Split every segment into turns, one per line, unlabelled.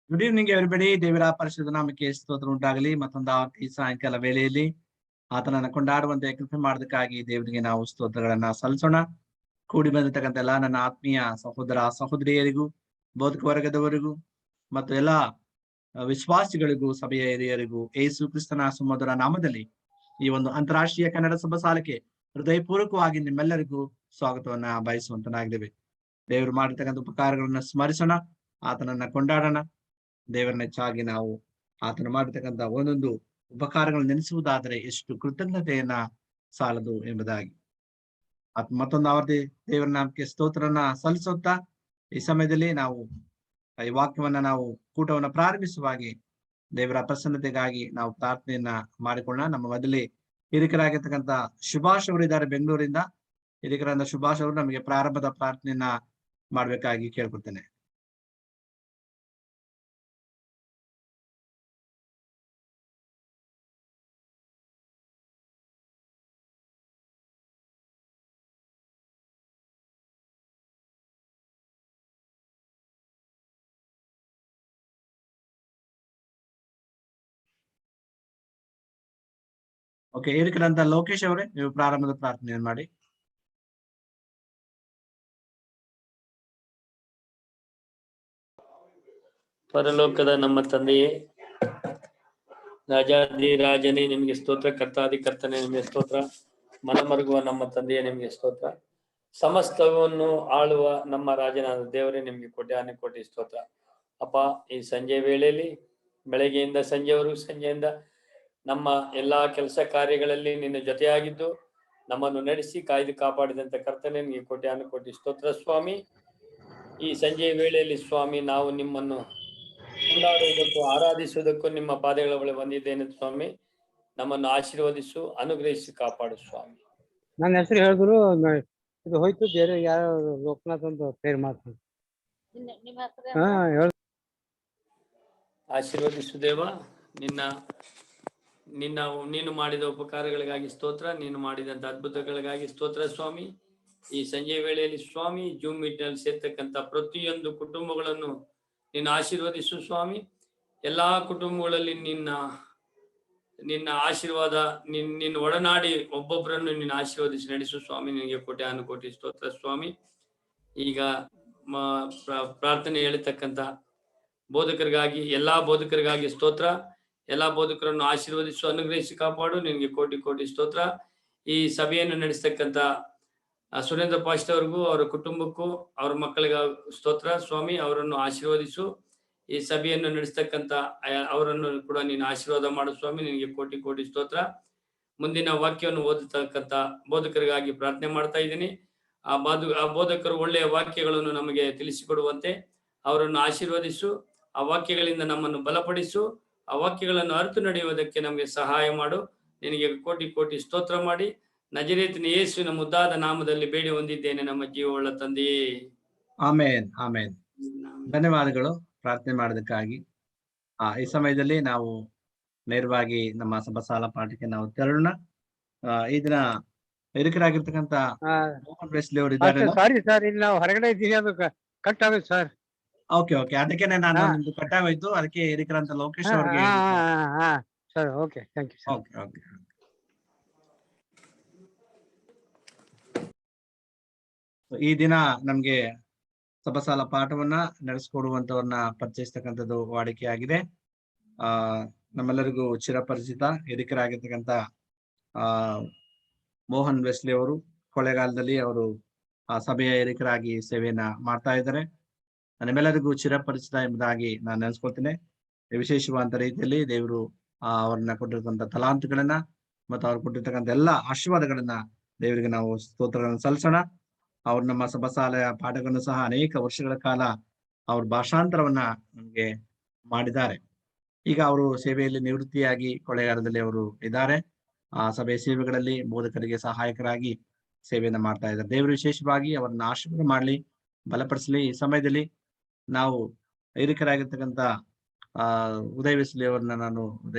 Good evening everybody. ದೇವರ ಪರಿಶುದ್ಧ ನಾಮಕ್ಕೆ ಸ್ತೋತ್ರ ಉಂಟಾಗಲಿ. ಮತ್ತೊಂದು ಈ ಸಾಯಂಕಾಲ ವೇಳೆಯಲ್ಲಿ ಆತನನ್ನ ಕೊಂಡಾಡುವಂತೆ ಕೃಪೆ ಮಾಡೋದಕ್ಕಾಗಿ ದೇವರಿಗೆ ನಾವು ಸ್ತೋತ್ರಗಳನ್ನ ಸಲ್ಲಿಸೋಣ. ಕೂಡಿ ಬಂದಿರ್ತಕ್ಕಂಥ ಎಲ್ಲ ನನ್ನ ಆತ್ಮೀಯ ಸಹೋದರ ಸಹೋದರಿಯರಿಗೂ, ಬೋಧಕ ವರ್ಗದವರಿಗೂ ಮತ್ತು ಎಲ್ಲ ವಿಶ್ವಾಸಿಗಳಿಗೂ, ಸಭೆಯ ಹಿರಿಯರಿಗೂ ಯೇಸು ಕ್ರಿಸ್ತನ ಸುಮಧುರ ನಾಮದಲ್ಲಿ ಈ ಒಂದು ಅಂತಾರಾಷ್ಟ್ರೀಯ ಕನ್ನಡ ಸಭಾ ಸಾಲಕ್ಕೆ ಹೃದಯಪೂರ್ವಕವಾಗಿ ನಿಮ್ಮೆಲ್ಲರಿಗೂ ಸ್ವಾಗತವನ್ನ ಬಯಸುವಂತನಾಗಿದ್ದೇವೆ. ದೇವರು ಮಾಡಿರ್ತಕ್ಕಂಥ ಉಪಕಾರಗಳನ್ನ ಸ್ಮರಿಸೋಣ, ಆತನನ್ನ ಕೊಂಡಾಡೋಣ. ದೇವರನ್ನ ಹೆಚ್ಚಾಗಿ ನಾವು ಆತನ ಮಾಡಿರ್ತಕ್ಕಂಥ ಒಂದೊಂದು ಉಪಕಾರಗಳನ್ನು ನೆನೆಸುವುದಾದರೆ ಎಷ್ಟು ಕೃತಜ್ಞತೆಯನ್ನ ಸಾಲದು ಎಂಬುದಾಗಿ ಮತ್ತೊಂದು ಆವರ್ತಿ ದೇವರ ನಾಮಕ್ಕೆ ಸ್ತೋತ್ರನ ಸಲ್ಲಿಸುತ್ತಾ ಈ ಸಮಯದಲ್ಲಿ ನಾವು ಈ ವಾಕ್ಯವನ್ನ ನಾವು ಕೂಟವನ್ನ ಪ್ರಾರಂಭಿಸುವಾಗೆ ದೇವರ ಪ್ರಸನ್ನತೆಗಾಗಿ ನಾವು ಪ್ರಾರ್ಥನೆಯನ್ನ ಮಾಡಿಕೊಳ್ಳೋಣ. ನಮ್ಮ ಮೊದಲೇ ಹಿರಿಕರಾಗಿರ್ತಕ್ಕಂಥ ಸುಭಾಷ್ ಅವರು ಇದ್ದಾರೆ ಬೆಂಗಳೂರಿಂದ. ಹಿರಿಕರಾದ ಸುಭಾಷ್ ಅವರು ನಮಗೆ ಪ್ರಾರಂಭದ ಪ್ರಾರ್ಥನೆಯನ್ನ ಮಾಡ್ಬೇಕಾಗಿ ಕೇಳ್ಕೊಳ್ತೇನೆ. ಓಕೆ, ಹಿರಿಕರಂತ ಲೋಕೇಶ್ ಅವರೇ, ನೀವು ಪ್ರಾರಂಭದ ಪ್ರಾರ್ಥನೆಯನ್ನು ಮಾಡಿ.
ಪರಲೋಕದ ನಮ್ಮ ತಂದೆಯೇ, ರಾಜಾದಿ ರಾಜನೇ ನಿಮಗೆ ಸ್ತೋತ್ರ. ಕರ್ತಾದಿ ಕರ್ತನೆ ನಿಮಗೆ ಸ್ತೋತ್ರ. ಮನಮರುಗುವ ನಮ್ಮ ತಂದೆಯೇ ನಿಮಗೆ ಸ್ತೋತ್ರ. ಸಮಸ್ತವನ್ನು ಆಳುವ ನಮ್ಮ ರಾಜನಾದ ದೇವರೇ ನಿಮಗೆ ಕೋಟಿ ಸ್ತೋತ್ರ. ಅಪ್ಪ, ಈ ಸಂಜೆ ವೇಳೆಯಲ್ಲಿ ಬೆಳಗ್ಗೆಯಿಂದ ಸಂಜೆವರೆಗೂ, ಸಂಜೆಯಿಂದ ನಮ್ಮ ಎಲ್ಲಾ ಕೆಲಸ ಕಾರ್ಯಗಳಲ್ಲಿ ನಿನ್ನ ಜೊತೆಯಾಗಿದ್ದು ನಮ್ಮನ್ನು ನಡೆಸಿ ಕಾಯ್ದು ಕಾಪಾಡಿದಂತ ಕರ್ತನೆ ನಿಮಗೆ ಕೋಟಿ ಸ್ತೋತ್ರ ಸ್ವಾಮಿ. ಈ ಸಂಜೆಯ ವೇಳೆಯಲ್ಲಿ ಸ್ವಾಮಿ, ನಾವು ನಿಮ್ಮನ್ನು ಕೊಂಡಾಡುವುದಕ್ಕೂ ಆರಾಧಿಸುವುದಕ್ಕೂ ನಿಮ್ಮ ಪಾದಗಳ ಬಳಿ ಬಂದಿದ್ದೇನೆ ಸ್ವಾಮಿ. ನಮ್ಮನ್ನು ಆಶೀರ್ವದಿಸು, ಅನುಗ್ರಹಿಸಿ ಕಾಪಾಡು ಸ್ವಾಮಿ.
ನನ್ನ ಹೆಸರು ಹೇಳಿದ್ರು ಇದು ಹೋಯ್ತು, ಬೇರೆ ಯಾರು ಲೋಕನಾಥ್ ಅಂತ ಪೇರ್ ಮಾಡ್ತೀನಿ.
ಆಶೀರ್ವದಿಸು ದೇವ. ನೀನು ಮಾಡಿದ ಉಪಕಾರಗಳಿಗಾಗಿ ಸ್ತೋತ್ರ. ನೀನು ಮಾಡಿದಂತ ಅದ್ಭುತಗಳಿಗಾಗಿ ಸ್ತೋತ್ರ ಸ್ವಾಮಿ. ಈ ಸಂಜೆ ವೇಳೆಯಲ್ಲಿ ಸ್ವಾಮಿ, ಜೂಮ್ ಮೀಟ್ ನಲ್ಲಿ ಸೇರ್ತಕ್ಕಂಥ ಪ್ರತಿಯೊಂದು ಕುಟುಂಬಗಳನ್ನು ನೀನು ಆಶೀರ್ವದಿಸು ಸ್ವಾಮಿ. ಎಲ್ಲಾ ಕುಟುಂಬಗಳಲ್ಲಿ ನಿನ್ನ ಆಶೀರ್ವಾದ, ನಿನ್ನ ಒಡನಾಡಿ ಒಬ್ಬೊಬ್ಬರನ್ನು ನಿನ್ನ ಆಶೀರ್ವದಿಸಿ ನಡೆಸು ಸ್ವಾಮಿ. ನಿನಗೆ ಕೋಟಿ ಸ್ತೋತ್ರ ಸ್ವಾಮಿ. ಈಗ ಪ್ರಾರ್ಥನೆ ಹೇಳಿರ್ತಕ್ಕಂಥ ಬೋಧಕರಿಗಾಗಿ, ಎಲ್ಲಾ ಬೋಧಕರಿಗಾಗಿ ಸ್ತೋತ್ರ. ಎಲ್ಲಾ ಬೋಧಕರನ್ನು ಆಶೀರ್ವದಿಸು, ಅನುಗ್ರಹಿಸಿ ಕಾಪಾಡು. ನಿನಗೆ ಕೋಟಿ ಸ್ತೋತ್ರ. ಈ ಸಭೆಯನ್ನು ನಡೆಸ್ತಕ್ಕಂಥ ಸುರೇಂದ್ರ ಪಾಸ್ಟ್ ಅವ್ರಿಗೂ, ಅವರ ಕುಟುಂಬಕ್ಕೂ, ಅವ್ರ ಮಕ್ಕಳಿಗೆ ಸ್ತೋತ್ರ ಸ್ವಾಮಿ. ಅವರನ್ನು ಆಶೀರ್ವದಿಸು. ಈ ಸಭೆಯನ್ನು ನಡೆಸ್ತಕ್ಕಂಥ ಅವರನ್ನು ಕೂಡ ನೀನು ಆಶೀರ್ವಾದ ಮಾಡು ಸ್ವಾಮಿ. ನಿನಗೆ ಕೋಟಿ ಸ್ತೋತ್ರ. ಮುಂದಿನ ವಾಕ್ಯವನ್ನು ಓದತಕ್ಕಂಥ ಬೋಧಕರಿಗಾಗಿ ಪ್ರಾರ್ಥನೆ ಮಾಡ್ತಾ ಇದ್ದೀನಿ. ಆ ಬೋಧಕರು ಒಳ್ಳೆಯ ವಾಕ್ಯಗಳನ್ನು ನಮಗೆ ತಿಳಿಸಿಕೊಡುವಂತೆ ಅವರನ್ನು ಆಶೀರ್ವದಿಸು. ಆ ವಾಕ್ಯಗಳಿಂದ ನಮ್ಮನ್ನು ಬಲಪಡಿಸು. ಆ ವಾಕ್ಯಗಳನ್ನು ಅರಿತು ನಡೆಯುವುದಕ್ಕೆ ನಮಗೆ ಸಹಾಯ ಮಾಡು. ನಿನಗೆ ಕೋಟಿ ಸ್ತೋತ್ರ ಮಾಡಿ ನಜರೇತಿನ ಯೇಸುವಿನ ಮುದ್ದಾದ ನಾಮದಲ್ಲಿ ಬೇಡಿ ಹೊಂದಿದ್ದೇನೆ ನಮ್ಮ ಜೀವವುಳ್ಳ ತಂದೆಯೇ,
ಆಮೇನ್ ಆಮೇನ್. ಧನ್ಯವಾದಗಳು ಪ್ರಾರ್ಥನೆ ಮಾಡೋದಕ್ಕಾಗಿ. ಈ ಸಮಯದಲ್ಲಿ ನಾವು ನೇರವಾಗಿ ನಮ್ಮ ಸಭಾಸಾಲ ಪಾಠಕ್ಕೆ ನಾವು ತೆರಳೋಣ. ಈ ದಿನ ಹಿರಿಕರಾಗಿರ್ತಕ್ಕಂಥ ಮೋಹನ್ ವೆಸ್ಲಿ ಅವರು ಇದ್ದಾರೆ.
ಸಾರಿ ಸರ್, ಇಲ್ಲಿ ನಾವು ಹೊರಗಡೆ ಇದ್ದೀವಿ, ಅದು ಕಟ್ ಆಗುತ್ತೆ ಸರ್.
ಓಕೆ, ಅದಕ್ಕೆ ನಾನು ನಿಮ್ದು ಕಟ್ಟಾಗೋಯ್ತು. ಅದಕ್ಕೆ ಹಿರಿಕರಂತ ಲೋಕೇಶ್ ಅವ್ರಿಗೆ
sir. Okay, thank you sir.
Okay. ಈ ದಿನ ನಮ್ಗೆ ಸಭಾಸಾಲ ಪಾಠವನ್ನ ನಡೆಸ್ಕೊಡುವಂತವ್ರನ್ನ ಪರಿಚಯಿಸ್ತಕ್ಕಂಥದ್ದು ವಾಡಿಕೆಯಾಗಿದೆ. ನಮ್ಮೆಲ್ಲರಿಗೂ ಚಿರಪರಿಚಿತ ಹಿರಿಕರಾಗಿರ್ತಕ್ಕಂಥ ಮೋಹನ್ ವೆಸ್ಲಿ ಅವರು ಕೊಳ್ಳೇಗಾಲದಲ್ಲಿ ಅವರು ಸಭೆಯ ಹಿರಿಕರಾಗಿ ಸೇವೆಯನ್ನ ಮಾಡ್ತಾ ಇದ್ದಾರೆ. ನಿಮ್ಮೆಲ್ಲರಿಗೂ ಚಿರಪರಿಚಿತ ಎಂಬುದಾಗಿ ನಾನು ನೆನೆಸ್ಕೊಳ್ತೇನೆ. ವಿಶೇಷವಾದ ರೀತಿಯಲ್ಲಿ ದೇವರು ಅವ್ರನ್ನ ಕೊಟ್ಟಿರ್ತಕ್ಕಂಥ ತಲಾಂತುಗಳನ್ನ ಮತ್ತು ಅವ್ರು ಕೊಟ್ಟಿರ್ತಕ್ಕಂಥ ಎಲ್ಲ ಆಶೀರ್ವಾದಗಳನ್ನ ದೇವರಿಗೆ ನಾವು ಸ್ತೋತ್ರಗಳನ್ನು ಸಲ್ಲಿಸೋಣ. ಅವ್ರು ನಮ್ಮ ಸಭಾಸಾಲೆಯ ಪಾಠಗಳನ್ನು ಸಹ ಅನೇಕ ವರ್ಷಗಳ ಕಾಲ ಅವ್ರ ಭಾಷಾಂತರವನ್ನ ನಮ್ಗೆ ಮಾಡಿದ್ದಾರೆ. ಈಗ ಅವರು ಸೇವೆಯಲ್ಲಿ ನಿವೃತ್ತಿಯಾಗಿ ಕೊಳ್ಳೇಗಾಲದಲ್ಲಿ ಅವರು ಇದ್ದಾರೆ. ಆ ಸಭೆಯ ಸೇವೆಗಳಲ್ಲಿ ಬೋಧಕರಿಗೆ ಸಹಾಯಕರಾಗಿ ಸೇವೆಯನ್ನ ಮಾಡ್ತಾ ಇದ್ದಾರೆ. ದೇವರು ವಿಶೇಷವಾಗಿ ಅವರನ್ನ ಆಶೀರ್ವಾದ ಮಾಡಲಿ, ಬಲಪಡಿಸಲಿ. ಈ ಸಮಯದಲ್ಲಿ ನಾವು ಹಿರಿಕರಾಗಿರ್ತಕ್ಕಂಥ ಉದಯ್ ವೆಸ್ಲಿ ಅವ್ರನ್ನ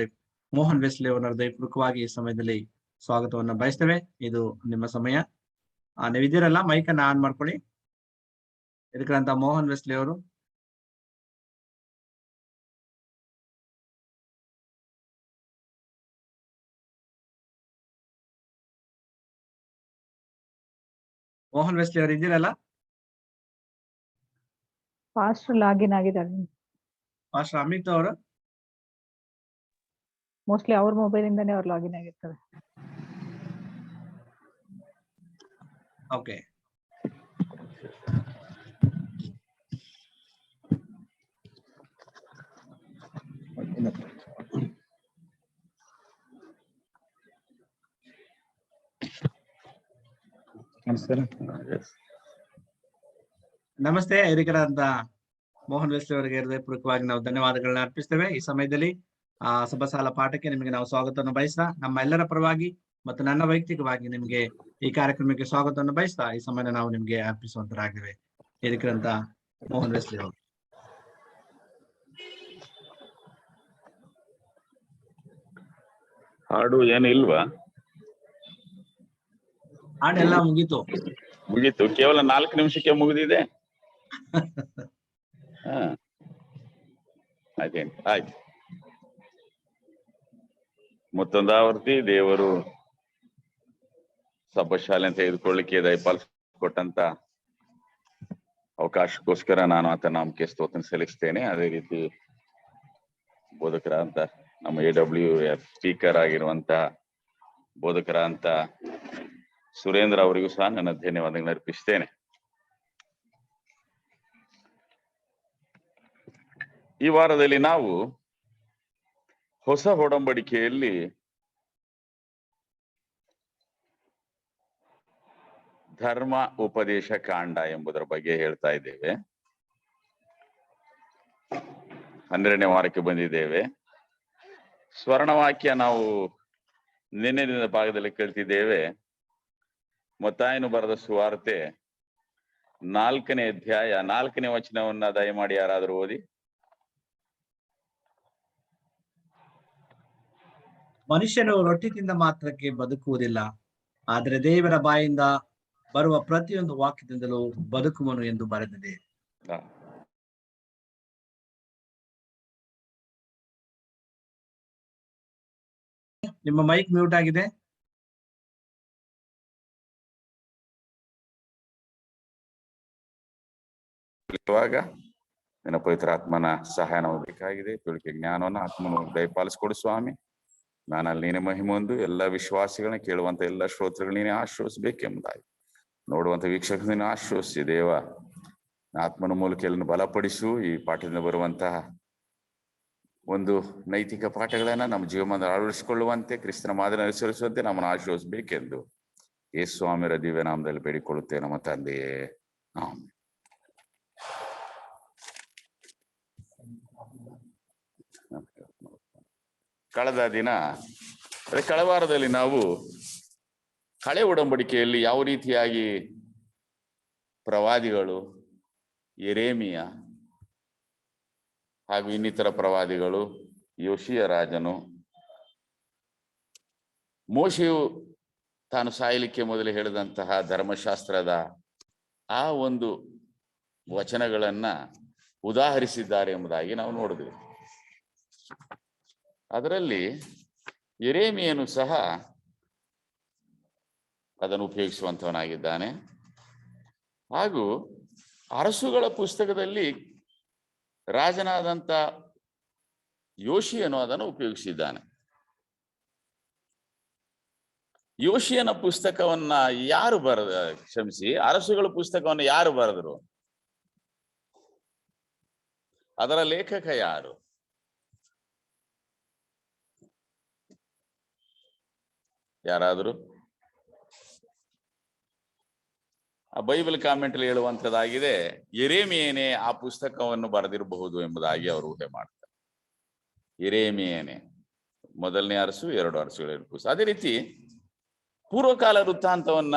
ಮೋಹನ್ ವೆಸ್ಲಿ ಅವ್ರನ್ನ ಹೃದಯಪೂರ್ವಕವಾಗಿ ಈ ಸಮಯದಲ್ಲಿ ಸ್ವಾಗತವನ್ನ ಬಯಸ್ತೇವೆ. ಇದು ನಿಮ್ಮ ಸಮಯ. ನೀವಿದ್ದೀರಲ್ಲ, ಮೈಕನ್ನ ಆನ್ ಮಾಡ್ಕೊಳ್ಳಿ. ಹಿರಿಕರಂತ ಮೋಹನ್ ವೆಸ್ಲಿ ಅವರು ಮೋಹನ್ ವೆಸ್ಲಿ ಅವರು ಇದ್ದೀರಲ್ಲ?
ಫಾಸ್ಟ್ ಲಾಗಿನ್ ಆಗಿದ್ದಾರೆ.
ಮಾಸ್ಟರ್ ಅಮಿತ್ ಅವರು
ಮೋಸ್ಟ್ಲಿ ಅವ್ರ ಮೊಬೈಲ್ ಇಂದಾನೇ ಅವ್ರು ಲಾಗಿನ್ ಆಗಿರ್ತಾರೆ.
ಓಕೆ. ನಮಸ್ತೆ. ಹಿರಿಕರಾದಂತ ಮೋಹನ್ ವೆಸ್ಲಿ ಅವರಿಗೆ ಹೃದಯಪೂರ್ವಕವಾಗಿ ನಾವು ಧನ್ಯವಾದಗಳನ್ನ ಅರ್ಪಿಸ್ತೇವೆ. ಈ ಸಮಯದಲ್ಲಿ ಸಭಾಸಾಲ ಪಾಠಕ್ಕೆ ನಿಮಗೆ ನಾವು ಸ್ವಾಗತವನ್ನು ಬಯಸ್ತಾ, ನಮ್ಮ ಎಲ್ಲರ ಪರವಾಗಿ ಮತ್ತು ನನ್ನ ವೈಯಕ್ತಿಕವಾಗಿ ನಿಮಗೆ ಈ ಕಾರ್ಯಕ್ರಮಕ್ಕೆ ಸ್ವಾಗತವನ್ನು ಬಯಸ್ತಾ ಈ ಸಮಯ ನಾವು ನಿಮ್ಗೆ ಅರ್ಪಿಸುವಂತರಾಗಿವೆ. ಹಿರಿಕರಂತ ಮೋಹನ್ ವೆಸ್ಲಿ ಅವರು.
ಹಾಡು ಏನು ಇಲ್ವಾ?
ಹಾಡೆಲ್ಲ ಮುಗೀತು.
ಕೇವಲ 4 ನಿಮಿಷಕ್ಕೆ ಮುಗಿದಿದೆ. ಆಯ್ತು. ಮತ್ತೊಂದು ಆವರ್ತಿ ದೇವರು ಸಭಾಶಾಲೆ ತೆಗೆದುಕೊಳ್ಳಿಕ್ಕೆ ದಯಪಾಲಿಸಿಕೊಟ್ಟಂತ ಅವಕಾಶಕ್ಕೋಸ್ಕರ ನಾನು ಆತನ ನಾಮಕ್ಕೆ ಸ್ತೋತ್ರ ಸಲ್ಲಿಸ್ತೇನೆ. ಅದೇ ರೀತಿ ಬೋಧಕರಾದಂತ ನಮ್ಮ AWF ಸ್ಪೀಕರ್ ಆಗಿರುವಂತ ಬೋಧಕರಾದಂತ ಸುರೇಂದ್ರ ಅವರಿಗೂ ಸಹ ನನ್ನ ಧನ್ಯವಾದಗಳನ್ನು ಅರ್ಪಿಸ್ತೇನೆ. ಈ ವಾರದಲ್ಲಿ ನಾವು ಹೊಸ ಒಡಂಬಡಿಕೆಯಲ್ಲಿ ಧರ್ಮ ಉಪದೇಶ ಕಾಂಡ ಎಂಬುದರ ಬಗ್ಗೆ ಹೇಳ್ತಾ ಇದ್ದೇವೆ. 12ನೇ ವಾರಕ್ಕೆ ಬಂದಿದ್ದೇವೆ. ಸ್ವರ್ಣವಾಕ್ಯ ನಾವು ನಿನ್ನೆ ದಿನದ ಭಾಗದಲ್ಲಿ ಕಲಿತಿದ್ದೇವೆ. ಮತ್ತಾಯನು ಬರೆದ ಸುವಾರ್ತೆ 4ನೇ ಅಧ್ಯಾಯ 4ನೇ ವಚನವನ್ನ ದಯಮಾಡಿ ಯಾರಾದರೂ ಓದಿ.
ಮನುಷ್ಯನು ರೊಟ್ಟಿಯಿಂದ ಮಾತ್ರಕ್ಕೆ ಬದುಕುವುದಿಲ್ಲ, ಆದರೆ ದೇವರ ಬಾಯಿಂದ ಬರುವ ಪ್ರತಿಯೊಂದು ವಾಕ್ಯದಿಂದಲೂ ಬದುಕುವನು ಎಂದು ಬರೆದಿದೆ. ನಿಮ್ಮ ಮೈಕ್ ಮ್ಯೂಟ್ ಆಗಿದೆ.
ಇವಾಗ ನಿನ್ನ ಪವಿತ್ರಾತ್ಮನ ಸಹಾಯ ನಾವು ಬೇಕಾಗಿದೆ. ತಿಳುಕೆ ಜ್ಞಾನವನ್ನು ಆತ್ಮನ ದಯಪಾಲಿಸಿಕೊಡು ಸ್ವಾಮಿ. ನಾನಲ್ಲಿ ನೀನೇ ಮಹಿಮೆ ಹೊಂದು ಎಲ್ಲ ವಿಶ್ವಾಸಿಗಳನ್ನ ಕೇಳುವಂತ ಎಲ್ಲ ಶ್ರೋತೃಗಳು ನೀನೇ ಆಶ್ರಯಿಸಬೇಕೆಂಬುದಾಗಿ ನೋಡುವಂತ ವೀಕ್ಷಕ ನೀನು ಆಶ್ರಯಿಸಿ ದೇವ. ಆತ್ಮನ ಮೂಲಕ ಎಲ್ಲನ್ನು ಬಲಪಡಿಸು. ಈ ಪಾಠದಿಂದ ಬರುವಂತಹ ಒಂದು ನೈತಿಕ ಪಾಠಗಳನ್ನ ನಮ್ಮ ಜೀವನದಲ್ಲಿ ಅಳವಡಿಸಿಕೊಳ್ಳುವಂತೆ, ಕ್ರಿಸ್ತನ ಮಾದರಿ ಅನುಸರಿಸುವಂತೆ ನಮ್ಮನ್ನು ಆಶ್ರಯಿಸಬೇಕೆಂದು ಯೇಸು ಸ್ವಾಮಿಯರ ದಿವ್ಯ ನಾಮದಲ್ಲಿ ಬೇಡಿಕೊಳ್ಳುತ್ತೇವೆ ನಮ್ಮ ತಂದೆಯೇ, ಆಮೆನ್. ಕಳೆದ ವಾರದಲ್ಲಿ ನಾವು ಹಳೆ ಒಡಂಬಡಿಕೆಯಲ್ಲಿ ಯಾವ ರೀತಿಯಾಗಿ ಪ್ರವಾದಿಗಳು, ಯೆರೆಮೀಯ ಹಾಗೂ ಇನ್ನಿತರ ಪ್ರವಾದಿಗಳು, ಯೋಷಿಯ ರಾಜನು, ಮೋಶೆಯು ತಾನು ಸಾಯಲಿಕ್ಕೆ ಮೊದಲು ಹೇಳಿದಂತಹ ಧರ್ಮಶಾಸ್ತ್ರದ ಆ ಒಂದು ವಚನಗಳನ್ನ ಉದಾಹರಿಸಿದ್ದಾರೆ ಎಂಬುದಾಗಿ ನಾವು ನೋಡಿದ್ವಿ. ಅದರಲ್ಲಿ ಯೆರೆಮೀಯನು ಸಹ ಅದನ್ನು ಉಪಯೋಗಿಸುವಂತವನಾಗಿದ್ದಾನೆ. ಹಾಗೂ ಅರಸುಗಳ ಪುಸ್ತಕದಲ್ಲಿ ರಾಜನಾದಂತ ಯೋಷಿಯನು ಅದನ್ನು ಉಪಯೋಗಿಸಿದ್ದಾನೆ. ಯೋಷಿಯನ ಪುಸ್ತಕವನ್ನ ಯಾರು ಅರಸುಗಳ ಪುಸ್ತಕವನ್ನು ಯಾರು ಬರೆದರು? ಅದರ ಲೇಖಕ ಯಾರು? ಯಾರಾದರೂ? ಆ ಬೈಬಲ್ ಕಾಮೆಂಟ್ ಅಲ್ಲಿ ಹೇಳುವಂತದ್ದಾಗಿದೆ, ಯೆರೆಮೀಯನೇ ಆ ಪುಸ್ತಕವನ್ನು ಬರೆದಿರಬಹುದು ಎಂಬುದಾಗಿ ಅವರು ಊಹೆ ಮಾಡ್ತಾರೆ. ಯೆರೆಮೀಯನೇ ಮೊದಲನೇ ಅರಸು, 2 ಅರಸುಗಳ ಪುಸ್ತಕ. ಅದೇ ರೀತಿ ಪೂರ್ವಕಾಲ ವೃತ್ತಾಂತವನ್ನ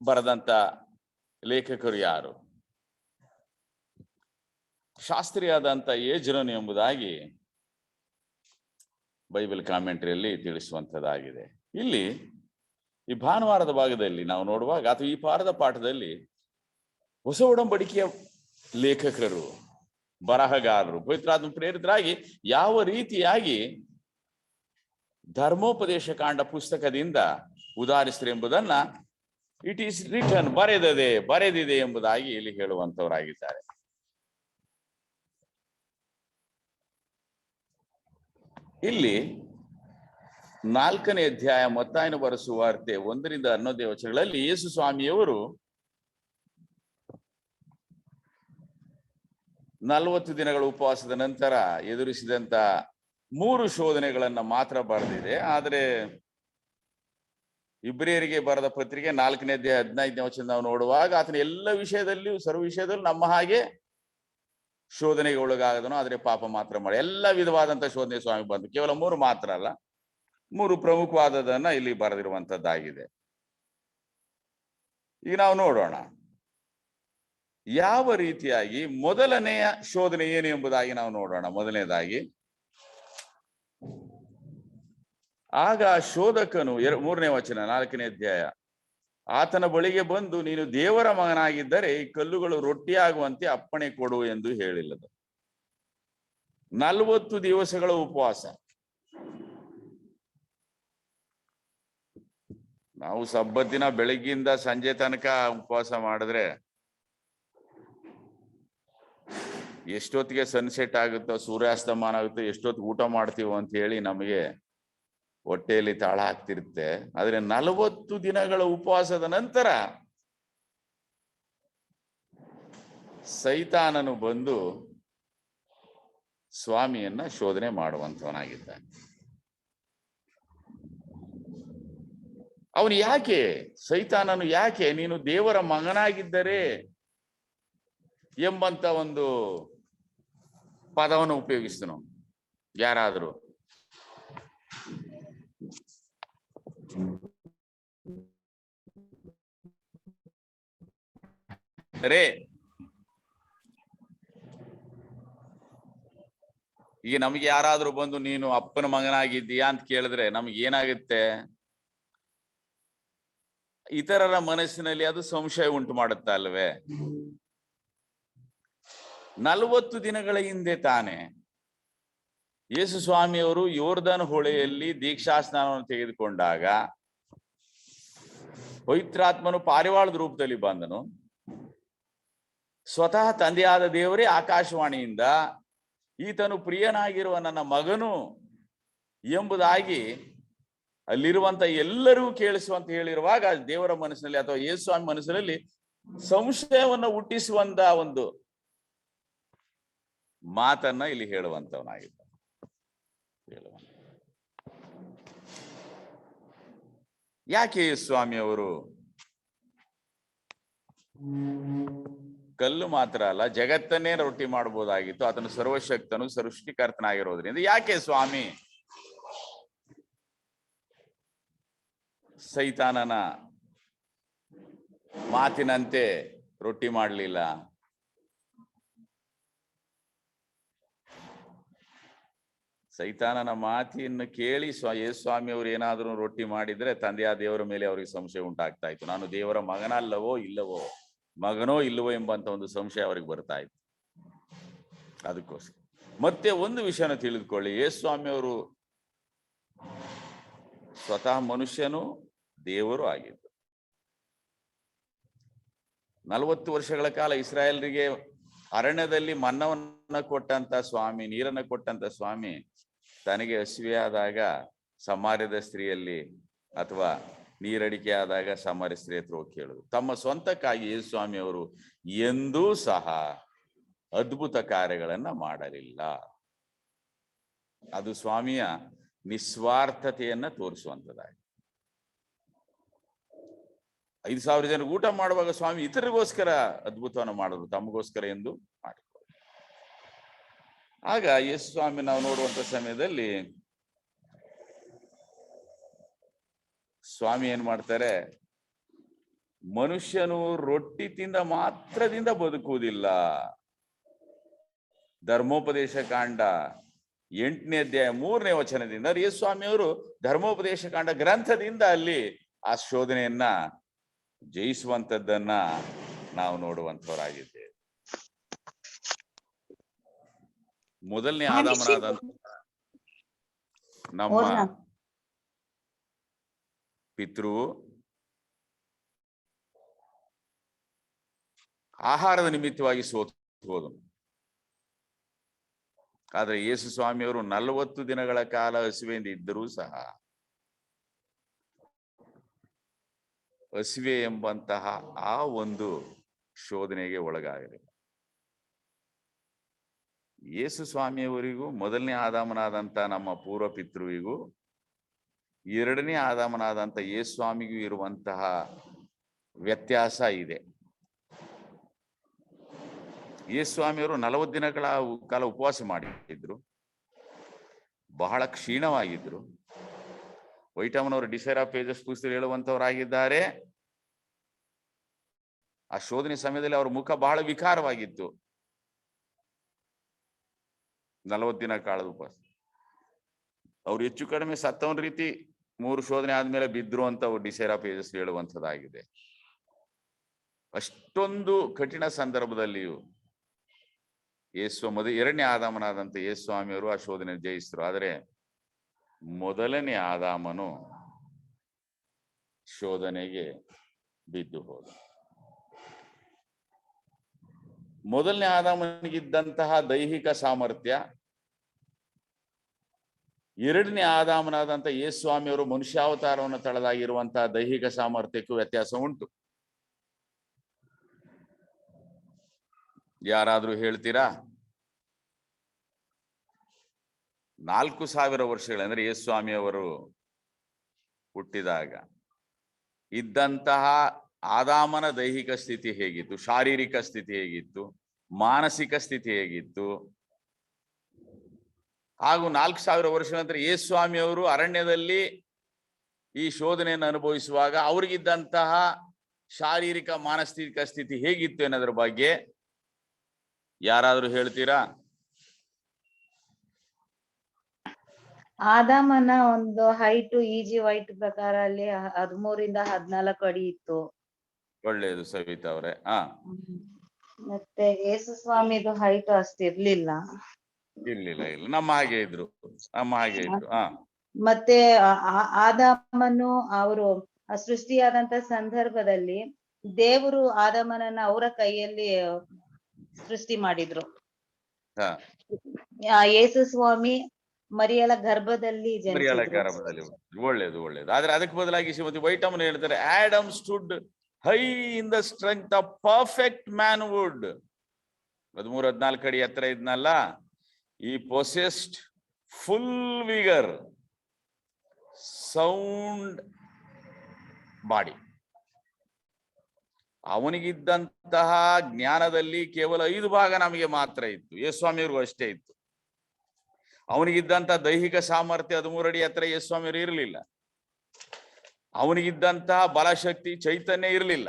ಬರೆದಂತ ಲೇಖಕರು ಯಾರು? ಶಾಸ್ತ್ರಿಯಾದಂತ ಏಜ್ರನು ಎಂಬುದಾಗಿ ಬೈಬಲ್ ಕಾಮೆಂಟ್ರಿಯಲ್ಲಿ ತಿಳಿಸುವಂತದ್ದಾಗಿದೆ. ಇಲ್ಲಿ ಈ ಭಾನುವಾರದ ಭಾಗದಲ್ಲಿ ನಾವು ನೋಡುವಾಗ ಅಥವಾ ಈ ವಾರದ ಪಾಠದಲ್ಲಿ ಹೊಸ ಒಡಂಬಡಿಕೆಯ ಲೇಖಕರು, ಬರಹಗಾರರು, ಪವಿತ್ರಾತ್ಮ ಪ್ರೇರಿತರಾಗಿ ಯಾವ ರೀತಿಯಾಗಿ ಧರ್ಮೋಪದೇಶ ಕಾಂಡ ಪುಸ್ತಕದಿಂದ ಉದಾಹರಿಸಿದರು ಎಂಬುದನ್ನ ಇಟ್ ಈಸ್ ರಿಟರ್ನ್, ಬರೆದಿದೆ ಎಂಬುದಾಗಿ ಇಲ್ಲಿ ಹೇಳುವಂತವರಾಗಿದ್ದಾರೆ. ಇಲ್ಲಿ 4ನೇ ಅಧ್ಯಾಯ ಮತ್ತಾಯನು ಬರೆದ ಸುವಾರ್ತೆ 1ರಿಂದ 11 ವಚನಗಳಲ್ಲಿ ಯೇಸು ಸ್ವಾಮಿಯವರು 40 ದಿನಗಳ ಉಪವಾಸದ ನಂತರ ಎದುರಿಸಿದಂತ 3 ಶೋಧನೆಗಳನ್ನ ಮಾತ್ರ ಬರೆದಿದೆ. ಆದರೆ ಇಬ್ರಿಯರಿಗೆ ಬರೆದ ಪತ್ರಿಕೆ 4ನೇ ಅಧ್ಯಾಯ 15ನೇ ವಚನ ನಾವು ನೋಡುವಾಗ ಆತನ ಎಲ್ಲ ವಿಷಯದಲ್ಲಿಯೂ ಸರ್ವ ವಿಷಯದಲ್ಲೂ ನಮ್ಮ ಹಾಗೆ ಶೋಧನೆಗೆ ಒಳಗಾಗದನು, ಆದ್ರೆ ಪಾಪ ಮಾತ್ರ ಮಾಡಿ. ಎಲ್ಲ ವಿಧವಾದಂತ ಶೋಧನೆ ಸ್ವಾಮಿ ಬಂದು ಕೇವಲ 3 ಮಾತ್ರ ಅಲ್ಲ, 3 ಪ್ರಮುಖವಾದದನ್ನ ಇಲ್ಲಿ ಬರೆದಿರುವಂತದ್ದಾಗಿದೆ. ಈಗ ನಾವು ನೋಡೋಣ ಯಾವ ರೀತಿಯಾಗಿ ಮೊದಲನೆಯ ಶೋಧನೆ ಏನು ಎಂಬುದಾಗಿ ನಾವು ನೋಡೋಣ. ಮೊದಲನೇದಾಗಿ, ಆಗ ಶೋಧಕನು 3ನೇ ವಚನ 4ನೇ ಅಧ್ಯಾಯ, ಆತನ ಬಳಿಗೆ ಬಂದು ನೀನು ದೇವರ ಮಗನಾಗಿದ್ದರೆ ಈ ಕಲ್ಲುಗಳು ರೊಟ್ಟಿಯಾಗುವಂತೆ ಅಪ್ಪಣೆ ಕೊಡು ಎಂದು ಹೇಳಿಲ್ಲದು. 40 ದಿವಸಗಳ ಉಪವಾಸ. ನಾವು ಸಬ್ಬತ್ ದಿನ ಬೆಳಗ್ಗಿಂದ ಸಂಜೆ ತನಕ ಉಪವಾಸ ಮಾಡಿದ್ರೆ ಎಷ್ಟೊತ್ತಿಗೆ ಸನ್ಸೆಟ್ ಆಗುತ್ತೋ, ಸೂರ್ಯಾಸ್ತಮಾನ ಆಗುತ್ತೋ, ಎಷ್ಟೊತ್ತಿಗೆ ಊಟ ಮಾಡ್ತೀವೋ ಅಂತ ಹೇಳಿ ನಮಗೆ ಹೊಟ್ಟೆಯಲ್ಲಿ ತಾಳ ಆಗ್ತಿರುತ್ತೆ. ಆದ್ರೆ 40 ದಿನಗಳ ಉಪವಾಸದ ನಂತರ ಸೈತಾನನು ಬಂದು ಸ್ವಾಮಿಯನ್ನ ಶೋಧನೆ ಮಾಡುವಂತವನಾಗಿದ್ದಾನೆ. ಅವನು ಯಾಕೆ, ಸೈತಾನನು ಯಾಕೆ ನೀನು ದೇವರ ಮಗನಾಗಿದ್ದರೆ ಎಂಬಂತ ಒಂದು ಪದವನ್ನು ಉಪಯೋಗಿಸ್ತನು? ಯಾರಾದರೂ ಈಗ ನಮ್ಗೆ ಯಾರಾದ್ರೂ ಬಂದು ನೀನು ಅಪ್ಪನ ಮಗನಾಗಿದ್ದೀಯಾ ಅಂತ ಕೇಳಿದ್ರೆ ನಮ್ಗೆ ಏನಾಗುತ್ತೆ? ಇತರರ ಮನಸ್ಸಿನಲ್ಲಿ ಅದು ಸಂಶಯ ಉಂಟು ಮಾಡುತ್ತಾ ಅಲ್ವೇ? 40 ದಿನಗಳ ಹಿಂದೆ ತಾನೆ ಯೇಸು ಸ್ವಾಮಿಯವರು ಯೋರ್ದನ್ ಹೊಳೆಯಲ್ಲಿ ದೀಕ್ಷಾ ಸ್ನಾನವನ್ನು ತೆಗೆದುಕೊಂಡಾಗ ಪವಿತ್ರಾತ್ಮನು ಪಾರಿವಾಳದ ರೂಪದಲ್ಲಿ ಬಂದನು. ಸ್ವತಃ ತಂದೆಯಾದ ದೇವರೇ ಆಕಾಶವಾಣಿಯಿಂದ ಈತನು ಪ್ರಿಯನಾಗಿರುವ ನನ್ನ ಮಗನು ಎಂಬುದಾಗಿ ಅಲ್ಲಿರುವಂತ ಎಲ್ಲರೂ ಕೇಳಿಸುವಂತ ಹೇಳಿರುವಾಗ ದೇವರ ಮನಸ್ಸಿನಲ್ಲಿ ಅಥವಾ ಯೇಸು ಸ್ವಾಮಿ ಮನಸ್ಸಿನಲ್ಲಿ ಸಂಶಯವನ್ನು ಹುಟ್ಟಿಸುವಂತ ಒಂದು ಮಾತನ್ನ ಇಲ್ಲಿ ಹೇಳುವಂತವನಾಗಿದ್ದ. ಯಾಕೆ ಯೇಸು ಸ್ವಾಮಿ ಅವರು ಕಲ್ಲು ಮಾತ್ರ ಅಲ್ಲ ಜಗತ್ತನ್ನೇ ರೊಟ್ಟಿ ಮಾಡಬಹುದಾಗಿತ್ತು, ಆತನು ಸರ್ವಶಕ್ತನು ಸೃಷ್ಟಿಕರ್ತನಾಗಿರೋದ್ರಿಂದ ಯಾಕೆ ಸ್ವಾಮಿ ಸೈತಾನನ ಮಾತಿನಂತೆ ರೊಟ್ಟಿ ಮಾಡಲಿಲ್ಲ? ಸೈತಾನನ ಮಾತಿಯನ್ನು ಕೇಳಿ ಯೇಸು ಸ್ವಾಮಿ ಅವರು ಏನಾದರೂ ರೊಟ್ಟಿ ಮಾಡಿದ್ರೆ ತಂದೆಯ ದೇವರ ಮೇಲೆ ಅವರಿಗೆ ಸಂಶಯ ಉಂಟಾಗ್ತಾ ಇತ್ತು. ನಾನು ದೇವರ ಮಗನಲ್ಲವೋ ಇಲ್ಲವೋ, ಮಗನೋ ಇಲ್ಲವೋ ಎಂಬಂತ ಒಂದು ಸಂಶಯ ಅವರಿಗೆ ಬರ್ತಾ ಇತ್ತು. ಅದಕ್ಕೋಸ್ಕರ ಮತ್ತೆ ಒಂದು ವಿಷಯನ ತಿಳಿದುಕೊಳ್ಳಿ, ಯೇಸು ಸ್ವಾಮಿ ಅವರು ಸ್ವತಃ ಮನುಷ್ಯನು ದೇವರು ಆಗಿದ್ದು. 40 ವರ್ಷಗಳ ಕಾಲ ಇಸ್ರಾಯೇಲರಿಗೆ ಅರಣ್ಯದಲ್ಲಿ ಮನ್ನವನ್ನ ಕೊಟ್ಟಂತ ಸ್ವಾಮಿ, ನೀರನ್ನ ಕೊಟ್ಟಂತ ಸ್ವಾಮಿ, ತನಗೆ ಹಸಿವೆ ಆದಾಗ ಸಮಾರ್ಯದ ಸ್ತ್ರೀಯಲ್ಲಿ ಅಥವಾ ನೀರಡಿಕೆ ಆದಾಗ ಸಮಾರ್ಯ ಸ್ತ್ರೀ ಹತ್ರ ಹೋಗಿ ಕೇಳುದು. ತಮ್ಮ ಸ್ವಂತಕ್ಕಾಗಿ ಯೇಸು ಸ್ವಾಮಿ ಅವರು ಎಂದೂ ಸಹ ಅದ್ಭುತ ಕಾರ್ಯಗಳನ್ನ ಮಾಡಲಿಲ್ಲ. ಅದು ಸ್ವಾಮಿಯ ನಿಸ್ವಾರ್ಥತೆಯನ್ನ ತೋರಿಸುವಂತದ್ದಾಗಿ. 5,000 ಜನರಿಗೆ ಊಟ ಮಾಡುವಾಗ ಸ್ವಾಮಿ ಇತರಿಗೋಸ್ಕರ ಅದ್ಭುತವನ್ನು ಮಾಡಿದ್ರು, ತಮಗೋಸ್ಕರ ಎಂದು ಮಾಡಿದ್ರು. ಆಗ ಯೇಸು ಸ್ವಾಮಿ ನಾವು ನೋಡುವಂತ ಸಮಯದಲ್ಲಿ ಸ್ವಾಮಿ ಏನ್ ಮಾಡ್ತಾರೆ, ಮನುಷ್ಯನು ರೊಟ್ಟಿ ತಿಂದ ಮಾತ್ರದಿಂದ ಬದುಕುವುದಿಲ್ಲ. ಧರ್ಮೋಪದೇಶ ಕಾಂಡ 8ನೇ ಅಧ್ಯಾಯ 3ನೇ ವಚನದಿಂದ ಯೇಸು ಸ್ವಾಮಿ ಅವರು ಧರ್ಮೋಪದೇಶ ಕಾಂಡ ಗ್ರಂಥದಿಂದ ಅಲ್ಲಿ ಆ ಶೋಧನೆಯನ್ನ ಜಯಿಸುವಂತದ್ದನ್ನ ನಾವು ನೋಡುವಂತವರಾಗಿದ್ದೇವೆ. ಮೊದಲನೇ ಆದಾಮನಾದ ನಮ್ಮ ಪಿತೃ ಆಹಾರದ ನಿಮಿತ್ತವಾಗಿ ಸೋತು ಹೋದನು. ಆದ್ರೆ ಯೇಸು ಸ್ವಾಮಿಯವರು 40 ದಿನಗಳ ಕಾಲ ಹಸಿವೆಯಿಂದ ಇದ್ದರೂ ಸಹ ಹಸಿವೆ ಎಂಬಂತಹ ಆ ಒಂದು ಶೋಧನೆಗೆ ಒಳಗಾಗಲಿಲ್ಲ. ಯೇಸು ಸ್ವಾಮಿಯವರಿಗೂ ಮೊದಲನೇ ಆದಾಮನಾದಂತ ನಮ್ಮ ಪೂರ್ವ ಪಿತೃವಿಗೂ ಎರಡನೇ ಆದಾಮನಾದಂತ ಯೇಸು ಸ್ವಾಮಿಗೂ ಇರುವಂತಹ ವ್ಯತ್ಯಾಸ ಇದೆ. ಯೇಸು ಸ್ವಾಮಿಯವರು 40 ದಿನಗಳ ಕಾಲ ಉಪವಾಸ ಮಾಡಿದ್ರು, ಬಹಳ ಕ್ಷೀಣವಾಗಿದ್ರು. ವೈಟಮನವರು ಡಿಸೈರ್ ಆಫ್ ಏಜಸ್ ಪುಸ್ತಕದಲ್ಲಿ ಹೇಳುವಂತವರಾಗಿದ್ದಾರೆ. ಆ ಶೋಧನೆ ಸಮಯದಲ್ಲಿ ಅವ್ರ ಮುಖ ಬಹಳ ವಿಕಾರವಾಗಿತ್ತು. 40 ದಿನ ಕಾಲದ ಉಪವಾಸ. ಅವ್ರು ಹೆಚ್ಚು ಕಡಿಮೆ ಸತ್ತವನ ರೀತಿ 3 ಶೋಧನೆ ಆದ್ಮೇಲೆ ಬಿದ್ರು ಅಂತ ಡಿಸೈರ್ ಆಫ್ ಏಜಸ್ ಹೇಳುವಂಥದ್ದಾಗಿದೆ. ಅಷ್ಟೊಂದು ಕಠಿಣ ಸಂದರ್ಭದಲ್ಲಿಯೂ ಎರಡನೇ ಆದಾಮನಾದಂತ ಯೇಸು ಸ್ವಾಮಿಯವರು ಆ ಶೋಧನೆ ಜಯಿಸಿದ್ರು. ಆದರೆ ಮೊದಲನೇ ಆದಾಮನು ಶೋಧನೆಗೆ ಬಿದ್ದು ಹೋದ. ಮೊದಲನೇ ಆದಾಮನಿಗಿದ್ದಂತಹ ದೈಹಿಕ ಸಾಮರ್ಥ್ಯ ಎರಡನೇ ಆದಾಮನಾದಂತ ಯೇಸು ಸ್ವಾಮಿಯವರು ಮನುಷ್ಯಾವತಾರವನ್ನು ತಳೆದಾಗಿರುವಂತಹ ದೈಹಿಕ ಸಾಮರ್ಥ್ಯಕ್ಕೂ ವ್ಯತ್ಯಾಸ ಉಂಟು. ಯಾರಾದ್ರೂ ಹೇಳ್ತೀರಾ? 4000 ವರ್ಷಗಳಂದ್ರೆ ಯೇಸು ಸ್ವಾಮಿಯವರು ಹುಟ್ಟಿದಾಗ ಇದ್ದಂತಹ ಆದಾಮನ ದೈಹಿಕ ಸ್ಥಿತಿ ಹೇಗಿತ್ತು, ಶಾರೀರಿಕ ಸ್ಥಿತಿ ಹೇಗಿತ್ತು, ಮಾನಸಿಕ ಸ್ಥಿತಿ ಹೇಗಿತ್ತು? ಹಾಗೂ 4000 ವರ್ಷಗಳ ನಂತರ ಯೇಸು ಸ್ವಾಮಿಯವರು ಅರಣ್ಯದಲ್ಲಿ ಈ ಶೋಧನೆಯನ್ನು ಅನುಭವಿಸುವಾಗ ಅವ್ರಿಗಿದ್ದಂತಹ ಶಾರೀರಿಕ ಮಾನಸಿಕ ಸ್ಥಿತಿ ಹೇಗಿತ್ತು ಅನ್ನೋದ್ರ ಬಗ್ಗೆ ಯಾರಾದ್ರೂ ಹೇಳ್ತೀರಾ?
ಆದಾಮನ ಒಂದು ಹೈಟ್ ಈಜಿ ವೈಟ್ ಪ್ರಕಾರ ಅಲ್ಲಿ 13 ಇಂದ 14 ಅಡಿ ಇತ್ತು.
ಒಳ್ಳೆಯದು ಸವಿತಾ ಅವರೇ.
ಮತ್ತೆ ಯೇಸು ಸ್ವಾಮಿದು ಹೈಟ್ ಅಷ್ಟಿರ್ಲಿಲ್ಲ.
ಇಲ್ಲ ನಮ್ಮ ಹಾಗೆ ಇದ್ರು.
ಮತ್ತೆ ಆದಾಮನು ಅವರು ಸೃಷ್ಟಿಯಾದಂತ ಸಂದರ್ಭದಲ್ಲಿ ದೇವರು ಆದಾಮನನ್ನ ಅವರ ಕೈಯಲ್ಲಿ ಸೃಷ್ಟಿ ಮಾಡಿದ್ರು. ಯೇಸು ಸ್ವಾಮಿ ಮರಿಯಳ ಗರ್ಭದಲ್ಲಿ
ಒಳ್ಳೇದು. ಆದ್ರೆ ಅದಕ್ಕೆ ಬದಲಾಗಿ ಶ್ರೀಮತಿ ವೈಟಮನ್ ಹೇಳ್ತಾರೆ, Adam stood high in the strength of perfect manhood. 13-14 ಅಡಿ ಎತ್ತರ ಇದ್ನಲ್ಲ, ಈ possessed full vigour, sound body. ಅವನಿಗಿದ್ದಂತಹ ಜ್ಞಾನದಲ್ಲಿ ಕೇವಲ 5 ಭಾಗ ನಮಗೆ ಮಾತ್ರ ಇತ್ತು, ಯೇಸು ಸ್ವಾಮಿಯವ್ರಿಗೂ ಅಷ್ಟೇ ಇತ್ತು. ಅವನಿಗಿದ್ದಂತ ದೈಹಿಕ ಸಾಮರ್ಥ್ಯ 13 ಅಡಿ ಎತ್ತರ ಯೇಸು ಸ್ವಾಮಿಯವರು ಇರಲಿಲ್ಲ. ಅವನಿಗಿದ್ದಂತಹ ಬಲಶಕ್ತಿ ಚೈತನ್ಯ ಇರಲಿಲ್ಲ.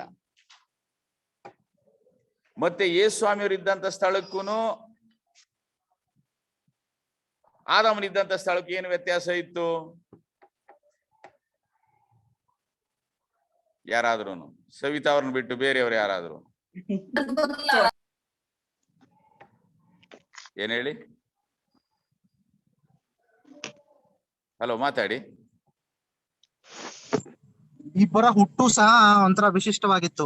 ಮತ್ತೆ ಯೇಸು ಸ್ವಾಮಿಯವರು ಇದ್ದಂತ ಸ್ಥಳಕ್ಕೂ ಆದಾಮನಿದ್ದಂತ ಸ್ಥಳಕ್ಕೆ ಏನು ವ್ಯತ್ಯಾಸ ಇತ್ತು? ಯಾರಾದ್ರೂ ಸವಿತಾ ಅವ್ರನ್ನ ಬಿಟ್ಟು ಬೇರೆಯವರು ಯಾರಾದ್ರು ಏನ್ ಹೇಳಿ? ಹಲೋ, ಮಾತಾಡಿ.
ಇಬ್ಬರ ಹುಟ್ಟು ಸಹ ಒಂಥರ ವಿಶಿಷ್ಟವಾಗಿತ್ತು.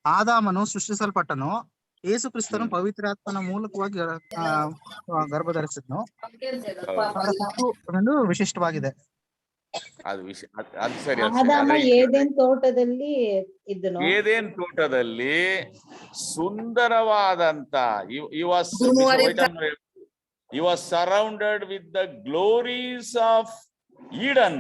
ಆದಾಮನು ಸೃಷ್ಟಿಸಲ್ಪಟ್ಟನು, ಯೇಸು ಕ್ರಿಸ್ತನು ಪವಿತ್ರಾತ್ಮನ ಮೂಲಕವಾಗಿ ಗರ್ಭ ಧರಿಸಿದ್ನು. ಹುಟ್ಟು ವಿಶಿಷ್ಟವಾಗಿದೆ.
ಅದು ಸರಿ.
ಏದೇನ್ ತೋಟದಲ್ಲಿ ಇದ್ದನು.
ಏದೇನ್ ತೋಟದಲ್ಲಿ ಸುಂದರವಾದಂತ he was surrounded with the glories of Eden.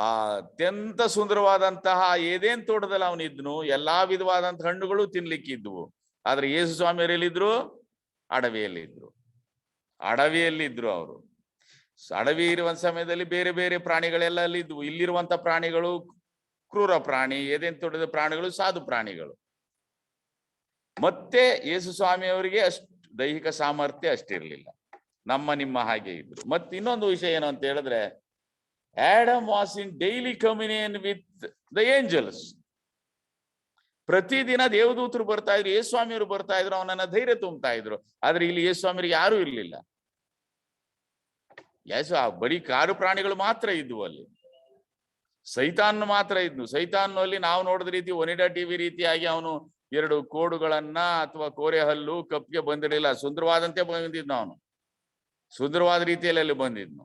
ಅತ್ಯಂತ ಸುಂದರವಾದಂತಹ ಏದೇನ್ ತೋಟದಲ್ಲಿ ಅವನಿದ್ನು. ಎಲ್ಲಾ ವಿಧವಾದಂತಹ ಹಣ್ಣುಗಳು ತಿನ್ಲಿಕ್ಕಿದ್ವು. ಆದ್ರೆ ಯೇಸು ಸ್ವಾಮಿಯವರು ಎಲ್ಲಿದ್ರು? ಅಡವಿಯಲ್ಲಿದ್ರು ಅವರು. ಅಡವಿ ಇರುವ ಸಮಯದಲ್ಲಿ ಬೇರೆ ಬೇರೆ ಪ್ರಾಣಿಗಳೆಲ್ಲ ಅಲ್ಲಿ ಇದ್ವು. ಇಲ್ಲಿರುವಂತ ಪ್ರಾಣಿಗಳು ಕ್ರೂರ ಪ್ರಾಣಿ, ಏದೇನ್ ತೋಟದ ಪ್ರಾಣಿಗಳು ಸಾಧು ಪ್ರಾಣಿಗಳು. ಮತ್ತೆ ಯೇಸು ಸ್ವಾಮಿಯವರಿಗೆ ಅಷ್ಟು ದೈಹಿಕ ಸಾಮರ್ಥ್ಯ ಅಷ್ಟಿರ್ಲಿಲ್ಲ, ನಿಮ್ಮ ಹಾಗೆ ಇದ್ರು. ಮತ್ತೆ ಇನ್ನೊಂದು ವಿಷಯ ಏನು ಅಂತ ಹೇಳಿದ್ರೆ, Adam was in daily communion with the angels. ಪ್ರತಿದಿನ ದೇವದೂತರು ಬರ್ತಾ ಇದ್ರು, ಯೇಸು ಸ್ವಾಮಿಯವರು ಬರ್ತಾ ಇದ್ರು, ಅವನನ್ನ ಧೈರ್ಯ ತುಂಬ್ತಾ ಇದ್ರು. ಆದ್ರೆ ಇಲ್ಲಿ ಯೇಸು ಸ್ವಾಮಿಯರಿಗೆ ಯಾರೂ ಇರ್ಲಿಲ್ಲ. ಬರೀ ಕಾಡು ಪ್ರಾಣಿಗಳು ಮಾತ್ರ ಇದ್ವು ಅಲ್ಲಿ. ಸೈತಾನ್ ಮಾತ್ರ ಇದ್ನು. ಸೈತಾನ್ನಲ್ಲಿ ನಾವು ನೋಡಿದ ರೀತಿ ಒನಿಡಾ ಟಿವಿ ರೀತಿಯಾಗಿ ಅವನು 2 ಕೋಡುಗಳನ್ನ ಅಥವಾ ಕೋರೆ ಹಲ್ಲು ಕಪ್ಪಿಗೆ ಬಂದಿರಲಿಲ್ಲ. ಸುಂದರವಾದಂತೆ ಬಂದಿದ್ನು ಅವನು, ಸುಂದರವಾದ ರೀತಿಯಲ್ಲಿ ಅಲ್ಲಿ ಬಂದಿದ್ನು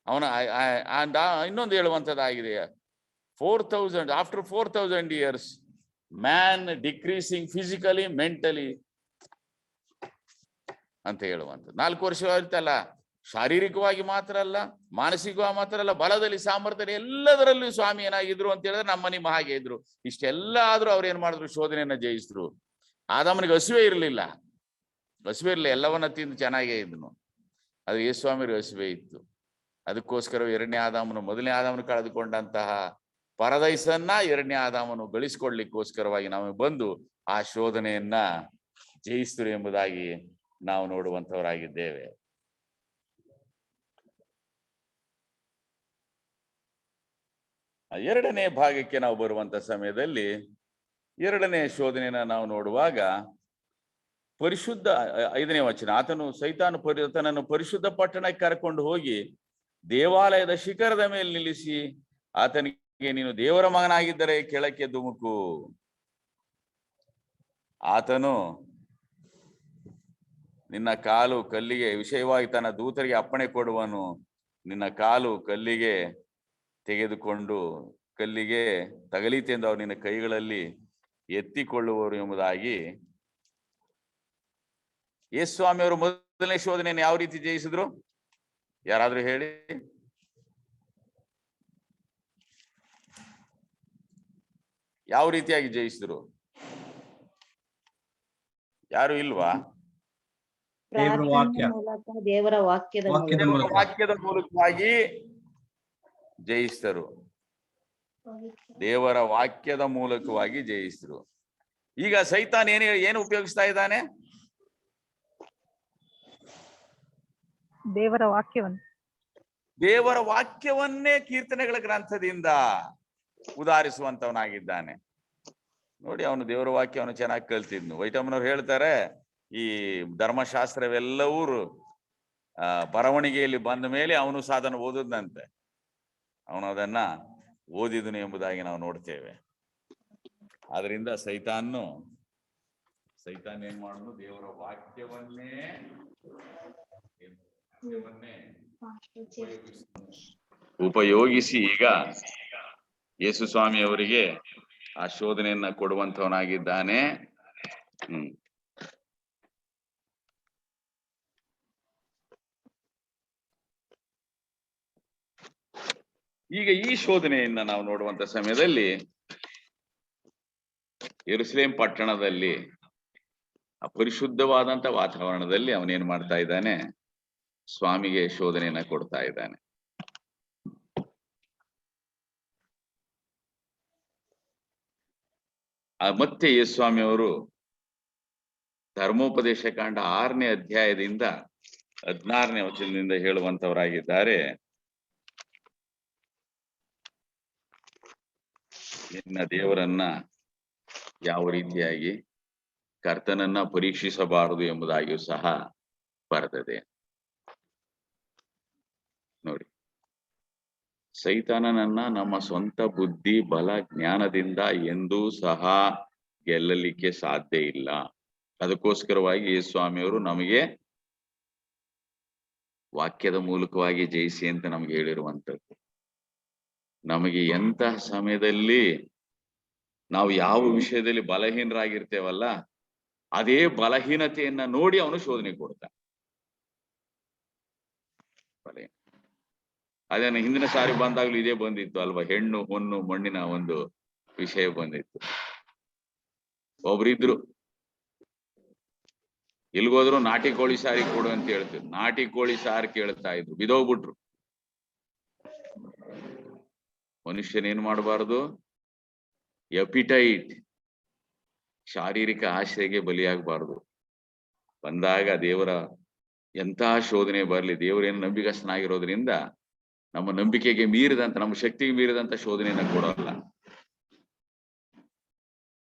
ಅವನ. ಇನ್ನೊಂದು ಹೇಳುವಂತದ್ದಾಗಿದೆ, 4000 after 4000 years man decreasing physically mentally ಅಂತ ಹೇಳುವಂಥದ್ದು. 4 ವರ್ಷ ಇರ್ತಲ್ಲ, ಶಾರೀರಿಕವಾಗಿ ಮಾತ್ರ ಅಲ್ಲ, ಮಾನಸಿಕವಾಗಿ ಮಾತ್ರ ಅಲ್ಲ, ಬಲದಲ್ಲಿ ಸಾಮರ್ಥ್ಯ ಎಲ್ಲದರಲ್ಲೂ ಸ್ವಾಮಿ ಏನಾಗಿದ್ರು ಅಂತ ಹೇಳಿದ್ರೆ ನಮ್ಮ ನಿಮ್ಮ ಹಾಗೆ ಇದ್ರು. ಇಷ್ಟೆಲ್ಲ ಆದ್ರೂ ಅವ್ರು ಏನ್ ಮಾಡಿದ್ರು, ಶೋಧನೆಯನ್ನ ಜಯಿಸಿದ್ರು. ಆದಾಮನಿಗೆ ಹಸಿವೆ ಇರಲಿಲ್ಲ, ಹಸಿವೆ ಇರಲಿಲ್ಲ, ಎಲ್ಲವನ್ನ ತಿಂದು ಚೆನ್ನಾಗೇ ಇದ್ನು. ಅದು ಯೇಸು ಸ್ವಾಮಿಗೆ ಹಸಿವೆ ಇತ್ತು. ಅದಕ್ಕೋಸ್ಕರ 2ನೇ ಆದಾಮನು 1ನೇ ಆದಾಮನು ಕಳೆದುಕೊಂಡಂತಹ ಪರದೈಸನ್ನ 2ನೇ ಆದಾಮನು ಗಳಿಸ್ಕೊಡ್ಲಿಕ್ಕೋಸ್ಕರವಾಗಿ ನಾವು ಬಂದು ಆ ಶೋಧನೆಯನ್ನ ಜಯಿಸಿದ್ರು ಎಂಬುದಾಗಿ ನಾವು ನೋಡುವಂತವರಾಗಿದ್ದೇವೆ. ಎರಡನೇ ಭಾಗಕ್ಕೆ ನಾವು ಬರುವಂತ ಸಮಯದಲ್ಲಿ 2ನೇ ಶೋಧನೆಯನ್ನ ನಾವು ನೋಡುವಾಗ ಪರಿಶುದ್ಧ 5ನೇ ವಚನ, ಸೈತಾನನು ಪರಿಶುದ್ಧ ಪಟ್ಟಣಕ್ಕೆ ಕರ್ಕೊಂಡು ಹೋಗಿ ದೇವಾಲಯದ ಶಿಖರದ ಮೇಲೆ ನಿಲ್ಲಿಸಿ ಆತನಿಗೆ, ನೀನು ದೇವರ ಮಗನಾಗಿದ್ದರೆ ಕೆಳಕ್ಕೆ ಧುಮುಕು. ಆತನು ನಿನ್ನ ಕಾಲು ಕಲ್ಲಿಗೆ ವಿಷಯವಾಗಿ ತನ್ನ ದೂತರಿಗೆ ಅಪ್ಪಣೆ ಕೊಡುವನು, ನಿನ್ನ ಕಾಲು ಕಲ್ಲಿಗೆ ತೆಗೆದುಕೊಂಡು ಕಲ್ಲಿಗೆ ತಗಲಿತೆಂದು ಅವರು ನಿನ್ನ ಕೈಗಳಲ್ಲಿ ಎತ್ತಿಕೊಳ್ಳುವರು ಎಂಬುದಾಗಿ. ಯೇಸು ಸ್ವಾಮಿ ಅವರು 1ನೇ ಶೋಧನೆಯನ್ನು ಯಾವ ರೀತಿ ಜಯಿಸಿದ್ರು? ಯಾರಾದ್ರೂ ಹೇಳಿ. ಯಾವ ರೀತಿಯಾಗಿ ಜಯಿಸಿದ್ರು? ಯಾರು ಇಲ್ವಾ?
ದೇವರ ವಾಕ್ಯದ
ಮೂಲಕವಾಗಿ ಜಯಿಸಿದರು. ದೇವರ ವಾಕ್ಯದ ಮೂಲಕವಾಗಿ ಜಯಿಸಿದ್ರು. ಈಗ ಸೈತಾನ್ ಏನು ಉಪಯೋಗಿಸ್ತಾ ಇದ್ದಾನೆ? ದೇವರ ವಾಕ್ಯವನ್ನೇ ಕೀರ್ತನೆಗಳ ಗ್ರಂಥದಿಂದ ಉದಾಹರಿಸುವಂತವನಾಗಿದ್ದಾನೆ. ನೋಡಿ, ಅವನು ದೇವರ ವಾಕ್ಯವನ್ನು ಚೆನ್ನಾಗಿ ಕಲ್ತಿದ್ನು. ವೈಟಮ್ನವ್ರು ಹೇಳ್ತಾರೆ, ಈ ಧರ್ಮಶಾಸ್ತ್ರವೆಲ್ಲವೂ ಬರವಣಿಗೆಯಲ್ಲಿ ಬಂದ ಮೇಲೆ ಅವನು ಸಹ ಅದನ್ನು ಓದದಂತೆ, ಅವನು ಅದನ್ನ ಓದಿದನು ಎಂಬುದಾಗಿ ನಾವು ನೋಡ್ತೇವೆ. ಆದ್ರಿಂದ ಸೈತಾನ್ ಏನ್ ಮಾಡುದು? ದೇವರ ವಾಕ್ಯವನ್ನೇ ಉಪಯೋಗಿಸಿ ಈಗ ಯೇಸು ಸ್ವಾಮಿ ಅವರಿಗೆ ಆ ಶೋಧನೆಯನ್ನ ಕೊಡುವಂತವನಾಗಿದ್ದಾನೆ. ಈಗ ಈ ಶೋಧನೆಯನ್ನ ನಾವು ನೋಡುವಂತ ಸಮಯದಲ್ಲಿ ಯೆರೂಸಲೇಮ್ ಪಟ್ಟಣದಲ್ಲಿ ಅಪರಿಶುದ್ಧವಾದಂತ ವಾತಾವರಣದಲ್ಲಿ ಅವನೇನ್ ಮಾಡ್ತಾ ಇದ್ದಾನೆ? ಸ್ವಾಮಿಗೆ ಶೋಧನೆಯನ್ನ ಕೊಡ್ತಾ ಇದ್ದಾನೆ. ಮತ್ತೆ ಯೇಸು ಸ್ವಾಮಿ ಅವರು ಧರ್ಮೋಪದೇಶ ಕಾಂಡ 6ನೇ ಅಧ್ಯಾಯದಿಂದ 16ನೇ ವಚನದಿಂದ ಹೇಳುವಂತವರಾಗಿದ್ದಾರೆ, ನಿನ್ನ ದೇವರನ್ನ ಯಾವ ರೀತಿಯಾಗಿ ಕರ್ತನನ್ನ ಪರೀಕ್ಷಿಸಬಾರದು ಎಂಬುದಾಗಿಯೂ ಸಹ ಬರೆದಿದೆ. ನೋಡಿ, ಸೈತಾನನನ್ನ ನಮ್ಮ ಸ್ವಂತ ಬುದ್ಧಿ ಬಲ ಜ್ಞಾನದಿಂದ ಎಂದೂ ಸಹ ಗೆಲ್ಲಲಿಕ್ಕೆ ಸಾಧ್ಯ ಇಲ್ಲ. ಅದಕ್ಕೋಸ್ಕರವಾಗಿ ಯೇಸು ಸ್ವಾಮಿಯವರು ನಮಗೆ ವಾಕ್ಯದ ಮೂಲಕವಾಗಿ ಜಯಿಸಿ ಅಂತ ನಮ್ಗೆ ಹೇಳಿರುವಂಥದ್ದು. ನಮಗೆ ಎಂತಹ ಸಮಯದಲ್ಲಿ ನಾವು ಯಾವ ವಿಷಯದಲ್ಲಿ ಬಲಹೀನರಾಗಿರ್ತೇವಲ್ಲ, ಅದೇ ಬಲಹೀನತೆಯನ್ನ ನೋಡಿ ಅವನು ಶೋಧನೆ ಕೊಡ್ತಾನೆ. ಅದೇನು ಹಿಂದಿನ ಸಾರಿ ಬಂದಾಗ್ಲೂ ಇದೇ ಬಂದಿತ್ತು ಅಲ್ವಾ? ಹೆಣ್ಣು ಹೊನ್ನು ಮಣ್ಣಿನ ಒಂದು ವಿಷಯ ಬಂದಿತ್ತು. ಒಬ್ರಿದ್ರು, ಇಲ್ಗೋದ್ರು ನಾಟಿ ಕೋಳಿ ಸಾರಿ ಕೊಡು ಅಂತ ಹೇಳ್ತಿದ್ರು. ನಾಟಿ ಕೋಳಿ ಸಾರು ಕೇಳ್ತಾ ಇದ್ರು, ಬಿದೋಗ್ಬಿಟ್ರು. ಮನುಷ್ಯನೇನ್ ಮಾಡಬಾರದು? ಎಪಿಟೈಟ್, ಶಾರೀರಿಕ ಆಶೆಗೆ ಬಲಿಯಾಗಬಾರದು. ಬಂದಾಗ ದೇವರ ಎಂತಹ ಶೋಧನೆ ಬರಲಿ, ದೇವರೇನು ನಂಬಿಕಸ್ಥನಾಗಿರೋದ್ರಿಂದ ನಮ್ಮ ನಂಬಿಕೆಗೆ ಮೀರಿದಂತ, ನಮ್ಮ ಶಕ್ತಿಗೆ ಮೀರಿದಂತ ಶೋಧನೆಯನ್ನ ಕೊಡೋಲ್ಲ.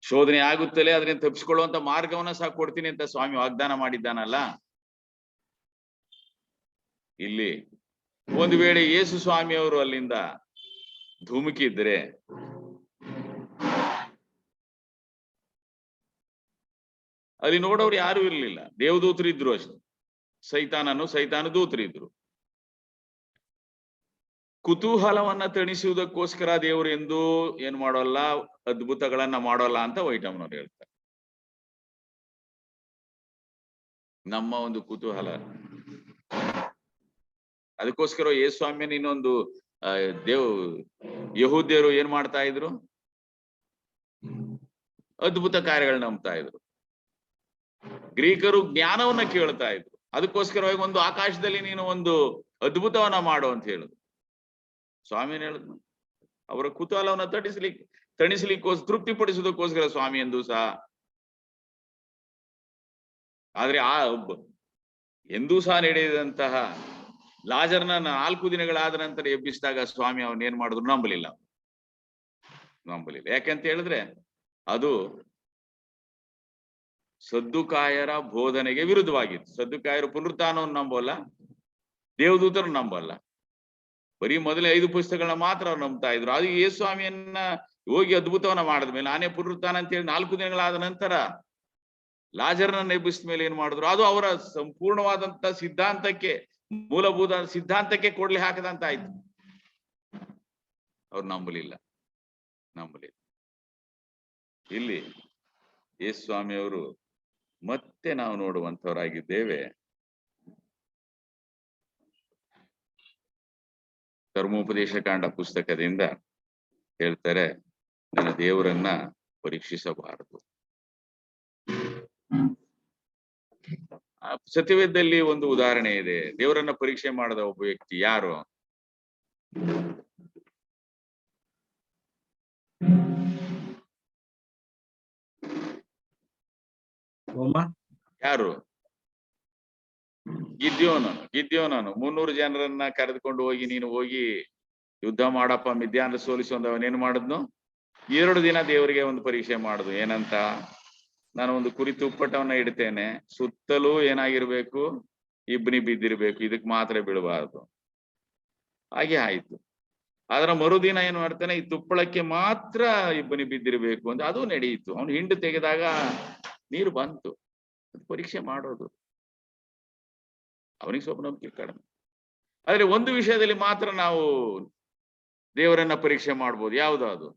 ಶೋಧನೆ ಆಗುತ್ತಲೇ ಅದರಿಂದ ತಪ್ಪಿಸ್ಕೊಳ್ಳುವಂತ ಮಾರ್ಗವನ್ನ ಸಹ ಕೊಡ್ತೀನಿ ಅಂತ ಸ್ವಾಮಿ ವಾಗ್ದಾನ ಮಾಡಿದ್ದಾನಲ್ಲ. ಇಲ್ಲಿ ಒಂದು ವೇಳೆ ಯೇಸು ಸ್ವಾಮಿ ಅವರು ಅಲ್ಲಿಂದ ಧುಮುಕಿದ್ರೆ ಅಲ್ಲಿ ನೋಡೋರು ಯಾರು ಇರ್ಲಿಲ್ಲ, ದೇವದೂತರು ಇದ್ರು ಅಷ್ಟೆ. ಸೈತಾನ ದೂತರು ಇದ್ರು. ಕುತೂಹಲವನ್ನ ತಣಿಸುವುದಕ್ಕೋಸ್ಕರ ದೇವರು ಎಂದೂ ಏನ್ ಮಾಡೋಲ್ಲ, ಅದ್ಭುತಗಳನ್ನ ಮಾಡೋಲ್ಲ ಅಂತ ವೈಟಮ್ನವ್ರು ಹೇಳ್ತಾರೆ. ನಮ್ಮ ಒಂದು ಕುತೂಹಲ, ಅದಕ್ಕೋಸ್ಕರ ಯೇಸುಸ್ವಾಮಿಯನ್ ಇನ್ನೊಂದು ಯಹೂದ್ಯರು ಏನ್ ಮಾಡ್ತಾ ಇದ್ರು, ಅದ್ಭುತ ಕಾರ್ಯಗಳನ್ನ ನಂಬ್ತಾ ಇದ್ರು. ಗ್ರೀಕರು ಜ್ಞಾನವನ್ನ ಕೇಳ್ತಾ ಇದ್ರು. ಅದಕ್ಕೋಸ್ಕರವಾಗಿ ಒಂದು ಆಕಾಶದಲ್ಲಿ ನೀನು ಒಂದು ಅದ್ಭುತವನ್ನ ಮಾಡು ಅಂತ ಹೇಳುದು. ಸ್ವಾಮಿಯನ್ ಹೇಳಿದ್ನು, ಅವರ ಕುತೂಹಲವನ್ನ ತಣಿಸ್ಲಿಕ್ಕೋಸ್ಕರ, ತೃಪ್ತಿಪಡಿಸೋದಕ್ಕೋಸ್ಕರ ಸ್ವಾಮಿ ಎಂದು ಸಹ. ಆದ್ರೆ ಎಂದೂ ಸಹ ನಡೆಯದಂತಹ ಲಾಜರ್ನ 4 ದಿನಗಳಾದ ನಂತರ ಎಬ್ಬಿಸಿದಾಗ ಸ್ವಾಮಿ ಅವನ್ ಏನ್ ಮಾಡಿದ್ರು, ನಂಬಲಿಲ್ಲ. ಯಾಕಂತ ಹೇಳಿದ್ರೆ ಅದು ಸದ್ದುಕಾಯರ ಬೋಧನೆಗೆ ವಿರುದ್ಧವಾಗಿತ್ತು. ಸದ್ದುಕಾಯರು ಪುನರುತ್ಥಾನವನ್ನು ನಂಬೋಲ್ಲ, ದೇವದೂತರು ನಂಬಲ್ಲ. ಬರೀ ಮೊದಲೇ 5 ಪುಸ್ತಕಗಳನ್ನ ಮಾತ್ರ ಅವ್ರು ನಂಬ್ತಾ ಇದ್ರು. ಅದು ಯೇಸುಸ್ವಾಮಿಯನ್ನ ಹೋಗಿ ಅದ್ಭುತವನ್ನ ಮಾಡಿದ್ಮೇಲೆ, ನಾನೇ ಪುನರುತ್ಥಾನ ಅಂತ ಹೇಳಿ 4 ದಿನಗಳಾದ ನಂತರ ಲಾಜರ್ನ ಎಬ್ಬಿಸಿದ ಮೇಲೆ ಏನ್ ಮಾಡಿದ್ರು, ಅದು ಅವರ ಸಂಪೂರ್ಣವಾದಂತ ಸಿದ್ಧಾಂತಕ್ಕೆ, ಮೂಲಭೂತ ಸಿದ್ಧಾಂತಕ್ಕೆ ಕೊಡ್ಲಿ ಹಾಕದಂತ ಆಯ್ತು. ಅವ್ರು ನಂಬಲಿಲ್ಲ. ಇಲ್ಲಿ ಯೇಸುಸ್ವಾಮಿಯವರು ಮತ್ತೆ ನಾವು ನೋಡುವಂತವರಾಗಿದ್ದೇವೆ. ಧರ್ಮೋಪದೇಶ ಕಾಂಡ ಪುಸ್ತಕದಿಂದ ಹೇಳ್ತಾರೆ, ನನ್ನ ದೇವರನ್ನ ಪರೀಕ್ಷಿಸಬಾರದು. ಸತ್ಯವೇದದಲ್ಲಿ ಒಂದು ಉದಾಹರಣೆ ಇದೆ. ದೇವರನ್ನ ಪರೀಕ್ಷೆ ಮಾಡದ ಒಬ್ಬ ವ್ಯಕ್ತಿ ಯಾರು? ಯಾರು? ಗಿದ್ಯೋನನು 300 ಜನರನ್ನ ಕರೆದುಕೊಂಡು ಹೋಗಿ, ನೀನು ಹೋಗಿ ಯುದ್ಧ ಮಾಡಪ್ಪ, ಮಿದ್ಯಾನ ಸೋಲಿಸು ಅಂತ ಅವನೇನ್ ಮಾಡಿದ್ನು? 2 ದಿನ ದೇವರಿಗೆ ಒಂದು ಪರೀಕ್ಷೆ ಮಾಡುದು. ಏನಂತ? ನಾನು ಒಂದು ಕುರಿ ತುಪ್ಪಟವನ್ನ ಇಡ್ತೇನೆ, ಸುತ್ತಲೂ ಏನಾಗಿರ್ಬೇಕು, ಇಬ್ಬನಿ ಬಿದ್ದಿರ್ಬೇಕು, ಇದಕ್ ಮಾತ್ರ ಬೀಳಬಾರದು. ಹಾಗೆ ಆಯ್ತು. ಅದರ ಮರುದಿನ ಏನ್ ಮಾಡ್ತಾನೆ, ಈ ತುಪ್ಪಳಕ್ಕೆ ಮಾತ್ರ ಇಬ್ಬನಿ ಬಿದ್ದಿರ್ಬೇಕು ಅಂತ ಅದು ನಡೆಯಿತು. ಅವನು ಹಿಂಡು ತೆಗೆದಾಗ ನೀರು ಬಂತು. ಪರೀಕ್ಷೆ ಮಾಡೋದು ಅವನಿಗೆ ಸ್ವಲ್ಪ ನಂಬಿಕೆ ಕಡಿಮೆ. ಆದ್ರೆ ಒಂದು ವಿಷಯದಲ್ಲಿ ಮಾತ್ರ ನಾವು ದೇವರನ್ನ ಪರೀಕ್ಷೆ ಮಾಡ್ಬೋದು. ಯಾವುದು ಅದು?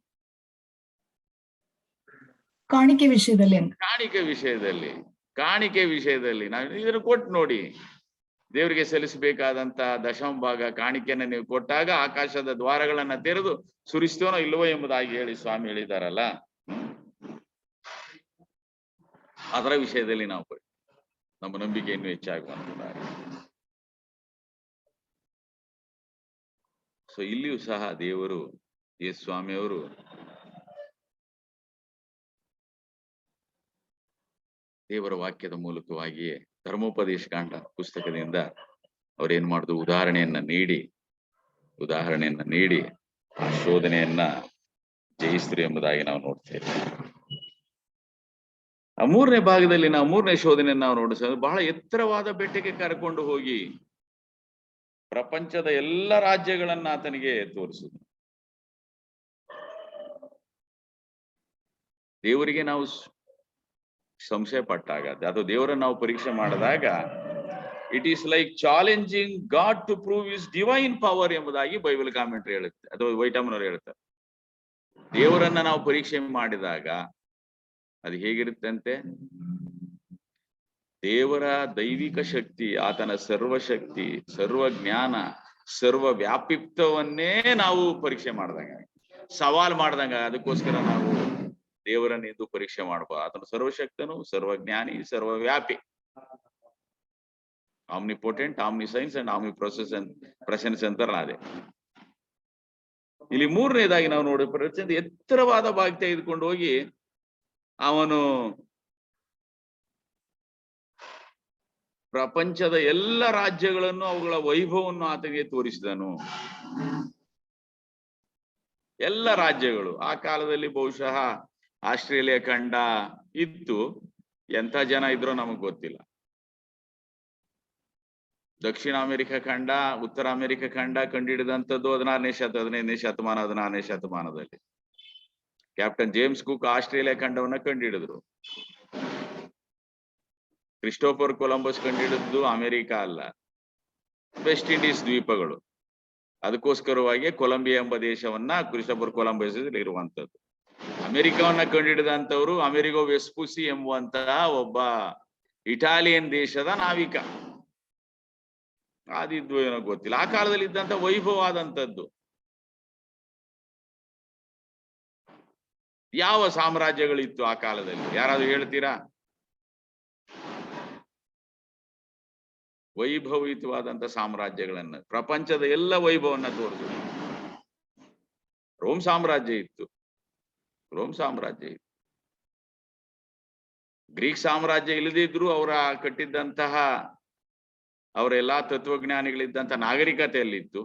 ಕಾಣಿಕೆ ವಿಷಯದಲ್ಲಿ.
ಕಾಣಿಕೆ ವಿಷಯದಲ್ಲಿ ನಾವು ಇದನ್ನು ಕೊಟ್ಟು ನೋಡಿ, ದೇವರಿಗೆ ಸಲ್ಲಿಸಬೇಕಾದಂತ ದಶಮ ಭಾಗ ಕಾಣಿಕೆಯನ್ನ ನೀವು ಕೊಟ್ಟಾಗ ಆಕಾಶದ ದ್ವಾರಗಳನ್ನ ತೆರೆದು ಸುರಿಸ್ತೇನೋ ಇಲ್ಲವೋ ಎಂಬುದಾಗಿ ಹೇಳಿ ಸ್ವಾಮಿ ಹೇಳಿದಾರಲ್ಲ, ಅದರ ವಿಷಯದಲ್ಲಿ ನಾವು ನಮ್ಮ ನಂಬಿಕೆಯನ್ನು ಹೆಚ್ಚಾಗುವಂತ. ಸೊ ಇಲ್ಲಿಯೂ ಸಹ ದೇವರು, ಯೇಸುಸ್ವಾಮಿಯವರು ದೇವರ ವಾಕ್ಯದ ಮೂಲಕವಾಗಿಯೇ ಧರ್ಮೋಪದೇಶ ಕಾಂಡ ಪುಸ್ತಕದಿಂದ ಅವ್ರೇನ್ ಮಾಡುದು, ಉದಾಹರಣೆಯನ್ನ ನೀಡಿ ಆ ಶೋಧನೆಯನ್ನ ಜಯಿಸಿದ್ರು ಎಂಬುದಾಗಿ ನಾವು ನೋಡ್ತೇವೆ. ಆ 3ನೇ ಭಾಗದಲ್ಲಿ ನಾವು 3ನೇ ಶೋಧನೆಯನ್ನು ನಾವು ನೋಡಿಸಿದ್ರೆ, ಬಹಳ ಎತ್ತರವಾದ ಬೆಟ್ಟಕ್ಕೆ ಕರ್ಕೊಂಡು ಹೋಗಿ ಪ್ರಪಂಚದ ಎಲ್ಲ ರಾಜ್ಯಗಳನ್ನ ಆತನಿಗೆ ತೋರಿಸುದು. ದೇವರಿಗೆ ನಾವು ಸಂಶಯ ಪಟ್ಟಾಗ, ಅಥವಾ ದೇವರನ್ನು ನಾವು ಪರೀಕ್ಷೆ ಮಾಡಿದಾಗ, it is like challenging God to prove his divine power ಎಂಬುದಾಗಿ ಬೈಬಲ್ ಕಾಮೆಂಟ್ರಿ ಹೇಳುತ್ತೆ, ಅಥವಾ ವೈಟಮ್ನವರು ಹೇಳ್ತಾರೆ. ದೇವರನ್ನ ನಾವು ಪರೀಕ್ಷೆ ಮಾಡಿದಾಗ ಅದು ಹೇಗಿರುತ್ತಂತೆ, ದೇವರ ದೈವಿಕ ಶಕ್ತಿ, ಆತನ ಸರ್ವಶಕ್ತಿ, ಸರ್ವಜ್ಞಾನ, ಸರ್ವ ವ್ಯಾಪಿತ್ವವನ್ನೇ ನಾವು ಪರೀಕ್ಷೆ ಮಾಡ್ದಂಗ, ಸವಾಲ್ ಮಾಡ್ದಂಗ. ಅದಕ್ಕೋಸ್ಕರ ನಾವು ದೇವರನ್ನ ಎಂದು ಪರೀಕ್ಷೆ ಮಾಡಬಹುದು. ಆತನು ಸರ್ವಶಕ್ತನು, ಸರ್ವಜ್ಞಾನಿ, ಸರ್ವವ್ಯಾಪಿ, ಆಮ್ನಿಪೋಟೆಂಟ್, ಆಮ್ನಿಸೈನ್ಸ್ ಅಂಡ್ ಆಮ್ನಿ ಪ್ರೆಸೆನ್ಸ್ ಅಂತಾರಲ್ಲ ಅದೇ. ಇಲ್ಲಿ 3ನೇದಾಗಿ ನಾವು ನೋಡಿ, ಎತ್ತರವಾದ ಭಾಗ ತೆಗೆದುಕೊಂಡು ಹೋಗಿ ಅವನು ಪ್ರಪಂಚದ ಎಲ್ಲ ರಾಜ್ಯಗಳನ್ನು, ಅವುಗಳ ವೈಭವವನ್ನು ಆತನಿಗೆ ತೋರಿಸಿದನು. ಎಲ್ಲ ರಾಜ್ಯಗಳು, ಆ ಕಾಲದಲ್ಲಿ ಬಹುಶಃ ಆಸ್ಟ್ರೇಲಿಯಾ ಖಂಡ ಇತ್ತು, ಎಂಥ ಜನ ಇದ್ರೋ ನಮಗ್ ಗೊತ್ತಿಲ್ಲ. ದಕ್ಷಿಣ ಅಮೆರಿಕ ಖಂಡ, ಉತ್ತರ ಅಮೆರಿಕ ಖಂಡ ಕಂಡಿಡಿದಂಥದ್ದು 15ನೇ ಶತಮಾನದಲ್ಲಿ. ಕ್ಯಾಪ್ಟನ್ ಜೇಮ್ಸ್ ಕುಕ್ ಆಸ್ಟ್ರೇಲಿಯಾ ಖಂಡವನ್ನ ಕಂಡಿಡಿದ್ರು. ಕ್ರಿಸ್ಟೋಫರ್ ಕೊಲಂಬಸ್ ಕಂಡುಹಿಡಿದ್ದು ಅಮೆರಿಕ ಅಲ್ಲ, ವೆಸ್ಟ್ ಇಂಡೀಸ್ ದ್ವೀಪಗಳು. ಅದಕ್ಕೋಸ್ಕರವಾಗಿ ಕೊಲಂಬಿಯಾ ಎಂಬ ದೇಶವನ್ನ ಕ್ರಿಸ್ಟೋಫರ್ ಕೊಲಂಬಸ್ ಇರುವಂತದ್ದು. ಅಮೆರಿಕವನ್ನ ಕಂಡುಹಿಡಿದಂತವ್ರು ಅಮೆರಿಗೋ ವೆಸ್ಪುಸಿ ಎಂಬುವಂತಹ ಒಬ್ಬ ಇಟಾಲಿಯನ್ ದೇಶದ ನಾವಿಕ. ಆದಿದ್ದು ಏನೋ ಗೊತ್ತಿಲ್ಲ. ಆ ಕಾಲದಲ್ಲಿ ಇದ್ದಂತ ವೈಭವವಾದಂಥದ್ದು. ಯಾವ ಸಾಮ್ರಾಜ್ಯಗಳಿತ್ತು ಆ ಕಾಲದಲ್ಲಿ? ಯಾರಾದ್ರೂ ಹೇಳ್ತೀರಾ? ವೈಭವಯುತವಾದಂತ ಸಾಮ್ರಾಜ್ಯಗಳನ್ನ, ಪ್ರಪಂಚದ ಎಲ್ಲ ವೈಭವನ್ನ ತೋರಿಸಿದ್ರು. ರೋಮ್ ಸಾಮ್ರಾಜ್ಯ ಇತ್ತು, ರೋಮ್ ಸಾಮ್ರಾಜ್ಯ ಇತ್ತು. ಗ್ರೀಕ್ ಸಾಮ್ರಾಜ್ಯ ಇಲ್ಲದಿದ್ರು ಅವರ ಕಟ್ಟಿದ್ದಂತಹ ಅವರ ಎಲ್ಲಾ ತತ್ವಜ್ಞಾನಿಗಳಿದ್ದಂತ ನಾಗರಿಕತೆಯಲ್ಲಿತ್ತು.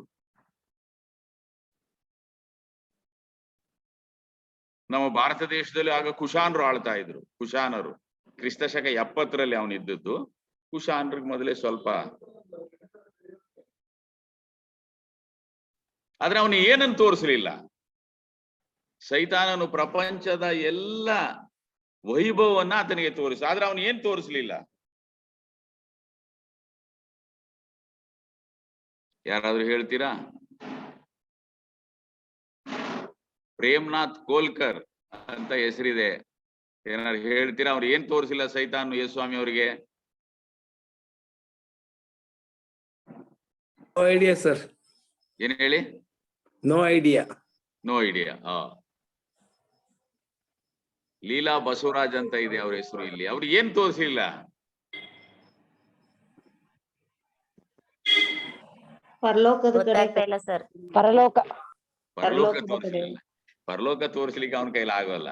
ನಮ್ಮ ಭಾರತ ದೇಶದಲ್ಲಿ ಆಗ ಕುಶಾನರು ಆಳ್ತಾ ಇದ್ರು. ಕುಶಾನರು ಕ್ರಿಸ್ತಶಕ 70ರಲ್ಲಿ ಅವನಿದ್ದದ್ದು. ಕುಶಾನ್ರಿಗೆ ಮೊದಲೇ ಸ್ವಲ್ಪ, ಆದ್ರೆ ಅವನು ಏನನ್ನು ತೋರಿಸಲಿಲ್ಲ. ಸೈತಾನನು ಪ್ರಪಂಚದ ಎಲ್ಲ ವೈಭವವನ್ನ ಆತನಿಗೆ ತೋರಿಸ, ಆದ್ರೆ ಅವನು ಏನ್ ತೋರಿಸ್ಲಿಲ್ಲ? ಯಾರಾದ್ರೂ ಹೇಳ್ತೀರಾ? ಪ್ರೇಮ್ನಾಥ್ ಕೋಲ್ಕರ್ ಅಂತ ಹೆಸರಿದೆ, ಏನಾದ್ರು ಹೇಳ್ತೀರಾ? ಅವ್ರು ಏನ್ ತೋರಿಸಿಲ್ಲ ಸೈತಾನ್ ಯೇಸುಸ್ವಾಮಿ ಅವರಿಗೆ?
No idea sir.
ಏನ್ ಹೇಳಿ?
No idea.
No idea. Leela Basavaraj ಅಂತ ಇದೆ ಅವ್ರ ಹೆಸರು ಇಲ್ಲಿ. ಅವ್ರು ಏನ್ ತೋರಿಸಿಲ್ಲ?
ಪರಲೋಕದ ಕಡೆ
ಪರಲೋಕ ತೋರಿಸಲಿಲ್ಲ. ಪರಲೋಕ ತೋರಿಸ್ಲಿಕ್ಕೆ ಅವನ ಕೈಲಿ ಆಗೋಲ್ಲ.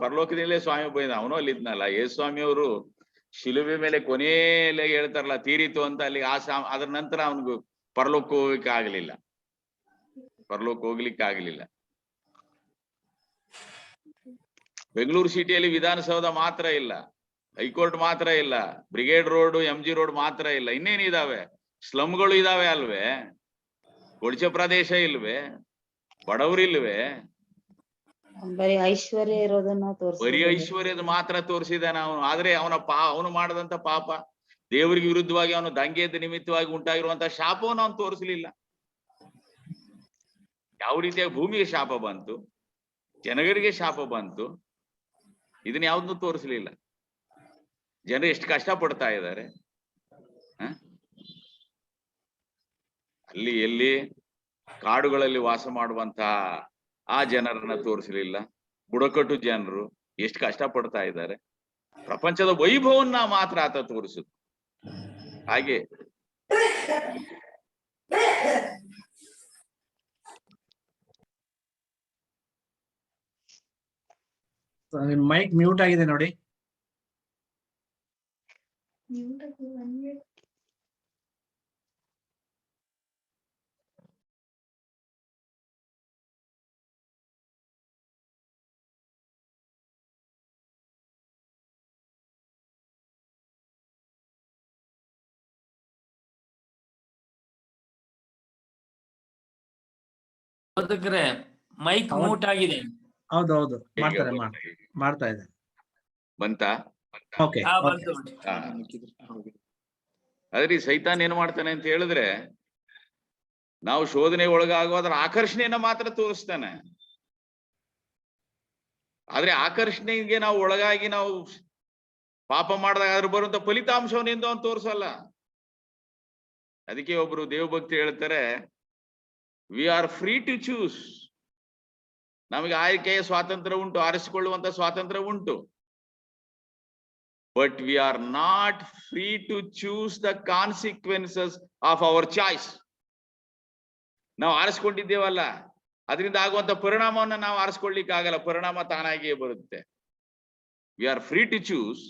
ಪರಲೋಕದಲ್ಲೇ ಸ್ವಾಮಿ ಬಂದ, ಅವನು ಅಲ್ಲಿ ಇದ್ನಲ್ಲ. ಯೇಸುಸ್ವಾಮಿ ಅವರು ಶಿಲುಬೆ ಮೇಲೆ ಕೊನೆಯಲ್ಲಿ ಹೇಳ್ತಾರಲ್ಲ ತೀರಿತು ಅಂತ, ಅಲ್ಲಿ ಅದ್ರ ನಂತರ ಅವನಿಗೂ ಪರಲೋಕ ಹೋಗ್ಲಿಕ್ಕೆ ಆಗ್ಲಿಲ್ಲ. ಪರಲೋಕ ಹೋಗ್ಲಿಕ್ಕೆ ಆಗ್ಲಿಲ್ಲ. ಬೆಂಗಳೂರು ಸಿಟಿಯಲ್ಲಿ ವಿಧಾನಸೌಧ ಮಾತ್ರ ಇಲ್ಲ, ಹೈಕೋರ್ಟ್ ಮಾತ್ರ ಇಲ್ಲ, ಬ್ರಿಗೇಡ್ ರೋಡ್, MG ರೋಡ್ ಮಾತ್ರ ಇಲ್ಲ. ಇನ್ನೇನಿದಾವೆ? ಸ್ಲಮ್ಗಳು ಇದಾವೆ ಅಲ್ವೇ? ಕೊಳಚೆ ಪ್ರದೇಶ ಇಲ್ವೇ? ಬಡವರಿಲ್ವೇ?
ಬರೀ ಐಶ್ವರ್ಯ ಇರೋದನ್ನ
ಬರೀ ಐಶ್ವರ್ಯದ ಮಾತ್ರ ತೋರಿಸಿದಾನ ಅವನು. ಆದ್ರೆ ಅವನು ಮಾಡದಂತ ಪಾಪ, ದೇವರಿಗೆ ವಿರುದ್ಧವಾಗಿ ಅವನು ದಂಗೆದ ನಿಮಿತ್ತವಾಗಿ ಉಂಟಾಗಿರುವಂತ ಶಾಪವನ್ನು ಅವನು ತೋರಿಸಲಿಲ್ಲ. ಯಾವ ರೀತಿಯಾಗಿ ಭೂಮಿಗೆ ಶಾಪ ಬಂತು, ಜನಗರಿಗೆ ಶಾಪ ಬಂತು, ಇದನ್ನ ಯಾವ್ದನ್ನು ತೋರಿಸಲಿಲ್ಲ. ಜನರು ಎಷ್ಟು ಕಷ್ಟ ಪಡ್ತಾ ಇದ್ದಾರೆ. ಅಲ್ಲಿ ಎಲ್ಲಿ ಕಾಡುಗಳಲ್ಲಿ ವಾಸ ಮಾಡುವಂತಹ ಆ ಜನರನ್ನ ತೋರಿಸಲಿಲ್ಲ. ಬುಡಕಟ್ಟು ಜನರು ಎಷ್ಟು ಕಷ್ಟ ಪಡ್ತಾ ಇದ್ದಾರೆ. ಪ್ರಪಂಚದ ವೈಭವನ್ನ ಮಾತ್ರ ಆತ ತೋರಿಸುದು. ಹಾಗೆ
ಮೈಕ್ ಮ್ಯೂಟ್ ಆಗಿದೆ ನೋಡಿ.
ಮೈಕ್ ಮ್ಯೂಟ್ ಆಗಿದೆ.
ಹೌದೌದು, ಮಾಡ್ತಾ ಇದೆ.
ಬಂತಾ?
ಓಕೆ.
ಅದ್ರಿ ಸೈತಾನ್ ಏನ್ ಮಾಡ್ತಾನೆ ಅಂತ ಹೇಳಿದ್ರೆ, ನಾವು ಶೋಧನೆ ಒಳಗಾಗುವುದರ ಆಕರ್ಷಣೆಯನ್ನ ಮಾತ್ರ ತೋರಿಸ್ತಾನೆ. ಆದ್ರೆ ಆಕರ್ಷಣೆಗೆ ನಾವು ಒಳಗಾಗಿ ನಾವು ಪಾಪ ಮಾಡಿದಾಗ ಅದ್ರ ಬರುವಂತ ಫಲಿತಾಂಶವನ್ನೆಂದು ಅವನು ತೋರಿಸಲ್ಲ. ಅದಕ್ಕೆ ಒಬ್ರು ದೇವಭಕ್ತಿ ಹೇಳ್ತಾರೆ, we are free to choose. ನಮಗೆ ಆಯ್ಕೆಯ ಸ್ವಾತಂತ್ರ್ಯ ಉಂಟು, ಆರಿಸಿಕೊಳ್ಳುವಂತ ಸ್ವಾತಂತ್ರ್ಯ ಉಂಟು. But we are not free to choose the consequences of our choice. ನಾವು ಆರಿಸ್ಕೊಂಡಿದ್ದೇವಲ್ಲ, ಅದರಿಂದ ಆಗುವಂತ ಪರಿಣಾಮವನ್ನ ನಾವು ಆರಿಸ್ಕೊಳ್ಳಿಕ್ಕೆ ಆಗಲ್ಲ. ಪರಿಣಾಮ ತಾನಾಗಿಯೇ ಬರುತ್ತೆ. We are free to choose,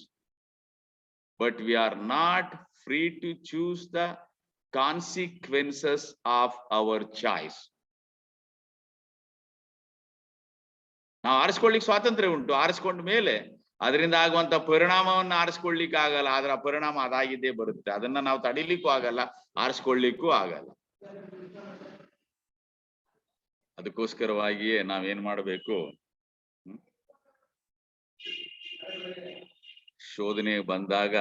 but we are not free to choose the consequences of our choice. ನಾವು ಆರಿಸ್ಕೊಳ್ಳಿಕ್ ಸ್ವಾತಂತ್ರ್ಯ ಉಂಟು. ಆರಿಸ್ಕೊಂಡ ಮೇಲೆ ಅದರಿಂದ ಆಗುವಂತ ಪರಿಣಾಮವನ್ನ ಆರಿಸ್ಕೊಳ್ಳಿಕ್ಕೆ ಆಗಲ್ಲ. ಆದ್ರ ಪರಿಣಾಮ ಅದಾಗಿದ್ದೇ ಬರುತ್ತೆ. ಅದನ್ನ ನಾವು ತಡಿಲಿಕ್ಕೂ ಆಗಲ್ಲ, ಆರಿಸ್ಕೊಳ್ಳಿಕ್ಕೂ ಆಗಲ್ಲ. ಅದಕ್ಕೋಸ್ಕರವಾಗಿಯೇ ನಾವೇನ್ ಮಾಡಬೇಕು? ಶೋಧನೆ ಬಂದಾಗ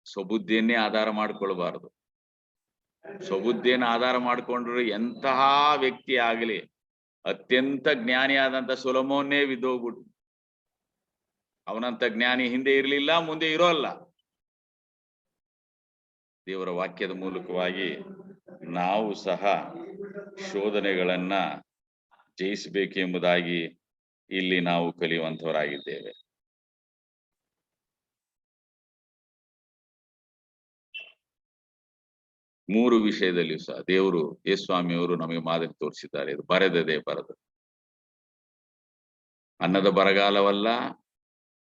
ಸ್ವಬುದ್ಧಿಯನ್ನೇ ಆಧಾರ ಮಾಡ್ಕೊಳ್ಬಾರದು. ಸ್ವಬುದ್ಧಿಯನ್ನು ಆಧಾರ ಮಾಡ್ಕೊಂಡ್ರೆ ಎಂತಹ ವ್ಯಕ್ತಿ ಆಗಲಿ, ಅತ್ಯಂತ ಜ್ಞಾನಿಯಾದಂತ ಸೊಲೊಮೋನ್ನೇ ಬಿದ್ದೋಗ್ಬಿಟ್ಟು, ಅವನಂತ ಜ್ಞಾನಿ ಹಿಂದೆ ಇರಲಿಲ್ಲ, ಮುಂದೆ ಇರೋಲ್ಲ. ದೇವರ ವಾಕ್ಯದ ಮೂಲಕವಾಗಿ ನಾವು ಸಹ ಶೋಧನೆಗಳನ್ನ ಜಯಿಸಬೇಕೆಂಬುದಾಗಿ ಇಲ್ಲಿ ನಾವು ಕಲಿಯುವಂತವರಾಗಿದ್ದೇವೆ. ಮೂರು ವಿಷಯದಲ್ಲಿಯೂ ಸಹ ದೇವರು ಯೇಸ್ವಾಮಿಯವರು ನಮಗೆ ಮಾದರಿ ತೋರಿಸಿದ್ದಾರೆ. ಇದು ಬರೆದದೇ ಬರೆದು, ಅನ್ನದ ಬರಗಾಲವಲ್ಲ,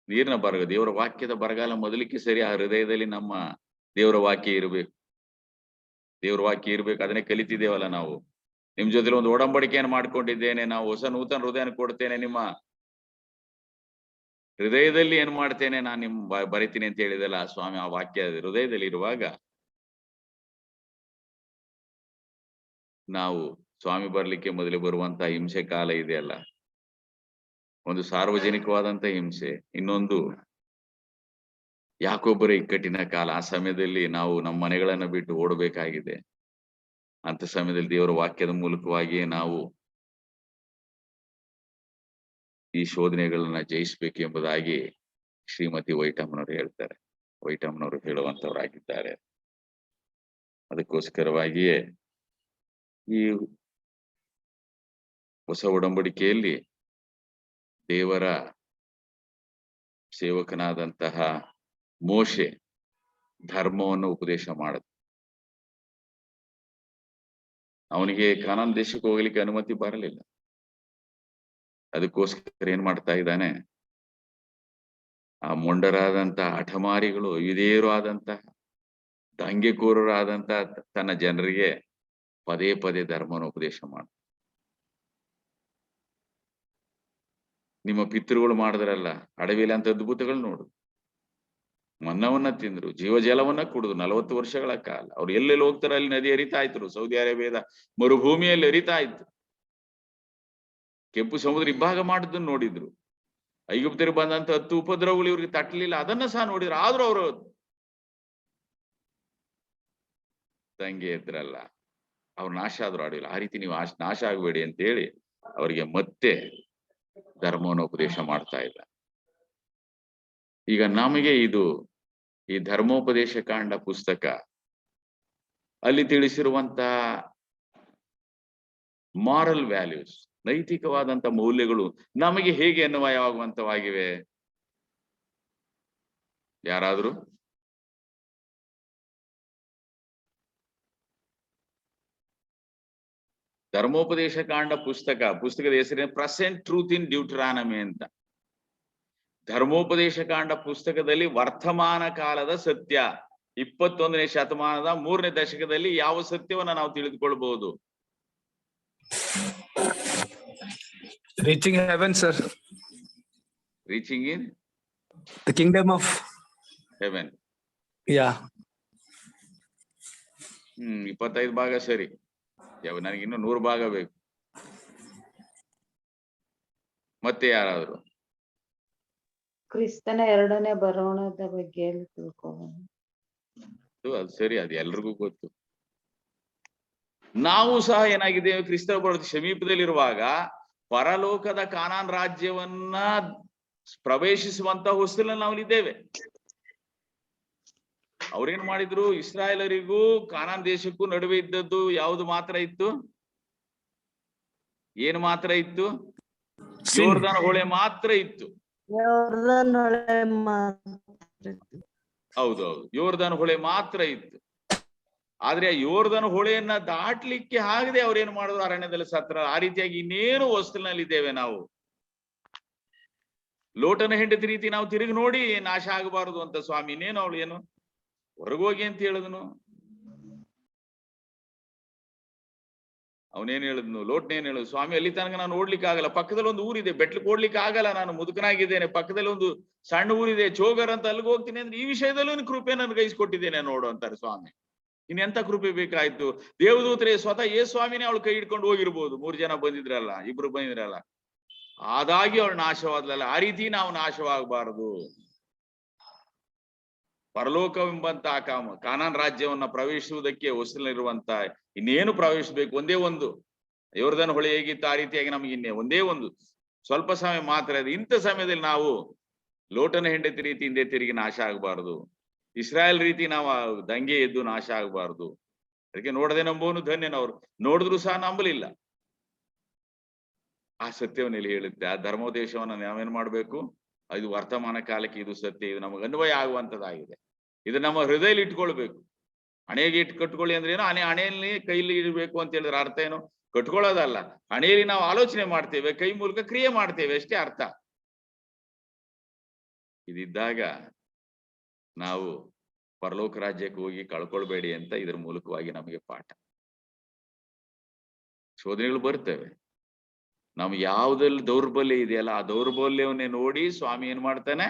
ನೀರಿನ ಬರಗಾಲ, ದೇವರ ವಾಕ್ಯದ ಬರಗಾಲ ಮೊದಲಿಕ್ಕೆ ಸರಿ ಆ ಹೃದಯದಲ್ಲಿ ನಮ್ಮ ದೇವರ ವಾಕ್ಯ ಇರಬೇಕು. ದೇವರ ವಾಕ್ಯ ಇರ್ಬೇಕು, ಅದನ್ನೇ ಕಲಿತಿದ್ದೇವಲ್ಲ ನಾವು. ನಿಮ್ ಜೊತೆ ಒಂದು ಒಡಂಬಡಿಕೆಯನ್ನು ಮಾಡ್ಕೊಂಡಿದ್ದೇನೆ, ನಾವು ಹೊಸ ನೂತನ ಹೃದಯನ ಕೊಡ್ತೇನೆ, ನಿಮ್ಮ ಹೃದಯದಲ್ಲಿ ಏನ್ ಮಾಡ್ತೇನೆ ನಾನು ನಿಮ್ ಬರಿತೀನಿ ಅಂತ ಹೇಳಿದಲ್ಲ ಸ್ವಾಮಿ. ಆ ವಾಕ್ಯ ಹೃದಯದಲ್ಲಿ ಇರುವಾಗ ನಾವು ಸ್ವಾಮಿ ಬರ್ಲಿಕ್ಕೆ ಮೊದಲು ಬರುವಂತ ಹಿಂಸೆ ಕಾಲ ಇದೆಯಲ್ಲ, ಒಂದು ಸಾರ್ವಜನಿಕವಾದಂತ ಹಿಂಸೆ, ಇನ್ನೊಂದು ಯಾಕೊಬ್ಬರ ಇಕ್ಕಟ್ಟಿನ ಕಾಲ. ಆ ಸಮಯದಲ್ಲಿ ನಾವು ನಮ್ಮ ಮನೆಗಳನ್ನ ಬಿಟ್ಟು ಓಡಬೇಕಾಗಿದೆ. ಅಂತ ಸಮಯದಲ್ಲಿ ದೇವರ ವಾಕ್ಯದ ಮೂಲಕವಾಗಿಯೇ ನಾವು ಈ ಶೋಧನೆಗಳನ್ನ ಜಯಿಸ್ಬೇಕು ಎಂಬುದಾಗಿ ಶ್ರೀಮತಿ ವೈಟಮ್ಮನವರು ಹೇಳ್ತಾರೆ. ವೈಟಮ್ಮನವರು ಹೇಳುವಂತವರಾಗಿದ್ದಾರೆ. ಅದಕ್ಕೋಸ್ಕರವಾಗಿಯೇ ಈ ಹೊಸ ಒಡಂಬಡಿಕೆಯಲ್ಲಿ ದೇವರ ಸೇವಕನಾದಂತಹ ಮೋಶೆ ಧರ್ಮವನ್ನು ಉಪದೇಶ ಮಾಡುತ್ತೆ. ಅವನಿಗೆ ಕಾನಾನ್ ದೇಶಕ್ಕೆ ಹೋಗ್ಲಿಕ್ಕೆ ಅನುಮತಿ ಬರಲಿಲ್ಲ. ಅದಕ್ಕೋಸ್ಕರ ಏನ್ ಮಾಡ್ತಾ ಇದ್ದಾನೆ, ಆ ಮೊಂಡರಾದಂತಹ ಹಠಮಾರಿಗಳು, ವಿಧೇಯರು ಆದಂತಹ ದಂಗೆಕೋರರಾದಂತಹ ತನ್ನ ಜನರಿಗೆ ಪದೇ ಪದೇ ಧರ್ಮವನ್ನು ಉಪದೇಶ ಮಾಡ. ನಿಮ್ಮ ಪಿತೃಗಳು ಮಾಡಿದ್ರಲ್ಲ ಅಡವಿಲಿ ಅಂತ ಅದ್ಭುತಗಳು ನೋಡು. ಮನ್ನವನ್ನ ತಿಂದ್ರು, ಜೀವಜಲವನ್ನ ಕುಡಿದ್ರು 40 ವರ್ಷಗಳ ಕಾಲ. ಅವ್ರು ಎಲ್ಲೆಲ್ಲಿ ಹೋಗ್ತಾರ ಅಲ್ಲಿ ನದಿ ಹರಿತಾ ಇದ್ರು. ಸೌದಿ ಅರೇಬಿಯಾದ ಮರುಭೂಮಿಯಲ್ಲಿ ಹರಿತಾ ಇತ್ತು. ಕೆಂಪು ಸಮುದ್ರ ಇಬ್ಬಾಗ ಮಾಡಿದ್ದನ್ನು ನೋಡಿದ್ರು. ಐಗುಪ್ತರು ಬಂದಂತ 10 ಉಪದ್ರವಗಳು ಇವ್ರಿಗೆ ತಟ್ಟಲಿಲ್ಲ, ಅದನ್ನ ಸಹ ನೋಡಿದ್ರು. ಆದ್ರೂ ಅವರು ತಂಗೆ ಇದ್ರಲ್ಲ, ಅವ್ರು ನಾಶ ಆದ್ರೂ ಆಡಿಲ್ಲ. ಆ ರೀತಿ ನೀವು ನಾಶ ಆಗಬೇಡಿ ಅಂತ ಹೇಳಿ ಅವರಿಗೆ ಮತ್ತೆ ಧರ್ಮವನ್ನು ಉಪದೇಶ ಮಾಡ್ತಾ ಇಲ್ಲ. ಈಗ ನಮಗೆ ಇದು ಈ ಧರ್ಮೋಪದೇಶ ಕಾಂಡ ಪುಸ್ತಕ ಅಲ್ಲಿ ತಿಳಿಸಿರುವಂತ ಮಾರಲ್ ವ್ಯಾಲ್ಯೂಸ್, ನೈತಿಕವಾದಂತ ಮೌಲ್ಯಗಳು ನಮಗೆ ಹೇಗೆ ಅನ್ವಯವಾಗುವಂತವಾಗಿವೆ? ಯಾರಾದ್ರೂ ಧರ್ಮೋಪದೇಶ ಕಾಂಡ ಪುಸ್ತಕದ ಹೆಸರಿನ ಪ್ರೆಸೆಂಟ್ ಟ್ರೂತ್ ಇನ್ ಡ್ಯೂಟರಾನಮಿ ಅಂತ. ಧರ್ಮೋಪದೇಶ ಕಾಂಡ ಪುಸ್ತಕದಲ್ಲಿ ವರ್ತಮಾನ ಕಾಲದ ಸತ್ಯ, 21ನೇ ಶತಮಾನದ 3ನೇ ದಶಕದಲ್ಲಿ ಯಾವ ಸತ್ಯವನ್ನ ನಾವು ತಿಳಿದುಕೊಳ್ಬಹುದು?
Reaching heaven, sir.
Reaching in
The kingdom of
heaven.
yeah.
25 ಭಾಗ ಸರಿ. ನನಗೆ ಇನ್ನು 100 ಭಾಗ ಬೇಕು. ಮತ್ತೆ ಯಾರಾದ್ರು?
ಕ್ರಿಸ್ತನ 2ನೇ ಬರೋಣದ ಬಗ್ಗೆ ತಿಳ್ಕೊಳ್ಳೋಣ.
ಅದು ಸರಿ, ಅದು ಎಲ್ರಿಗೂ ಗೊತ್ತು. ನಾವು ಸಹ ಏನಾಗಿದ್ದೇವೆ, ಕ್ರಿಸ್ತ ಬರೋದು ಸಮೀಪದಲ್ಲಿರುವಾಗ ಪರಲೋಕದ ಕಾನಾನ್ ರಾಜ್ಯವನ್ನ ಪ್ರವೇಶಿಸುವಂತ ಹೊಸ್ತಿಲಲ್ಲಿ ನಾವು ಇದ್ದೇವೆ. ಅವ್ರೇನ್ ಮಾಡಿದ್ರು, ಇಸ್ರಾಯೇಲರಿಗೂ ಕಾನಾನ್ ದೇಶಕ್ಕೂ ನಡುವೆ ಇದ್ದದ್ದು ಯಾವುದು ಮಾತ್ರ ಇತ್ತು? ಏನು ಮಾತ್ರ ಇತ್ತು? ಯೋರ್ದನ್ ಹೊಳೆ ಮಾತ್ರ ಇತ್ತು. ಹೌದೌದು, ಯೋರ್ದನ್ ಹೊಳೆ ಮಾತ್ರ ಇತ್ತು. ಆದ್ರೆ ಆ ಯೋರ್ದನ್ ಹೊಳೆಯನ್ನ ದಾಟ್ಲಿಕ್ಕೆ ಆಗದೆ ಅವ್ರೇನು ಮಾಡಿದ್ರು, ಅರಣ್ಯದಲ್ಲಿ ಸತ್ರ. ಆ ರೀತಿಯಾಗಿ ಇನ್ನೇನು ಹೊಸ್ತಿಲಿನಲ್ಲಿ ಇದ್ದೇವೆ ನಾವು. ಲೋಟನ ಹೆಂಡತಿ ರೀತಿ ನಾವು ತಿರುಗಿ ನೋಡಿ ನಾಶ ಆಗಬಾರದು ಅಂತ ಸ್ವಾಮಿ ಇನ್ನೇನು ಅವಳು ಏನು ಹೊರಗೋಗಿ ಅಂತ ಹೇಳಿದ್ನು. ಅವನೇನ್ ಹೇಳಿದ್ನು, ಲೋಟ್ನೇನ್ ಹೇಳುದು, ಸ್ವಾಮಿ ಅಲ್ಲಿ ತನಕ ನಾನು ಓಡ್ಲಿಕ್ಕೆ ಆಗಲ್ಲ, ಪಕ್ಕದಲ್ಲಿ ಒಂದು ಊರಿದೆ, ಬೆಟ್ಲಿಕ್ಕೆ ಓಡ್ಲಿಕ್ಕೆ ಆಗಲ್ಲ, ನಾನು ಮುದುಕನಾಗಿದ್ದೇನೆ, ಪಕ್ಕದಲ್ಲಿ ಒಂದು ಸಣ್ಣ ಊರಿದೆ, ಚೋಗರ್ ಅಂತ ಅಲ್ಲಿಗೆ ಹೋಗ್ತೀನಿ ಅಂದ್ರೆ ಈ ವಿಷಯದಲ್ಲೂ ಕೃಪೆ ನನ್ಗೆ ಗೈಸ್ಕೊಟ್ಟಿದ್ದೇನೆ ನೋಡು ಅಂತಾರೆ ಸ್ವಾಮಿ. ಇನ್ನೆಂತ ಕೃಪೆ ಬೇಕಾಯ್ತು? ದೇವದೂತರೇ ಸ್ವತಃ ಸ್ವಾಮಿನೇ ಅವಳು ಕೈ ಹಿಡ್ಕೊಂಡು ಹೋಗಿರ್ಬೋದು. 3 ಜನ ಬಂದಿದ್ರಲ್ಲ, 2 ಬಂದಿದ್ರಲ್ಲ, ಆದಾಗಿ ಅವಳು ನಾಶವಾದ್ಲಲ್ಲ. ಆ ರೀತಿ ನಾವು ನಾಶವಾಗಬಾರದು. ಪರಲೋಕವೆಂಬಂತ ಕಾನಾನ್ ರಾಜ್ಯವನ್ನ ಪ್ರವೇಶಿಸುವುದಕ್ಕೆ ಹೊಸಲಿರುವಂತ ಇನ್ನೇನು ಪ್ರವೇಶಿಸಬೇಕು, ಒಂದೇ ಒಂದು ಯೋರ್ದನ್ ಹೊಳೆ ಹೇಗಿತ್ತು ಆ ರೀತಿಯಾಗಿ ನಮಗೆ ಒಂದೇ ಒಂದು ಸ್ವಲ್ಪ ಸಮಯ ಮಾತ್ರ ಇದೆ. ಇಂಥ ಸಮಯದಲ್ಲಿ ನಾವು ಲೋಟನ ಹೆಂಡತಿ ರೀತಿ ಹಿಂದೆ ತಿರುಗಿ ನಾಶ ಆಗಬಾರದು, ಇಸ್ರಾಯೇಲ್ ರೀತಿ ನಾವು ದಂಗೆ ಎದ್ದು ನಾಶ ಆಗಬಾರದು. ಅದಕ್ಕೆ ನೋಡದೆ ನಂಬೋನು ಧನ್ಯನವರು, ನೋಡಿದ್ರು ಸಹ ನಂಬಲಿಲ್ಲ. ಆ ಸತ್ಯವನ್ನು ಇಲ್ಲಿ ಹೇಳುತ್ತೆ. ಆ ಧರ್ಮೋದ್ದೇಶವನ್ನ ನಾವೇನ್ ಮಾಡ್ಬೇಕು, ಇದು ವರ್ತಮಾನ ಕಾಲಕ್ಕೆ ಇದು ಸತ್ಯ, ಇದು ನಮಗೆ ಅನ್ವಯ ಆಗುವಂತದ್ದಾಗಿದೆ. ಇದು ನಮ್ಮ ಹೃದಯದಲ್ಲಿ ಇಟ್ಕೊಳ್ಬೇಕು. ಹಣೆಗೆ ಕಟ್ಕೊಳ್ಳಿ ಅಂದ್ರೆ ಏನೋ ಹಣೆಯಲ್ಲಿ ಕೈಲಿ ಇಡಬೇಕು ಅಂತ ಹೇಳಿದ್ರೆ ಅರ್ಥ ಏನು? ಕಟ್ಕೊಳ್ಳೋದಲ್ಲ, ಹಣೆಯಲ್ಲಿ ನಾವು ಆಲೋಚನೆ ಮಾಡ್ತೇವೆ, ಕೈ ಮೂಲಕ ಕ್ರಿಯೆ ಮಾಡ್ತೇವೆ, ಅಷ್ಟೇ ಅರ್ಥ. ಇದಿದ್ದಾಗ ನಾವು ಪರಲೋಕ ರಾಜ್ಯಕ್ಕೆ ಹೋಗಿ ಕಳ್ಕೊಳ್ಬೇಡಿ ಅಂತ ಇದರ ಮೂಲಕವಾಗಿ ನಮಗೆ ಪಾಠ. ಶೋಧನೆಗಳು ಬರ್ತೇವೆ, ನಮ್ಗೆ ಯಾವ್ದಲ್ಲಿ ದೌರ್ಬಲ್ಯ ಇದೆಯಲ್ಲ ಆ ದೌರ್ಬಲ್ಯವನ್ನೇ ನೋಡಿ ಸ್ವಾಮಿ ಏನ್ ಮಾಡ್ತಾನೆ,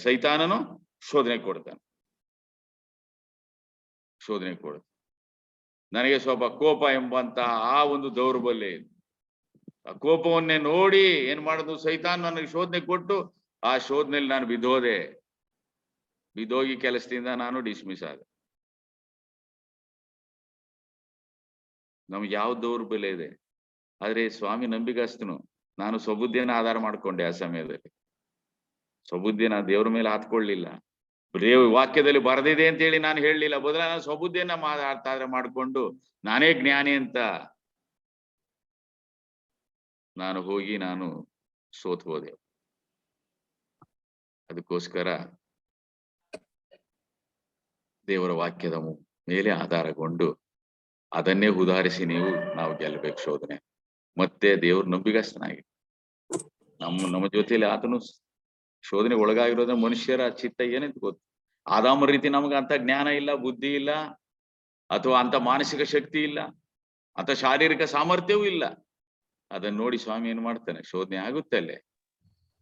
ಸೈತಾನನು ಶೋಧನೆ ಕೊಡ್ತಾನೆ. ನನಗೆ ಸ್ವಲ್ಪ ಕೋಪ ಎಂಬಂತ ಆ ಒಂದು ದೌರ್ಬಲ್ಯ ಇದೆ. ಆ ಕೋಪವನ್ನೇ ನೋಡಿ ಏನ್ ಮಾಡುದು, ಸೈತಾನ್ ನನಗೆ ಶೋಧನೆ ಕೊಟ್ಟು ಆ ಶೋಧನೆಯಲ್ಲಿ ನಾನು ಬಿದ್ದೋಗಿ ಕೆಲಸದಿಂದ ನಾನು ಡಿಸ್ಮಿಸ್ ಆದೆ. ನಮ್ಗೆ ಯಾವ ದೌರ್ಬಲ್ಯ ಇದೆ, ಆದ್ರೆ ಸ್ವಾಮಿ ನಂಬಿಗಸ್ತನು. ನಾನು ಸ್ವಬುದ್ಧಿಯನ್ನ ಆಧಾರ ಮಾಡ್ಕೊಂಡೆ ಆ ಸಮಯದಲ್ಲಿ. ಸ್ವಬುದ್ಧಿನ ದೇವ್ರ ಮೇಲೆ ಹಾತ್ಕೊಳ್ಳಿಲ್ಲ, ವಾಕ್ಯದಲ್ಲಿ ಬರೆದಿದೆ ಅಂತ ಹೇಳಿ ನಾನು ಹೇಳಲಿಲ್ಲ, ಬದಲ ನಾನು ಸ್ವಬುದ್ಧಿಯನ್ನ ಮಾಡ್ಕೊಂಡು ನಾನೇ ಜ್ಞಾನಿ ಅಂತ ನಾನು ಹೋಗಿ ನಾನು ಸೋತ್ ಹೋದೆ. ಅದಕ್ಕೋಸ್ಕರ ದೇವರ ವಾಕ್ಯದ ಮೇಲೆ ಆಧಾರಗೊಂಡು ಅದನ್ನೇ ಉದಾಹರಿಸಿ ನಾವು ಗೆಲ್ಲಬೇಕು ಶೋಧನೆ. ಮತ್ತೆ ದೇವ್ರ ನಂಬಿಗಸ್ತನಾಗಿ ನಮ್ಮ ಜೊತೆಯಲ್ಲಿ ಆತನು ಶೋಧನೆ ಒಳಗಾಗಿರೋದ್ರ ಮನುಷ್ಯರ ಚಿತ್ತ ಏನಂತ ಗೊತ್ತು. ಆದಾಮ ರೀತಿ ನಮ್ಗೆ ಅಂತ ಜ್ಞಾನ ಇಲ್ಲ, ಬುದ್ಧಿ ಇಲ್ಲ, ಅಥವಾ ಅಂತ ಮಾನಸಿಕ ಶಕ್ತಿ ಇಲ್ಲ, ಅಂತ ಶಾರೀರಿಕ ಸಾಮರ್ಥ್ಯವೂ ಇಲ್ಲ. ಅದನ್ನ ನೋಡಿ ಸ್ವಾಮಿ ಏನ್ ಮಾಡ್ತಾನೆ, ಶೋಧನೆ ಆಗುತ್ತೆ ಅಲ್ಲೇ,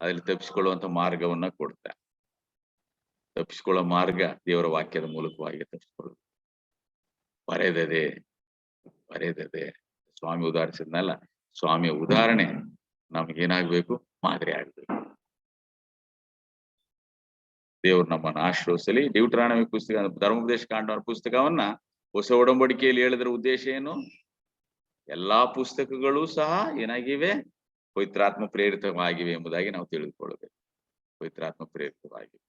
ಅದ್ರಲ್ಲಿ ತಪ್ಪಿಸ್ಕೊಳ್ಳುವಂತ ಮಾರ್ಗವನ್ನ ಕೊಡ್ತಾನೆ. ತಪ್ಪಿಸ್ಕೊಳ್ಳೋ ಮಾರ್ಗ ದೇವರ ವಾಕ್ಯದ ಮೂಲಕವಾಗಿ ತಪ್ಪಿಸ್ಕೊಳ್ಳೋದು. ಬರೆದದೆ ಸ್ವಾಮಿ ಉದಾಹರಿಸಿದ್ನಲ್ಲ, ಸ್ವಾಮಿಯ ಉದಾಹರಣೆ ನಮ್ಗೇನಾಗ್ಬೇಕು, ಮಾದರಿ ಆಗ್ಬೇಕು. ದೇವ್ರು ನಮ್ಮನ್ನು ಆಶ್ರಯಿಸಲಿ. ಡ್ಯೂಟರಾನಮಿ ಪುಸ್ತಕ, ಧರ್ಮೋಪದೇಶ ಕಾಂಡ ಪುಸ್ತಕವನ್ನ ಹೊಸ ಒಡಂಬಡಿಕೆಯಲ್ಲಿ ಹೇಳಿದ್ರ ಉದ್ದೇಶ ಏನು? ಎಲ್ಲಾ ಪುಸ್ತಕಗಳು ಸಹ ಏನಾಗಿವೆ, ಪವಿತ್ರಾತ್ಮ ಪ್ರೇರಿತವಾಗಿವೆ ಎಂಬುದಾಗಿ ನಾವು ತಿಳಿದುಕೊಳ್ಳಬೇಕು. ಪವಿತ್ರಾತ್ಮ ಪ್ರೇರಿತವಾಗಿವೆ.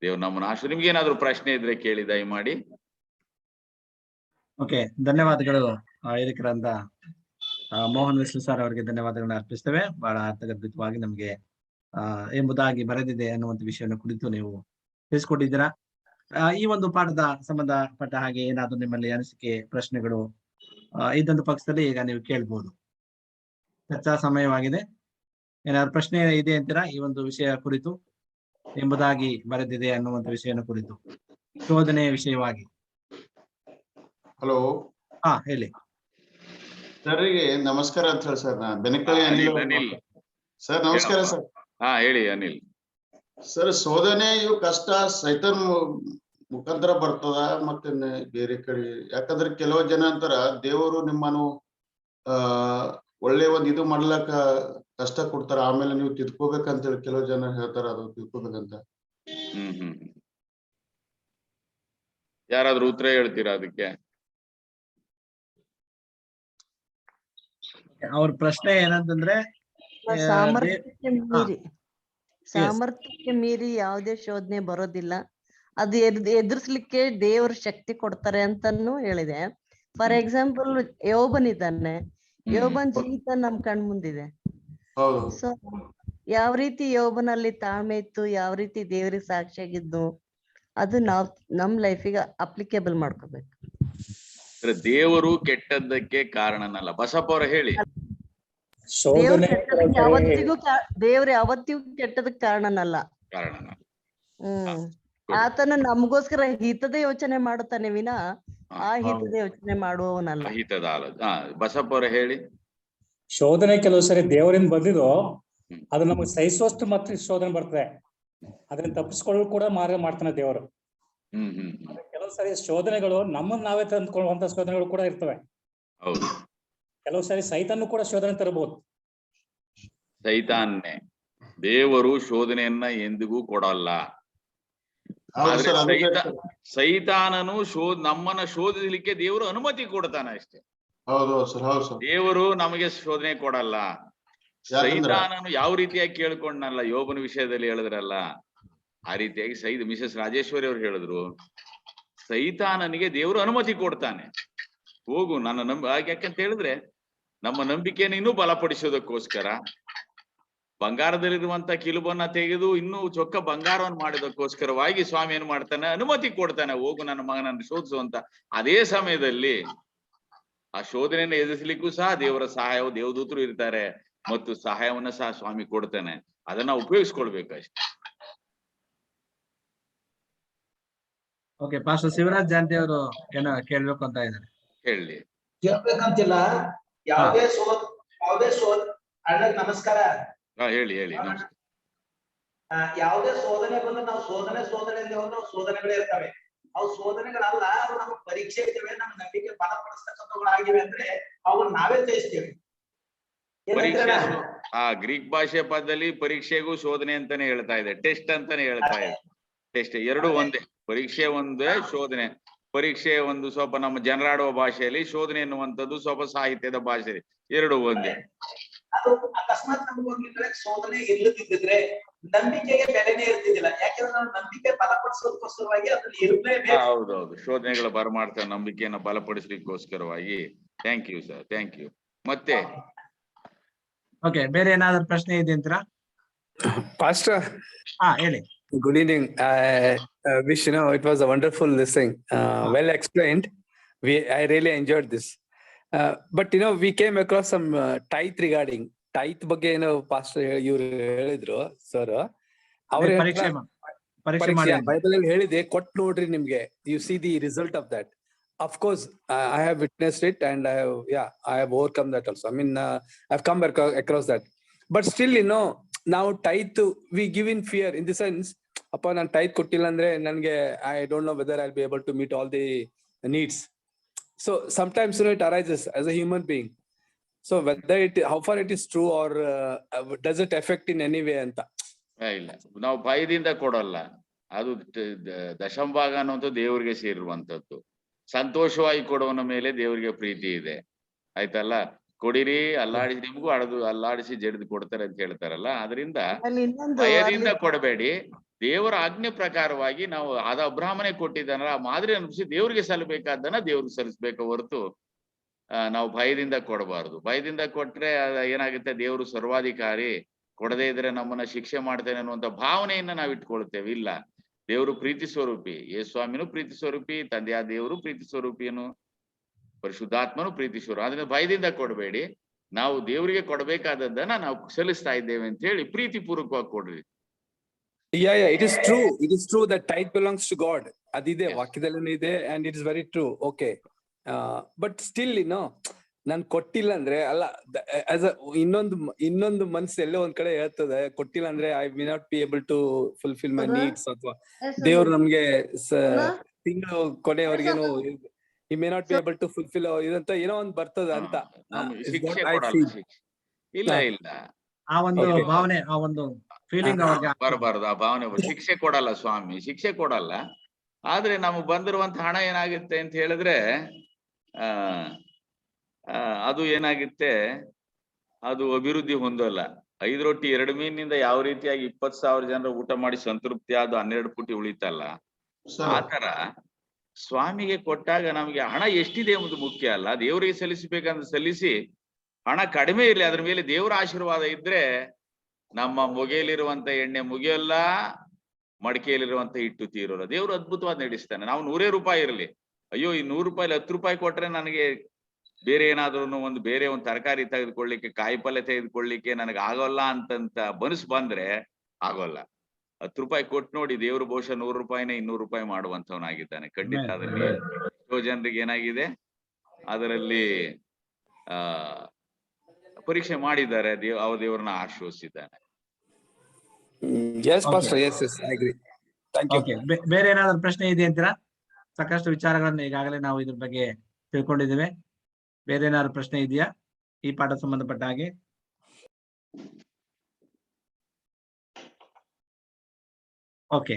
ದೇವ್ರು ನಮ್ಮನ್ನು ಆಶ್ರಯ. ನಿಮ್ಗೆ ಏನಾದ್ರು ಪ್ರಶ್ನೆ ಇದ್ರೆ ಕೇಳಿ ದಯಮಾಡಿ.
ಓಕೆ, ಧನ್ಯವಾದಗಳು ಹಿರಿಕರಂತ ಮೋಹನ್ ವಿಷ್ಣು ಸರ್ ಅವರಿಗೆ ಧನ್ಯವಾದಗಳನ್ನ ಅರ್ಪಿಸ್ತೇವೆ. ಬಹಳ ಅರ್ಥಗರ್ಭಿತವಾಗಿ ನಮ್ಗೆ ಎಂಬುದಾಗಿ ಬರೆದಿದೆ ಅನ್ನುವಂಥ ವಿಷಯವನ್ನು ಕುರಿತು ನೀವು ತಿಳಿಸ್ಕೊಟ್ಟಿದ್ದೀರಾ. ಈ ಒಂದು ಪಾಠದ ಸಂಬಂಧಪಟ್ಟ ಹಾಗೆ ಏನಾದ್ರು ನಿಮ್ಮಲ್ಲಿ ಅನಿಸಿಕೆ, ಪ್ರಶ್ನೆಗಳು ಇದ್ದಂತ ಪಕ್ಷದಲ್ಲಿ ಈಗ ನೀವು ಕೇಳ್ಬೋದು. ಚರ್ಚಾ ಸಮಯವಾಗಿದೆ. ಏನಾದ್ರು ಪ್ರಶ್ನೆ ಇದೆ ಅಂತೀರಾ ಈ ಒಂದು ವಿಷಯ ಕುರಿತು? ಎಂಬುದಾಗಿ ಬರೆದಿದೆ ಅನ್ನುವಂಥ ವಿಷಯನ ಕುರಿತು, ಶೋಧನೆಯ ವಿಷಯವಾಗಿ.
ಹಲೋ,
ಹೇಳಿ
ಸರ್ರಿಗೆ ನಮಸ್ಕಾರ ಅಂತ ಹೇಳಿ ಸರ್. ನಾ ಬೆನಕಳ್ಳಿ ಅನಿಲ್ ಸರ್. ನಮಸ್ಕಾರ ಸರ್.
ಹೇಳಿ ಅನಿಲ್
ಸರ್. ಶೋಧನೆ ಇವು ಕಷ್ಟ ಸೈತನ್ ಮುಖಾಂತರ ಬರ್ತದ, ಮತ್ತೆ ಬೇರೆ ಕಡೆ. ಯಾಕಂದ್ರೆ ಕೆಲವು ಜನ ಅಂತಾರ ದೇವರು ನಿಮ್ಮನ್ನು ಒಳ್ಳೆ ಒಂದ್ ಇದು ಮಾಡ್ಲಕ್ಕ ಕಷ್ಟ ಕೊಡ್ತಾರ, ಆಮೇಲೆ ನೀವು ತಿದ್ಕೋಬೇಕಂತ ಹೇಳಿ ಕೆಲವು ಜನ ಹೇಳ್ತಾರ. ಅದು ತಿದ್ಕೋಬೇಕಂತ.
ಯಾರಾದ್ರೂ ಉತ್ತರ ಹೇಳ್ತೀರಾ ಅದಕ್ಕೆ?
ಅವ್ರ ಪ್ರಶ್ನೆ ಏನಂತಂದ್ರೆ,
ಸಾಮರ್ಥ್ಯಕ್ಕೆ ಮೀರಿ ಯಾವುದೇ ಶೋಧನೆ ಬರೋದಿಲ್ಲ, ಅದು ಎದುರಿಸ್ಲಿಕ್ಕೆ ದೇವ್ರ ಶಕ್ತಿ ಕೊಡ್ತಾರೆ ಅಂತಾನು ಹೇಳಿದೆ. ಫಾರ್ ಎಕ್ಸಾಂಪಲ್ ಯೋಬನ್ ಇದ್ದಾನೆ, ಯೋಬನ್ ಜೀವಿತ ನಮ್ ಕಣ್ ಮುಂದಿದೆ. ಸೊ ಯಾವ ರೀತಿ ಯೋಬನಲ್ಲಿ ತಾಳ್ಮೆ ಇತ್ತು, ಯಾವ ರೀತಿ ದೇವ್ರಿಗೆ ಸಾಕ್ಷಿಯಾಗಿದ್ದು, ಅದು ನಮ್ ಲೈಫಿಗೆ ಅಪ್ಲಿಕೇಬಲ್ ಮಾಡ್ಕೋಬೇಕು.
ದೇವರು ಕೆಟ್ಟದ್ದಕ್ಕೆ ಕಾರಣನಲ್ಲ. ಬಸಪ್ಪ ಅವರ ಹೇಳಿ.
ದೇವ್ರ ಯಾವತ್ತಿಗೂ ಕೆಟ್ಟದಕ್ಕೆ ಕಾರಣನಲ್ಲ. ಆತನ ನಮಗೋಸ್ಕರ ಹಿತದ ಯೋಚನೆ ಮಾಡುತ್ತಾನೆ ವಿನ ಆ ಹಿತದ ಯೋಚನೆ ಮಾಡುವವನಲ್ಲ.
ಬಸಪ್ಪ ಅವರ ಹೇಳಿ.
ಶೋಧನೆ ಕೆಲವು ಸರಿ ದೇವರಿಂದ ಬಂದಿದ್ದು ಅದು ನಮಗೆ ಸಹಿಸುವಷ್ಟು ಮಾತ್ರ ಶೋಧನೆ ಬರ್ತದೆ, ಅದನ್ನ ತಪ್ಪಿಸ್ಕೊಳ್ಳಲು ಕೂಡ ಮಾರ್ಗ ಮಾಡ್ತಾನೆ ದೇವರು. ಕೆಲವು ಸರಿ ಶೋಧನೆಗಳು ನಮ್ಮನ್ನ ನಾವೇ ತಂದ್ಕೊಳ್ಳುವಂತ ಶೋಧನೆಗಳು ಕೂಡ ಇರ್ತವೆ. ಕೆಲವು ಸರಿ ಸೈತಾನು ಕೂಡ ಶೋಧನೆ ತರಬಹುದು.
ಸೈತಾನ್ನೇ, ದೇವರು ಶೋಧನೆಯನ್ನ ಎಂದಿಗೂ ಕೊಡಲ್ಲ.
ಹೌದು
ಆದ್ರೆ
ಸರ್, ಅದಕ್ಕೆ
ಸೈತಾನನು ನಮ್ಮನ್ನ ಶೋಧಿಸಲಿಕ್ಕೆ ದೇವರು ಅನುಮತಿ ಕೊಡ್ತಾನೆ ಅಷ್ಟೇ.
ಹೌದು ಸರ್, ಹೌದು ಸರ್.
ದೇವರು ನಮಗೆ ಶೋಧನೆ ಕೊಡಲ್ಲ.
ಯಾಕಂದ್ರ
ಸೈತಾನನು ಯಾವ ರೀತಿಯಾಗಿ ಕೇಳ್ಕೊಂಡಲ್ಲ ಯೋಬನ ವಿಷಯದಲ್ಲಿ ಹೇಳಿದ್ರಲ್ಲ, ಆ ರೀತಿಯಾಗಿ ಮಿಸಸ್ ರಾಜೇಶ್ವರಿ ಅವ್ರು ಹೇಳಿದ್ರು, ಸೈತಾನನಿಗೆ ದೇವರು ಅನುಮತಿ ಕೊಡ್ತಾನೆ. ಹೋಗು ನನ್ನ ಯಾಕಂತ ಹೇಳಿದ್ರೆ ನಮ್ಮ ನಂಬಿಕೆಯನ್ನು ಇನ್ನೂ ಬಲಪಡಿಸೋದಕ್ಕೋಸ್ಕರ, ಬಂಗಾರದಲ್ಲಿರುವಂತ ಕಿಲುಬನ್ನ ತೆಗೆದು ಇನ್ನೂ ಚೊಕ್ಕ ಬಂಗಾರವನ್ನು ಮಾಡೋದಕ್ಕೋಸ್ಕರವಾಗಿ ಸ್ವಾಮಿ ಏನ್ ಮಾಡ್ತಾನೆ, ಅನುಮತಿ ಕೊಡ್ತಾನೆ, ಹೋಗು ನನ್ನ ಮಗನನ್ನು ಶೋಧಿಸುವಂತ. ಅದೇ ಸಮಯದಲ್ಲಿ ಆ ಶೋಧನೆಯನ್ನು ಎದುರಿಸಲಿಕ್ಕೂ ಸಹ ದೇವರ ಸಹಾಯವು ದೇವದೂತರು ಇರ್ತಾರೆ ಮತ್ತು ಸಹಾಯವನ್ನ ಸಹ ಸ್ವಾಮಿ ಕೊಡ್ತಾನೆ. ಅದನ್ನ ಉಪಯೋಗಿಸ್ಕೊಳ್ಬೇಕಷ್ಟೇ.
ಓಕೆ, ಪಾಸ್ಟರ್ ಶಿವರಾಜ್ ಜಾಂತಿ ಅವರು ಏನೋ ಕೇಳ್ಬೇಕು ಅಂತ ಇದ್ದಾರೆ.
ಹೇಳಿ.
ಕೇಳ್ಬೇಕಂತಿಲ್ಲ. ಯಾವುದೇ ಅಣ್ಣಗ್ ನಮಸ್ಕಾರ.
ಹೇಳಿ ನಮಸ್ಕಾರ.
ಯಾವುದೇ ಶೋಧನೆ ಬಂದ್ರೆ ನಾವು ಶೋಧನೆ ನಾವು ಶೋಧನೆಗಳೇ ಇರ್ತವೆ. ಅವು ಶೋಧನೆಗಳಲ್ಲ, ಅವು ನಮ್ಮ ಪರೀಕ್ಷೆ ಇರ್ತವೆ, ನಮ್ಮ ನಂಬಿಕೆ ಬಲಪಡಿಸ್ತಕ್ಕಂಥವುಗಳಾಗಿವೆ ಅಂದ್ರೆ ಅವನ್ನ ನಾವೇ ಜಯಿಸ್ತೇವೆ.
ಗ್ರೀಕ್ ಭಾಷೆ ಪದದಲ್ಲಿ ಪರೀಕ್ಷೆಗೂ ಶೋಧನೆ ಅಂತಾನೆ ಹೇಳ್ತಾ ಇದೆ, ಟೆಸ್ಟ್ ಅಂತಾನೆ ಹೇಳ್ತಾ ಇದೆ. ಟೆಸ್ಟ್ ಎರಡು ಒಂದೇ, ಪರೀಕ್ಷೆ ಒಂದೇ, ಶೋಧನೆ. ಪರೀಕ್ಷೆ ಒಂದು ಸ್ವಲ್ಪ ನಮ್ಮ ಜನರಾಡುವ ಭಾಷೆಯಲ್ಲಿ, ಶೋಧನೆ ಎನ್ನುವಂಥದ್ದು ಸ್ವಲ್ಪ ಸಾಹಿತ್ಯದ ಭಾಷೆಯಲ್ಲಿ, ಎರಡು ಒಂದೇ.
ಅದು ಅಕಸ್ಮಾತ್ ನಮಗೊಂದು ಶೋಧನೆ ಇಲ್ಲದಿದ್ದರೆ ನಂಬಿಕೆಗೆ ಬೆಲೆನೇ ಇರ್ತಿದ್ದಿಲ್ಲ. ಯಾಕಂದ್ರೆ ನಾವು ನಂಬಿಕೆ ಬಲಪಡಿಸೋದಕ್ಕೋಸ್ಕರವಾಗಿ ಅದನ್ನ ಇರಲೇಬೇಕು.
ಹೌದೌದು, ಶೋಧನೆಗಳು ಬರಮಾಡ್ತಾರೆ ನಂಬಿಕೆಯನ್ನ ಬಲಪಡಿಸಲಿಕ್ಕೋಸ್ಕರವಾಗಿ. Thank you sir, thank you. ಮತ್ತೆ
ಓಕೆ, ಬೇರೆ ಏನಾದ್ರು ಪ್ರಶ್ನೆ ಇದೆ ಅಂತೀರಾ?
ಪಾಸ್ಟರ್,
ಹೇಳಿ.
good evening. Wish it was a wonderful listening, well explained. I really enjoyed this. But we came across some tithe regarding tithe ಬಗ್ಗೆ ಪಾಸ್ಟರ್ ಇವ್ರು ಹೇಳಿದ್ರು ಸರ್. ಅವ್ರ ಬೈಬಲ್ ಅಲ್ಲಿ ಹೇಳಿದೆ, ಕೊಟ್ಟು ನೋಡ್ರಿ ನಿಮ್ಗೆ, U see the result of that. Of course, I have witnessed it and I have overcome that also. I mean, I've come across that. But still, now tithe we give in fear, in the sense, upon ನಾನು tithe ಕೊಟ್ಟಿಲ್ಲ ಅಂದ್ರೆ ನನಗೆ I don't know whether I'll be able to meet all the needs. So sometimes it arises as a human being. So whether how far it is true or does it affect in any way ಅಂತ.
ಇಲ್ಲ, ನಾವು ಭಯದಿಂದ ಕೊಡಲ್ಲ. ಅದು ದಶಮಭಾಗ ಅನ್ನೋದು ದೇವರಿಗೆ ಸೇರಿರುವಂತದ್ದು. ಸಂತೋಷವಾಗಿ ಕೊಡುವನ ಮೇಲೆ ದೇವರಿಗೆ ಪ್ರೀತಿ ಇದೆ, ಆಯ್ತಲ್ಲ. ಕೊಡಿರಿ, ಅಲ್ಲಾಡಿಸಿ, ನಿಮ್ಗೂ ಅಲ್ಲಾಡಿಸಿ ಜಡಿದು ಕೊಡ್ತಾರೆ ಅಂತ ಹೇಳ್ತಾರಲ್ಲ. ಅದರಿಂದ ಭಯದಿಂದ ಕೊಡಬೇಡಿ. ದೇವರ ಆಜ್ಞೆ ಪ್ರಕಾರವಾಗಿ ನಾವು ಅಬ್ರಾಹ್ಮಣೆ ಕೊಟ್ಟಿದ್ದಾನಲ್ಲ, ಆ ಮಾದರಿ ಅನುಸರಿಸಿ ದೇವರಿಗೆ ಸಲ್ಲಬೇಕಾದ್ದನ್ನ ದೇವ್ರಿಗೆ ಸಲ್ಲಿಸ್ಬೇಕು ಹೊರತು ನಾವು ಭಯದಿಂದ ಕೊಡಬಾರ್ದು. ಭಯದಿಂದ ಕೊಟ್ರೆ ಏನಾಗುತ್ತೆ, ದೇವರು ಸರ್ವಾಧಿಕಾರಿ, ಕೊಡದೇ ಇದ್ರೆ ನಮ್ಮನ್ನ ಶಿಕ್ಷೆ ಮಾಡ್ತೇನೆ ಅನ್ನುವಂಥ ಭಾವನೆಯನ್ನ ನಾವು ಇಟ್ಕೊಳ್ತೇವೆ. ಇಲ್ಲ, ದೇವರು ಪ್ರೀತಿ ಸ್ವರೂಪಿ, ಯೇಸುಸ್ವಾಮಿನೂ ಪ್ರೀತಿ ಸ್ವರೂಪಿ, ತಂದೆಯ ದೇವರು ಪ್ರೀತಿ ಸ್ವರೂಪಿಯನು, ಪರಿಶುದ್ಧಾತ್ಮನು ಪ್ರೀತಿ ಸ್ವರೂಪ. ಅದನ್ನ ಭಯದಿಂದ ಕೊಡಬೇಡಿ. ನಾವು ದೇವರಿಗೆ ಕೊಡಬೇಕಾದದ್ದನ್ನ ನಾವು ಸಲ್ಲಿಸ್ತಾ ಇದ್ದೇವೆ ಅಂತ ಹೇಳಿ ಪ್ರೀತಿ ಪೂರ್ವಕವಾಗಿ ಕೊಡ್ರಿ.
It is true that tithe belongs to God. Adide ವಾಕ್ಯದಲ್ಲೂ ಇದೆ, and it is very true. Okay, but still ನಾನು ಕೊಟ್ಟಿಲ್ಲ ಅಂದ್ರೆ ಅಲ್ಲ, ಇನ್ನೊಂದು ಮನಸ್ಸು ಎಲ್ಲೋ ಒಂದ್ ಕಡೆ ಹೇಳ್ತದೆ, ಕೊಟ್ಟಿಲ್ಲ ಅಂದ್ರೆ I will not be able to fulfil my needs, ಅಥವಾ ದೇವ್ರು ನಮ್ಗೆ ತಿಂಗಳು ಕೊನೆಯವರೆಗೇನು he may not be able to fulfill ಇದಂತ ಏನೋ ಒಂದ್ ಬರ್ತದ ಅಂತ.
ಇಲ್ಲ,
ಆ ಒಂದು ಭಾವನೆ, ಆ ಒಂದು ಫೀಲಿಂಗ್
ಬರಬಾರದು. ಆ ಭಾವನೆ ಶಿಕ್ಷೆ ಕೊಡಲ್ಲ ಸ್ವಾಮಿ, ಶಿಕ್ಷೆ ಕೊಡಲ್ಲ. ಆದ್ರೆ ನಮಗ್ ಬಂದಿರುವಂತ ಹಣ ಏನಾಗುತ್ತೆ ಅಂತ ಹೇಳಿದ್ರೆ, ಅದು ಏನಾಗುತ್ತೆ, ಅದು ಅಭಿವೃದ್ಧಿ ಹೊಂದಲ್ಲ. 5 ರೊಟ್ಟಿ 2 ಮೀನಿನಿಂದ ಯಾವ ರೀತಿಯಾಗಿ 20,000 ಜನರು ಊಟ ಮಾಡಿ ಸಂತೃಪ್ತಿ ಆದ 12 ಪುಟಿ ಉಳಿತಲ್ಲ, ಆತರ ಸ್ವಾಮಿಗೆ ಕೊಟ್ಟಾಗ ನಮಗೆ ಹಣ ಎಷ್ಟಿದೆ ಎಂಬುದು ಮುಖ್ಯ ಅಲ್ಲ. ದೇವರಿಗೆ ಸಲ್ಲಿಸಬೇಕಂತ ಸಲ್ಲಿಸಿ, ಹಣ ಕಡಿಮೆ ಇರಲಿ, ಅದ್ರ ಮೇಲೆ ದೇವರ ಆಶೀರ್ವಾದ ಇದ್ರೆ ನಮ್ಮ ಮೊಗೆಯಲ್ಲಿರುವಂತ ಎಣ್ಣೆ ಮುಗಿಯಲ್ಲ, ಮಡಿಕೆಯಲ್ಲಿರುವಂತ ಹಿಟ್ಟು ತೀರೋಲ್ಲ. ದೇವರು ಅದ್ಭುತವಾದ ನಡೆಸ್ತಾನೆ. ನಾವು 100 ರೂಪಾಯಿ ಇರಲಿ, ಅಯ್ಯೋ ಈ 100 ರೂಪಾಯಿ 10 ರೂಪಾಯಿ ಕೊಟ್ರೆ ನನಗೆ ಬೇರೆ ಏನಾದ್ರೂ ಬೇರೆ ಒಂದು ತರಕಾರಿ ತೆಗೆದುಕೊಳ್ಳಿಕ್ಕೆ, ಕಾಯಿ ಪಲ್ಯ ತೆಗೆದುಕೊಳ್ಳಿಕ್ಕೆ ನನಗೆ ಆಗೋಲ್ಲ ಅಂತಂತ ಮನಸ್ಸು ಬಂದ್ರೆ ಆಗೋಲ್ಲ. 10 ರೂಪಾಯಿ ಕೊಟ್ಟು ನೋಡಿ, ದೇವರು ಬಹುಶಃ 100 ರೂಪಾಯಿನೇ 200 ರೂಪಾಯಿ ಮಾಡುವಂತವನಾಗಿದ್ದಾನೆ ಖಂಡಿತ. ಅದರಲ್ಲಿ ಎಷ್ಟೋ ಜನರಿಗೆ ಏನಾಗಿದೆ, ಅದರಲ್ಲಿ ಪರೀಕ್ಷೆ ಮಾಡಿದ್ದಾರೆ, ದೇವರನ್ನ ಆಶ್ವಾಸಿಸಿದ್ದಾನೆ.
ಬೇರೆ ಏನಾದ್ರು ಪ್ರಶ್ನೆ ಇದೆ ಅಂತೀರಾ? ಸಾಕಷ್ಟು ವಿಚಾರಗಳನ್ನ ಈಗಾಗಲೇ ನಾವು ಇದ್ರ ಬಗ್ಗೆ ತಿಳ್ಕೊಂಡಿದ್ದೇವೆ. ಬೇರೆ ಏನಾದ್ರು ಪ್ರಶ್ನೆ ಇದೆಯಾ ಈ ಪಾಠ ಸಂಬಂಧಪಟ್ಟ ಹಾಗೆ? ಓಕೆ,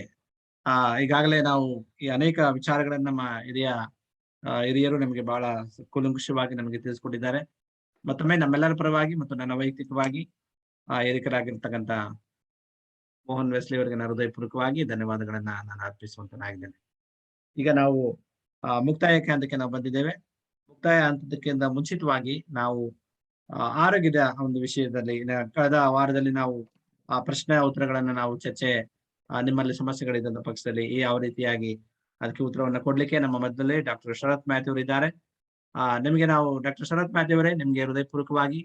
ಈಗಾಗಲೇ ನಾವು ಈ ಅನೇಕ ವಿಚಾರಗಳನ್ನ ನಮ್ಮ ಹಿರಿಯರು ನಮಗೆ ಬಹಳ ಕೂಲಂಕುಷವಾಗಿ ನಮಗೆ ತಿಳಿಸ್ಕೊಟ್ಟಿದ್ದಾರೆ. ಮತ್ತೊಮ್ಮೆ ನಮ್ಮೆಲ್ಲರ ಪರವಾಗಿ ಮತ್ತು ನನ್ನ ವೈಯಕ್ತಿಕವಾಗಿ ಹಿರಿಕರಾಗಿರ್ತಕ್ಕಂಥ ಮೋಹನ್ ವೆಸ್ಲಿ ಅವರಿಗೆ ನಾನು ಹೃದಯಪೂರ್ವಕವಾಗಿ ಧನ್ಯವಾದಗಳನ್ನ ನಾನು ಅರ್ಪಿಸುವಂತನಾಗಿದ್ದೇನೆ. ಈಗ ನಾವು ಮುಕ್ತಾಯಕ್ಕೆ ಹಂತಕ್ಕೆ ನಾವು ಬಂದಿದ್ದೇವೆ. ಮುಕ್ತಾಯ ಹಂತಕ್ಕಿಂತ ಮುಂಚಿತವಾಗಿ ನಾವು ಆರೋಗ್ಯದ ಒಂದು ವಿಷಯದಲ್ಲಿ ಕಳೆದ ವಾರದಲ್ಲಿ ನಾವು ಪ್ರಶ್ನೆ ಉತ್ತರಗಳನ್ನ ನಾವು ಚರ್ಚೆ ನಿಮ್ಮಲ್ಲಿ ಸಮಸ್ಯೆಗಳಿದ್ದಂತ ಪಕ್ಷದಲ್ಲಿ ಯಾವ ರೀತಿಯಾಗಿ ಅದಕ್ಕೆ ಉತ್ತರವನ್ನ ಕೊಡ್ಲಿಕ್ಕೆ ನಮ್ಮ ಮಧ್ಯದಲ್ಲಿ ಡಾಕ್ಟರ್ ಶರತ್ ಮ್ಯಾಥ್ಯೂ ಅವರು ಇದ್ದಾರೆ. ನಿಮಗೆ ನಾವು ಡಾಕ್ಟರ್ ಶರತ್ ಮ್ಯಾಥ್ಯೂ ಅವರೇ, ನಿಮ್ಗೆ ಹೃದಯಪೂರ್ವಕವಾಗಿ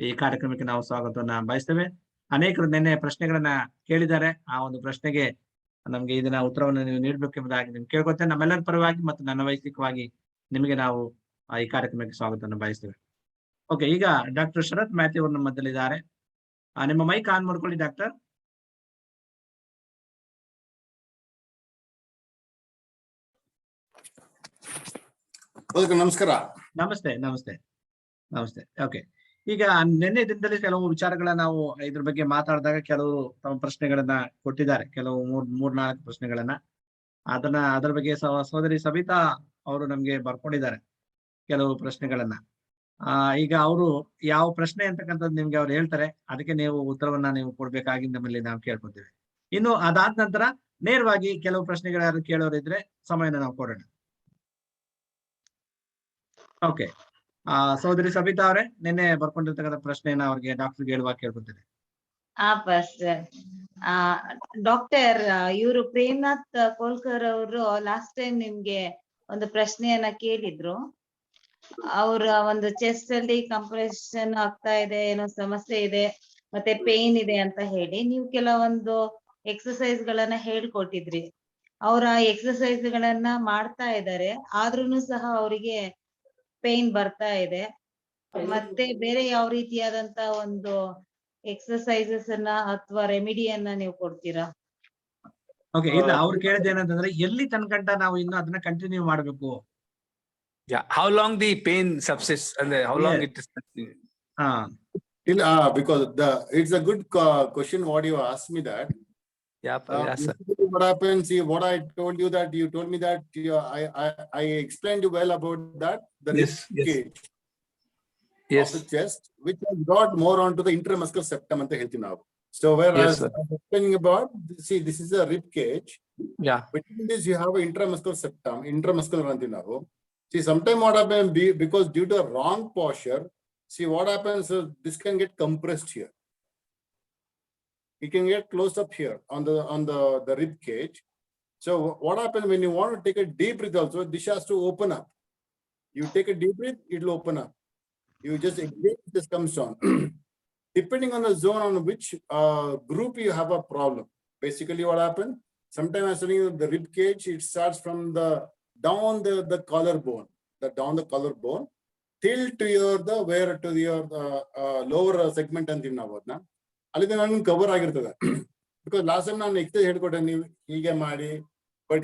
ಈ ಕಾರ್ಯಕ್ರಮಕ್ಕೆ ನಾವು ಸ್ವಾಗತವನ್ನ ಬಯಸ್ತೇವೆ. ಅನೇಕರು ನಿನ್ನೆ ಪ್ರಶ್ನೆಗಳನ್ನ ಕೇಳಿದ್ದಾರೆ. ಆ ಒಂದು ಪ್ರಶ್ನೆಗೆ ನಮ್ಗೆ ಇದನ್ನ ಉತ್ತರವನ್ನು ನೀವು ನೀಡಬೇಕೆಂಬುದಾಗಿ ನಿಮ್ಗೆ ಕೇಳ್ಕೊತೇನೆ. ನಮ್ಮೆಲ್ಲರ ಪರವಾಗಿ ಮತ್ತು ನನ್ನ ವೈಯಕ್ತಿಕವಾಗಿ ನಿಮಗೆ ನಾವು ಈ ಕಾರ್ಯಕ್ರಮಕ್ಕೆ ಸ್ವಾಗತವನ್ನು ಬಯಸ್ತೇವೆ. ಓಕೆ, ಈಗ ಡಾಕ್ಟರ್ ಶರತ್ ಮ್ಯಾಥ್ಯೂ ಅವರು ನಮ್ಮ ಮಧ್ಯದಲ್ಲಿದ್ದಾರೆ. ನಿಮ್ಮ ಮೈಕ್ ಆನ್ ಮಾಡ್ಕೊಳ್ಳಿ ಡಾಕ್ಟರ್.
ನಮಸ್ಕಾರ.
ನಮಸ್ತೆ ನಮಸ್ತೆ ನಮಸ್ತೆ. ಓಕೆ, ಈಗ ನಿನ್ನೆ ದಿನದಲ್ಲಿ ಕೆಲವು ವಿಚಾರಗಳ ನಾವು ಇದ್ರ ಬಗ್ಗೆ ಮಾತಾಡಿದಾಗ ಕೆಲವರು ತಮ್ಮ ಪ್ರಶ್ನೆಗಳನ್ನ ಕೊಟ್ಟಿದ್ದಾರೆ, ಕೆಲವು ಮೂರ್ನಾಲ್ಕು ಪ್ರಶ್ನೆಗಳನ್ನ. ಅದರ ಬಗ್ಗೆ ಸಹೋದರಿ ಸವಿತಾ ಅವರು ನಮ್ಗೆ ಬರ್ಕೊಂಡಿದ್ದಾರೆ ಕೆಲವು ಪ್ರಶ್ನೆಗಳನ್ನ. ಈಗ ಅವರು ಯಾವ ಪ್ರಶ್ನೆ ಅಂತಕ್ಕಂಥದ್ದು ನಿಮ್ಗೆ ಅವ್ರು ಹೇಳ್ತಾರೆ, ಅದಕ್ಕೆ ನೀವು ಉತ್ತರವನ್ನ ನೀವು ಕೊಡ್ಬೇಕಾಗಿ ನಮ್ಮಲ್ಲಿ ನಾವು ಕೇಳ್ಕೊತೀವಿ. ಇನ್ನು ಅದಾದ ನಂತರ ನೇರವಾಗಿ ಕೆಲವು ಪ್ರಶ್ನೆಗಳು ಯಾರು ಕೇಳೋರಿದ್ರೆ ಸಮಯನ ನಾವು ಕೊಡೋಣ. ಓಕೆ, ಸಹೋದರಿ ಸಬಿತಾ ಅವರೇ, ನಿನ್ನೆ ಬರ್ಕೊಂಡಿರ್ತಕ್ಕಂಥ ಪ್ರಶ್ನೆಯನ್ನ ಅವ್ರಿಗೆ ಡಾಕ್ಟರ್ಗೆ ಹೇಳುವಾಗ ಕೇಳ್ಕೊತೀನಿ.
ಡಾಕ್ಟರ್, ಇವರು ಪ್ರೇಮ್ನಾಥ್ ಕೋಲ್ಕರ್ ಅವರು ಲಾಸ್ಟ್ ಟೈಮ್ ನಿಮ್ಗೆ ಒಂದು ಪ್ರಶ್ನೆಯನ್ನ ಕೇಳಿದ್ರು. ಅವ್ರ ಒಂದು ಚೆಸ್ಟ್ ಅಲ್ಲಿ ಕಂಪ್ರೆಷನ್ ಆಗ್ತಾ ಇದೆ, ಏನೋ ಸಮಸ್ಯೆ ಇದೆ, ಮತ್ತೆ ಪೇನ್ ಇದೆ ಅಂತ ಹೇಳಿ ನೀವು ಕೆಲವೊಂದು ಎಕ್ಸರ್ಸೈಸ್ ಗಳನ್ನ ಹೇಳ್ಕೊಟ್ಟಿದ್ರಿ. ಅವ್ರ ಎಕ್ಸರ್ಸೈಸ್ ಗಳನ್ನ ಮಾಡ್ತಾ ಇದ್ದಾರೆ, ಆದ್ರೂನು ಸಹ ಅವರಿಗೆ ಪೇನ್ ಬರ್ತಾ ಇದೆ. ಮತ್ತೆ ಬೇರೆ ಯಾವ ರೀತಿಯಾದಂತ ಒಂದು ಎಕ್ಸರ್ಸೈಸಸ್ ಅನ್ನ ಅಥವಾ ರೆಮಿಡಿಯನ್ನ ನೀವು ಕೊಡ್ತೀರಾ?
ಓಕೆ, ಇಲ್ಲ, ಅವ್ರು ಕೇಳಿದ ಏನಂತಂದ್ರೆ ಎಲ್ಲಿ ತನಕಂಟ ನಾವು ಇನ್ನು ಅದನ್ನ ಕಂಟಿನ್ಯೂ ಮಾಡ್ಬೇಕು.
How long the pain subsists and how long it is continuing?
Because it's a good question what you asked me that.
Yes, sir.
What happens, see, what I told you that you told me that I explained you well about that. The
Yes.
of the chest, which has got more onto the intramuscular septum anta helತೀನಿ ನಾವು. So whereas I was explaining about, see, this is a rib cage.
Yeah.
Between this you have an intramuscular septum, intramuscular anti ನಾವು. See, sometimes what happens because due to a wrong posture, see what happens is this can get compressed here. It can get closed up here on the rib cage. So what happens when you want to take a deep breath also, this has to open up. You take a deep breath, it will open up. You just exhale, this comes down. Depending on the zone on which group you have a problem. Basically what happens, sometimes I'm saying the rib cage, it starts from the down the collarbone, till to your lower segment ಅಂತೀವಿ ನಾವು ಅದನ್ನ. ಅಲ್ಲಿಂದ ನಾನು cover ಆಗಿರ್ತದೆ. Because last time ನಾನು exercise ಹೇಳ್ಕೊಟ್ಟೆ, ನೀವು ಹೀಗೆ ಮಾಡಿ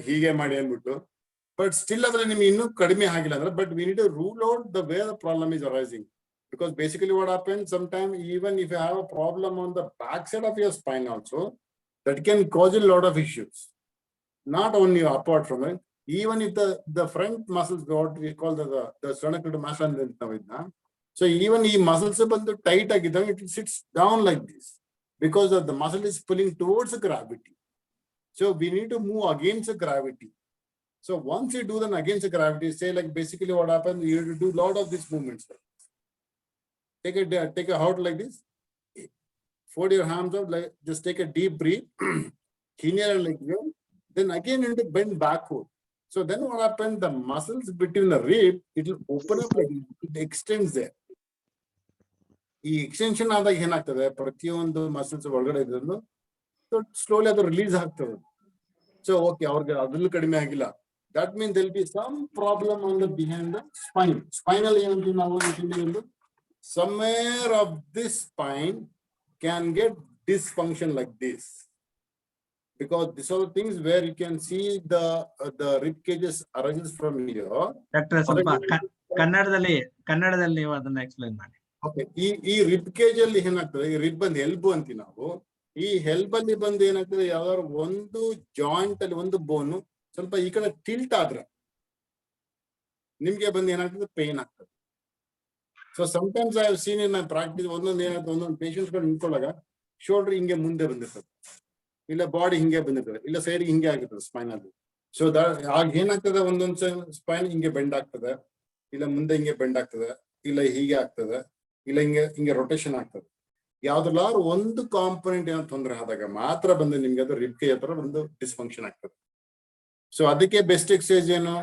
ಹೀಗೆ ಮಾಡಿ ಅಂದ್ಬಿಟ್ಟು. ಬಟ್ ಸ್ಟಿಲ್ ಅದ್ರ ನಿಮ್ಗೆ ಇನ್ನೂ ಕಡಿಮೆ ಆಗಿಲ್ಲ ಅಂದ್ರೆ, but we need to rule out the way the problem is arising. Because basically what happens, sometimes even if you have a problem on the back side of your spine also, that can cause a lot of issues. Not only apart from it, even if the front muscles, what we call the sternocleidomastoid muscle, so even ಈ muscles ಬಂದು tight ಆಗಿದ್ದಾಗ it sits down like this because of the muscle is pulling towards the gravity. So we need to move against the gravity. So once you do them against the gravity, say like basically what happens, you have to do lot of these movements. Take a out like this, fold your arms out, like just take a deep breath, inhale like this, then again into bend backward. So then what happens, the muscles between the rib, it will open up like it extends there. ಈ extension ಆದಾಗ ಏನಾಗ್ತದೆ, ಪ್ರತಿಯೊಂದು muscles ಒಳಗಡೆ ಇದ್ರೂ slowly ಅದು release ಆಗ್ತದೆ. So okay, ಅವ್ರಿಗೆ ಅದ್ರಲ್ಲೂ ಕಡಿಮೆ ಆಗಿಲ್ಲ. That means there will be some problem on the behind the spine. Spinal ಏನಂತೀವಿ ನಾವು, somewhere of this spine can get dysfunction like this, because these are the things where you can see the rib cages arises from here.
Doctor ಸ್ವಲ್ಪ ಕನ್ನಡದಲ್ಲಿ ನೀವು ಅದನ್ನ explain ಮಾಡಿ.
Okay, ಈ rib cage ಅಲ್ಲಿ ಏನಾಗ್ತದೆ, ಈ ರಿಬ್ ಅಂದ್ ಎಲ್ಬೋ ಅಂತೀವಿ ನಾವು. ಈ ಹೆಲ್ಪ್ ಅಲ್ಲಿ ಬಂದು ಏನಾಗ್ತದೆ, ಯಾವ್ದಾದ್ರು ಒಂದು ಜಾಯಿಂಟ್ ಅಲ್ಲಿ ಒಂದು ಬೋನು ಸ್ವಲ್ಪ ಈ ಕಡೆ ಟಿಲ್ಟ್ ಆದ್ರೆ ನಿಮ್ಗೆ ಬಂದು ಏನಾಗ್ತದೆ, ಪೇನ್ ಆಗ್ತದೆ. So sometimes I have seen in my practice, ಒಂದೊಂದು ಏನಾಗ್ತದೆ, ಒಂದೊಂದು ಪೇಷಂಟ್ಸ್ ಗಳು ನಿಂತ್ಕೊಳ್ಳಾಗ ಶೋಲ್ಡರ್ ಹಿಂಗೆ ಮುಂದೆ ಬಂದಿರ್ತದೆ, ಇಲ್ಲ ಬಾಡಿ ಹಿಂಗೆ ಬಂದಿರ್ತದೆ, ಇಲ್ಲ ಸೈಡ್ ಹಿಂಗೆ ಆಗಿರ್ತದೆ ಸ್ಪೈನ್ ಅಲ್ಲಿ. ಸೊ ಆಗ ಏನಾಗ್ತದೆ, ಒಂದೊಂದ್ ಸ್ಪೈನ್ ಹಿಂಗೆ ಬೆಂಡ್ ಆಗ್ತದೆ, ಇಲ್ಲ ಮುಂದೆ ಹಿಂಗೆ ಬೆಂಡ್ ಆಗ್ತದೆ, ಇಲ್ಲ ಹೀಗೆ ಆಗ್ತದೆ, ಇಲ್ಲ ಹಿಂಗೆ ರೊಟೇಷನ್ ಆಗ್ತದೆ. ಯಾವ್ದ್ರಲ್ಲಾದ್ರು ಒಂದು ಕಾಂಪೊನೆಂಟ್ ಏನೋ ತೊಂದರೆ ಆದಾಗ ಮಾತ್ರ ಬಂದು ನಿಮ್ಗೆ ಅದು ರಿಬ್ ಕೇಜ್ ಹತ್ರ ಒಂದು ಡಿಸ್ಫಂಕ್ಷನ್ ಆಗ್ತದೆ. ಸೊ ಅದಕ್ಕೆ ಬೆಸ್ಟ್ ಎಕ್ಸರ್ಸೈಸ್ ಏನು,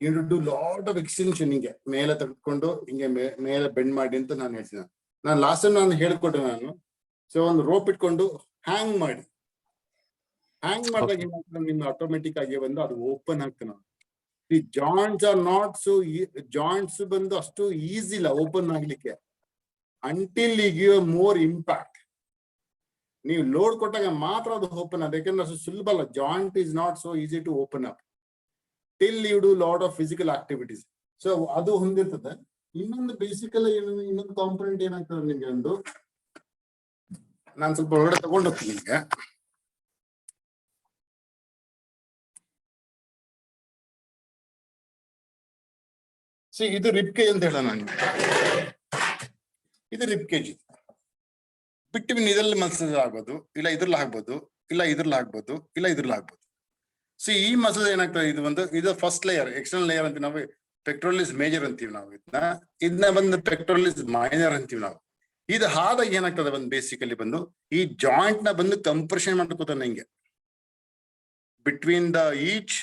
you to do lot of extension, ಹಿಂಗೆ ಮೇಲೆ ತೆಗೆದುಕೊಂಡು ಹಿಂಗೆ ಮೇಲೆ ಬೆಂಡ್ ಮಾಡಿ ಅಂತ ನಾನು ಹೇಳ್ತೀನಿ. ನಾನು ಲಾಸ್ಟ್ ಟೈಮ್ ನಾನು ಹೇಳ್ಕೊಟ್ಟೆ ನಾನು. ಸೊ ಒಂದು ರೋಪ್ ಇಟ್ಕೊಂಡು ಹ್ಯಾಂಗ್ ಮಾಡಿ, ಹ್ಯಾಂಗ್ ಮಾಡಿದಾಗ ಏನಾಗ್ತದೆ, ನಿಮ್ಗೆ ಆಟೋಮೆಟಿಕ್ ಆಗಿ ಬಂದು ಅದು ಓಪನ್ ಆಗ್ತದೆ. ಈ joints are not so, joints ಬಂದು ಅಷ್ಟು ಈಸಿ ಇಲ್ಲ ಓಪನ್ ಆಗ್ಲಿಕ್ಕೆ until you give more impact. ನೀವು ಲೋಡ್ ಕೊಟ್ಟಾಗ ಮಾತ್ರ ಅದು ಓಪನ್ ಆಗ, ಯಾಕಂದ್ರೆ ಅಷ್ಟು ಸುಲಭ ಅಲ್ಲ. Joint is not so easy to open up till you do lot of physical activities. So ಅದು ಹೊಂದಿರ್ತದೆ. ಇನ್ನೊಂದು ಬೇಸಿಕಲಿ ಇನ್ನೊಂದು ಕಾಂಪೊನೆಂಟ್ ಏನಾಗ್ತದೆ ನಿಮ್ಗೆ, ಒಂದು ನಾನು ಸ್ವಲ್ಪ ಹೊರಗಡೆ ತಗೊಂಡು ಹೋಗ್ತೀನಿ ನಿಮ್ಗೆ. ಇದು ರಿಬ್ ಕೇಜ್ ಅಂತ ಹೇಳೋಣ ನಾನು. ಇದು ರಿಬ್ ಕೇಜ್. ಬಿಟ್ವೀನ್ ಇದ್ರಲ್ಲಿ ಮಸಲ್ ಆಗ್ಬೋದು, ಇಲ್ಲ ಇದ್ರಲ್ಲಿ ಆಗ್ಬೋದು, ಇಲ್ಲ ಇದ್ರಲ್ಲಿ ಆಗ್ಬೋದು, ಇಲ್ಲ ಇದ್ರಲ್ಲಿ ಆಗ್ಬೋದು. ಈ ಮಸಲ್ ಏನಾಗ್ತದೆ, ಇದು ಫಸ್ಟ್ ಲೇಯರ್, ಎಕ್ಸ್ಟರ್ನಲ್ ಲೇಯರ್ ಅಂತ ನಾವು ಪೆಕ್ಟೋರಲಿಸ್ ಮೇಜರ್ ಅಂತೀವಿ ನಾವು. ಇದನ್ನ ಬಂದು ಪೆಕ್ಟೋರಲಿಸ್ ಮೈನರ್ ಅಂತೀವಿ ನಾವು. ಇದು ಆದಾಗ ಏನಾಗ್ತದೆ, ಬಂದು ಬೇಸಿಕಲಿ ಬಂದು ಈ ಜಾಯಿಂಟ್ ನ ಬಂದು ಕಂಪ್ರೆಷನ್ ಮಾಡ್ಕೋತಾನೆ ಹಿಂಗೆ. ಬಿಟ್ವೀನ್ ದ ಈಚ್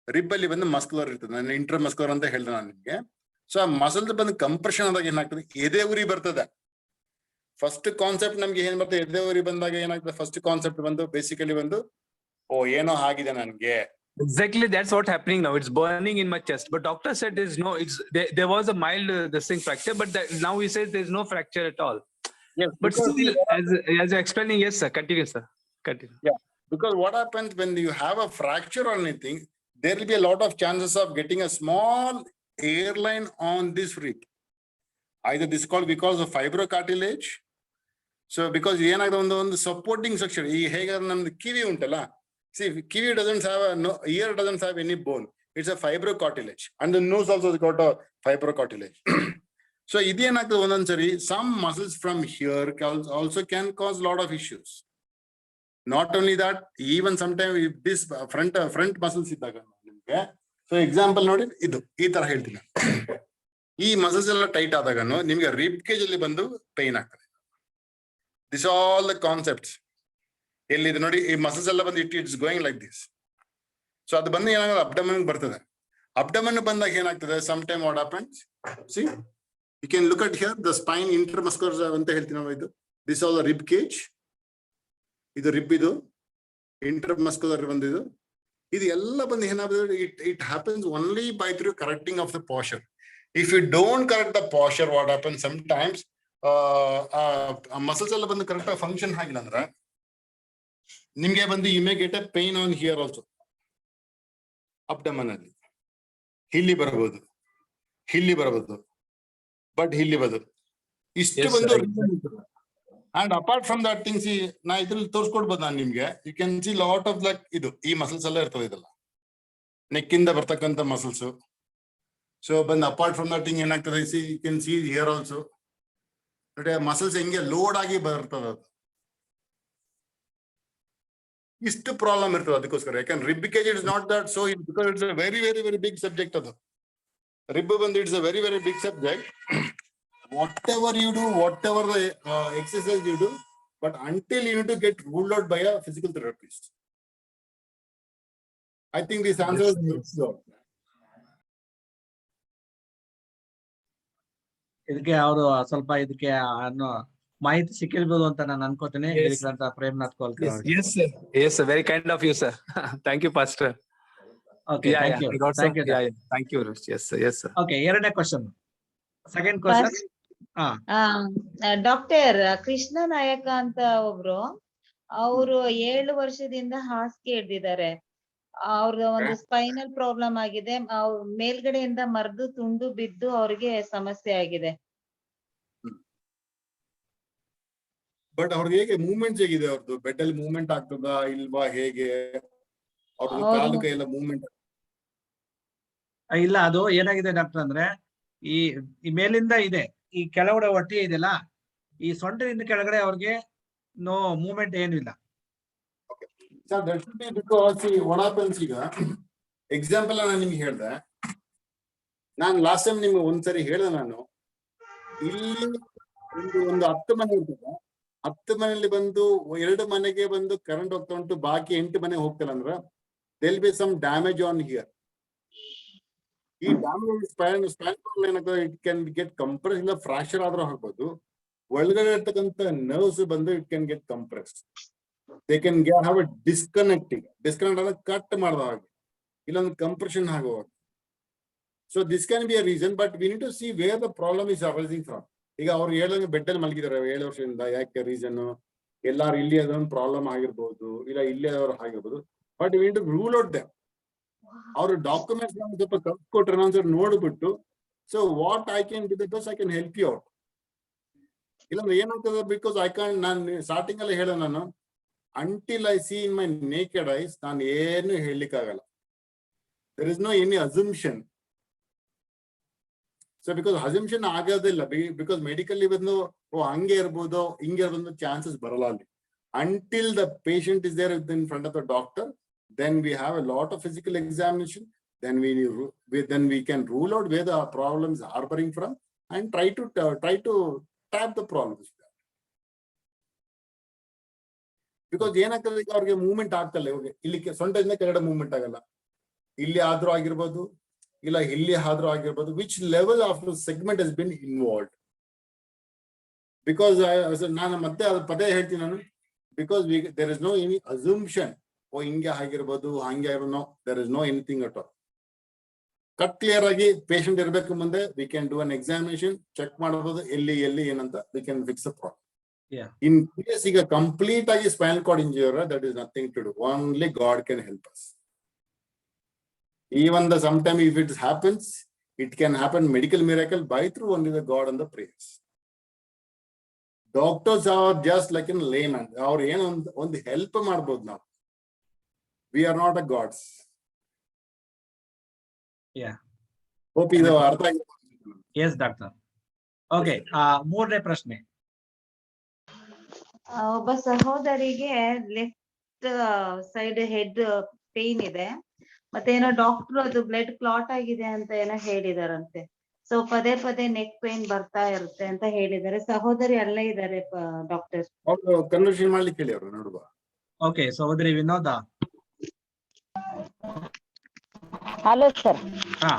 ರಿಬ್ ಅಲ್ಲಿ ಬಂದು ಮಸ್ಕುಲರ್ ಇರ್ತದೆ, ನಾನು ಇಂಟರ್ ಮಸ್ಕುಲರ್ ಅಂತ ಹೇಳ್ದೆ ನಾನು ನಿಮ್ಗೆ. ಸೊ ಆ ಮಸಲ್ ಬಂದು ಕಂಪ್ರೆಷನ್ ಆದಾಗ ಏನಾಗ್ತದೆ, ಎದೆ ಉರಿ ಬರ್ತದೆ. ಫಸ್ಟ್ ಕಾನ್ಸೆಪ್ಟ್ ನಮ್ಗೆ ಏನ್ ಬರ್ತದೆ, ಎದೆ ಉರಿ ಬಂದಾಗ ಏನಾಗ್ತದೆ, ಫಸ್ಟ್ ಕಾನ್ಸೆಪ್ಟ್ ಬಂದು ಬೇಸಿಕಲಿ ಬಂದು, ಓ ಏನೋ ಆಗಿದೆ ನನ್ಗೆ.
Exactly, that's what happening now. It's burning in my chest. But doctor said there's no. There was a mild this thing fracture, but now he says there's no fracture at all.
Yes,
but still, as you're explaining, yes, sir. Continue, sir. Continue.
Yeah, because what happens when you have a fracture or anything, there will be a lot of chances of getting a small airline on this rib. Either this called because of fibrocartilage. So because ಏನಾಗ್ತದೆ, ಒಂದು supporting structure. ಈ ಹೇಗೆ ನಮ್ದು ಕಿವಿ ಉಂಟಲ್ಲ, see, kiwi doesn't have ear doesn't have any bone. It's a fibrocartilage, and the nose also has got a fibrocartilage. So iದೇನಾಗ್ತದೆ ಒಂದೊಂದ್ಸರಿ, some muscles from here also can cause a lot of issues. Not only that, even sometimes if this front muscles ಇದ್ದಾಗ ನಿಮ್ಗೆ, so example ನೋಡಿ, ಇದು ಈ ತರ ಹೇಳ್ತೀನಿ, ಈ muscles ಎಲ್ಲ ಟೈಟ್ ಆದಾಗ ನಿಮ್ಗೆ ರಿಬ್ ಕೇಜ್ ಅಲ್ಲಿ ಬಂದು ಪೈನ್ ಆಗ್ತದೆ. ದಿಸ್ ಆಲ್ ದ ಕಾನ್ಸೆಪ್ಟ್ಸ್ ಎಲ್ಲಿದೆ ನೋಡಿ, ಈ ಮಸಲ್ಸ್ ಎಲ್ಲ ಬಂದು it's going like this. So ಅದು ಬಂದು ಏನಾಗುತ್ತೆ, ಅಬ್ಡಮನ್ ಬರ್ತದೆ. ಅಬ್ಡಮನ್ ಬಂದಾಗ ಏನಾಗ್ತದೆ, some time what happens, see you can look at here the spine intermuscular ಅಂತ ಹೇಳ್ತೀನಿ ನಾವು. ಇದು this all the rib cage, ಇದು ರಿಬ್, ಇದು ಇಂಟರ್ಮಸ್ಕ್ಯುಲರ್ ಬಂದಿದ್ದು. ಇದು ಎಲ್ಲ ಬಂದು ಏನಾಗ್ತದೆ, it happens only by through correcting of the posture. If you don't correct the posture, what happens sometimes muscles ಎಲ್ಲ ಬಂದು ಕರೆಕ್ಟ್ ಆಗಿ ಫಂಕ್ಷನ್ ಆಗಿಲ್ಲ ಅಂದ್ರೆ ನಿಮ್ಗೆ ಬಂದು you may get a pain on here also. Abdomen ಅಲ್ಲಿ ಇಲ್ಲಿ ಬರಬಹುದು, ಇಲ್ಲಿ ಬರಬಹುದು, ಬಟ್ ಇಲ್ಲಿ ಬರಬಹುದು. ಇಷ್ಟು ಬಂದು and apart from that things, ನಾ ಇದ್ರಲ್ಲಿ ತೋರಿಸ್ಕೊಡ್ಬೋದು ನಾನು ನಿಮ್ಗೆ. You can see lot of like ಇದು ಈ ಮಸಲ್ಸ್ ಎಲ್ಲ ಇರ್ತದೆ, ಇದೆಲ್ಲ ನೆಕ್ಕಿಂದ ಬರ್ತಕ್ಕಂಥ ಮಸಲ್ಸ್. ಸೊ ಬಂದು ಅಪಾರ್ಟ್ ಫ್ರಮ್ ದಟ್ ಥಿಂಗ್ ಏನಾಗ್ತದೆ, see you can see here also ನೋಡಿ, ಮಸಲ್ಸ್ ಹೆಂಗೆ ಲೋಡ್ ಆಗಿ ಬರ್ತದೆ. ಅದು ಇಷ್ಟು ಪ್ರಾಬ್ಲಮ್ ಇರ್ತದೆ. ಅದಕ್ಕೋಸ್ಕರ ಯಾಕಂದ್ರೆ rib cage it's not that so, because it's a very very very big subject. ಅದು ರಿಬ್ ಬಂದು it's a very very big subject. whatever you do, whatever the exercise you do, but until you need to get ruled out by a physical therapist. I think this answer is
ಇದಕ್ಕೆ ಅವರು ಸ್ವಲ್ಪ ಇದಕ್ಕೆ ಮಾಹಿತಿ ಸಿಕ್ಕಿರ್ಬೋದು ಅಂತ ನಾನು ಅನ್ಕೋತೀನಿ. ಹೇಳಿದ್ರಂತ Premnath Kolkar.
Yes sir, yes sir, very kind of you sir. Thank you pastor.
Okay, thank you.
Thank you. Thank you. Yes sir, yes sir.
Okay, ಎರಡನೇ question, second question.
Doctor Krishna ನಾಯಕ ಅಂತ ಒಬ್ರು, ಅವರು 7 ವರ್ಷದಿಂದ ಹಾಸಿಗೆ ಹಿಡ್ದಿದ್ದಾರೆ. ಅವ್ರದ್ದು ಒಂದು ಸ್ಪೈನಲ್ ಪ್ರಾಬ್ಲಮ್ ಆಗಿದೆ. ಮೇಲ್ಗಡೆಯಿಂದ ಮರ್ದು ತುಂಡು ಬಿದ್ದು ಅವ್ರಿಗೆ ಸಮಸ್ಯೆ ಆಗಿದೆ.
ಬಟ್ ಅವ್ರಿಗೆ ಹೇಗೆ ಮೂವ್ಮೆಂಟ್ಸ್ ಹೇಗಿದೆ ಅವ್ರದ್ದು ಬೆಡ್ ಅಲ್ಲಿ ಮೂವ್ಮೆಂಟ್ ಆಗ್ತದಾ ಇಲ್ವಾ ಹೇಗೆ ಅವ್ರದ್ದು ಕಾಲು ಕೈ ಎಲ್ಲ ಮೂವ್ಮೆಂಟ್?
ಇಲ್ಲ, ಅದು ಏನಾಗಿದೆ ಡಾಕ್ಟರ್ ಅಂದ್ರೆ ಈ ಮೇಲಿಂದ ಇದೆ, ಈ ಕೆಳಗಡೆ ಹೊಟ್ಟೆ ಇದೆಯಲ್ಲ, ಈ ಸೊಂಟದಿಂದ ಕೆಳಗಡೆ ಅವ್ರಿಗೆ ನೋ ಮೂವ್ಮೆಂಟ್ ಏನು ಇಲ್ಲ.
Sir that should be because what happens ಈಗ ಎಕ್ಸಾಂಪಲ್ ನಾನು ನಿಮ್ಗೆ ಹೇಳ್ದೆ, ನಾನು ಲಾಸ್ಟ್ ಟೈಮ್ ನಿಮ್ಗೆ ಒಂದ್ಸರಿ ಹೇಳ್ದೆ, ನಾನು ಇಲ್ಲಿ ಒಂದು 10 ಮನೆ ಇರ್ತದೆ, 10 ಮನೆಯಲ್ಲಿ ಬಂದು 2 ಮನೆಗೆ ಬಂದು ಕರೆಂಟ್ ಹೋಗ್ತಾ ಉಂಟು, ಬಾಕಿ 8 ಮನೆ ಹೋಗ್ತಿಲ್ಲ ಅಂದ್ರೆ they'll be some damage on here. ಈ ಡ್ಯಾಮೇಜ್ ಸ್ಪೈನ್ ಏನಾಗ್ತದೆ, ಇಟ್ ಕ್ಯಾನ್ ಗೆಟ್ ಕಂಪ್ರೆಸ್, ಇಲ್ಲ ಫ್ರಾಕ್ಚರ್ ಆದ್ರೂ ಆಗ್ಬೋದು. ಒಳಗಡೆ ಇರ್ತಕ್ಕಂಥ ನರ್ವ್ಸ್ ಬಂದು it can get compress. They can have a disconnect ಅಂದ್ರೆ ಕಟ್ ಮಾಡಿದ ಹಾಗೆ, ಇಲ್ಲೊಂದು ಕಂಪ್ರೆಷನ್ ಆಗುವಾಗ. So this can be a reason, but we need to see where the problem is arising from. ಈಗ ಅವ್ರು ಹೇಳಂಗೆ ಬೆಡ್ ಅಲ್ಲಿ ಮಲಗಿದ್ದಾರೆ 7 ವರ್ಷದಿಂದ, ಯಾಕೆ ರೀಸನ್? ಎಲ್ಲಾರು ಇಲ್ಲಿ ಅದೊಂದು ಪ್ರಾಬ್ಲಮ್ ಆಗಿರ್ಬೋದು, ಇಲ್ಲ ಇಲ್ಲೇ ಅವ್ರು ಆಗಿರ್ಬೋದು, but we need to rule out them. ಅವ್ರ ಡಾಕ್ಯುಮೆಂಟ್ಸ್ ನಮ್ಗೆ ಸ್ವಲ್ಪ ಕಲ್ಸ್ ಕೊಟ್ರೆ ನಾವು ಸ್ವಲ್ಪ ನೋಡ್ಬಿಟ್ಟು, so what I can do the best, I can help you out. ಇಲ್ಲಾಂದ್ರೆ ಏನಾಗ್ತದೆ, ಬಿಕಾಸ್ ಐ ಕ್ಯಾನ್, ನಾನು ಸ್ಟಾರ್ಟಿಂಗ್ ಅಲ್ಲೇ ಹೇಳ, ನಾನು until I see in my naked eyes ನಾನು ಏನು ಹೇಳಲಿಕ್ಕಾಗಲ್ಲ. There is no any assumption. So because assumption ಆಗೋದಿಲ್ಲ, ಬಿಕಾಸ್ ಮೆಡಿಕಲಿ ಬಂದು ಹಂಗೆ ಇರ್ಬೋದು ಹಿಂಗೆ ಇರ್ಬೋದು ಚಾನ್ಸಸ್ ಬರಲ್ಲ ಅಲ್ಲಿ. Until the patient is there in front of the doctor, then we have a lot of physical examination, then we can rule out where the problem is harboring from and try to tap the problems. Because ಏನಾಗ್ತದೆ, ಈಗ ಅವ್ರಿಗೆ movement ಆಗ್ತಲ್ಲ, ಇವಾಗ ಇಲ್ಲಿ ಸೊಂಟದಿಂದ ಕೆಳಗಡೆ movement ಆಗಲ್ಲ, ಇಲ್ಲಿ ಆದ್ರೂ ಆಗಿರ್ಬೋದು ಇಲ್ಲ ಇಲ್ಲಿ ಆದ್ರೂ ಆಗಿರ್ಬೋದು. Which level of segment has been involved? Because ನಾನು ಮತ್ತೆ ಅದ್ರ ಪದೇ ಹೇಳ್ತೀನಿ ನಾನು, because there is no any assumption, ಹಿಂಗೆ ಆಗಿರ್ಬೋದು ಹಂಗೆ ಆಗಿರೋ, there is no anything at all. Cut clear ಆಗಿ ಪೇಷಂಟ್ ಇರ್ಬೇಕು ಮುಂದೆ, we can do an examination, check ಮಾಡಬಹುದು ಎಲ್ಲಿ ಏನಂತ, we can fix a problem. In case ಈಗ ಕಂಪ್ಲೀಟ್ ಆಗಿ spinal cord injury, that is nothing to do, only God can help us. Even sometime if it happens, it can happen medical miracle by through only the God and the prayers. Doctors are just like in layman, ಅವ್ರು ಏನು ಒಂದು help ಮಾಡ್ಬೋದು ನಾವು. We are not a gods.
Yeah.
Hope ಇದು ಅರ್ಥ ಆಗಿದೆ.
Yes, doctor. Okay, ಮೂರನೇ ಪ್ರಶ್ನೆ.
ಒಬ್ಬ ಸಹೋದರಿಗೆ ಲೆಫ್ಟ್ ಸೈಡ್ ಹೆಡ್ ಪೇನ್ ಇದೆ, ಮತ್ತೆ ಏನೋ ಡಾಕ್ಟರ್ ಅದು ಬ್ಲಡ್ ಕ್ಲಾಟ್ ಆಗಿದೆ ಅಂತ ಏನೋ ಹೇಳಿದಾರಂತೆ. ಸೊ ಪದೇ ನೆಕ್ ಪೇನ್ ಬರ್ತಾ ಇರುತ್ತೆ ಅಂತ ಹೇಳಿದ್ದಾರೆ. ಸಹೋದರಿ ಅಲ್ಲೇ ಇದ್ದಾರೆ ಡಾಕ್ಟರ್.
ಅವ್ರು ಕನ್ವರ್ಷನ್ ಮಾಡ್ಲಿಕ್ಕೆ ಹೇಳಿ ಅವರು ನೋಡುವ.
ಓಕೆ, ಸಹೋದರಿ ವಿನೋದ.
Hello sir.
ಹಾ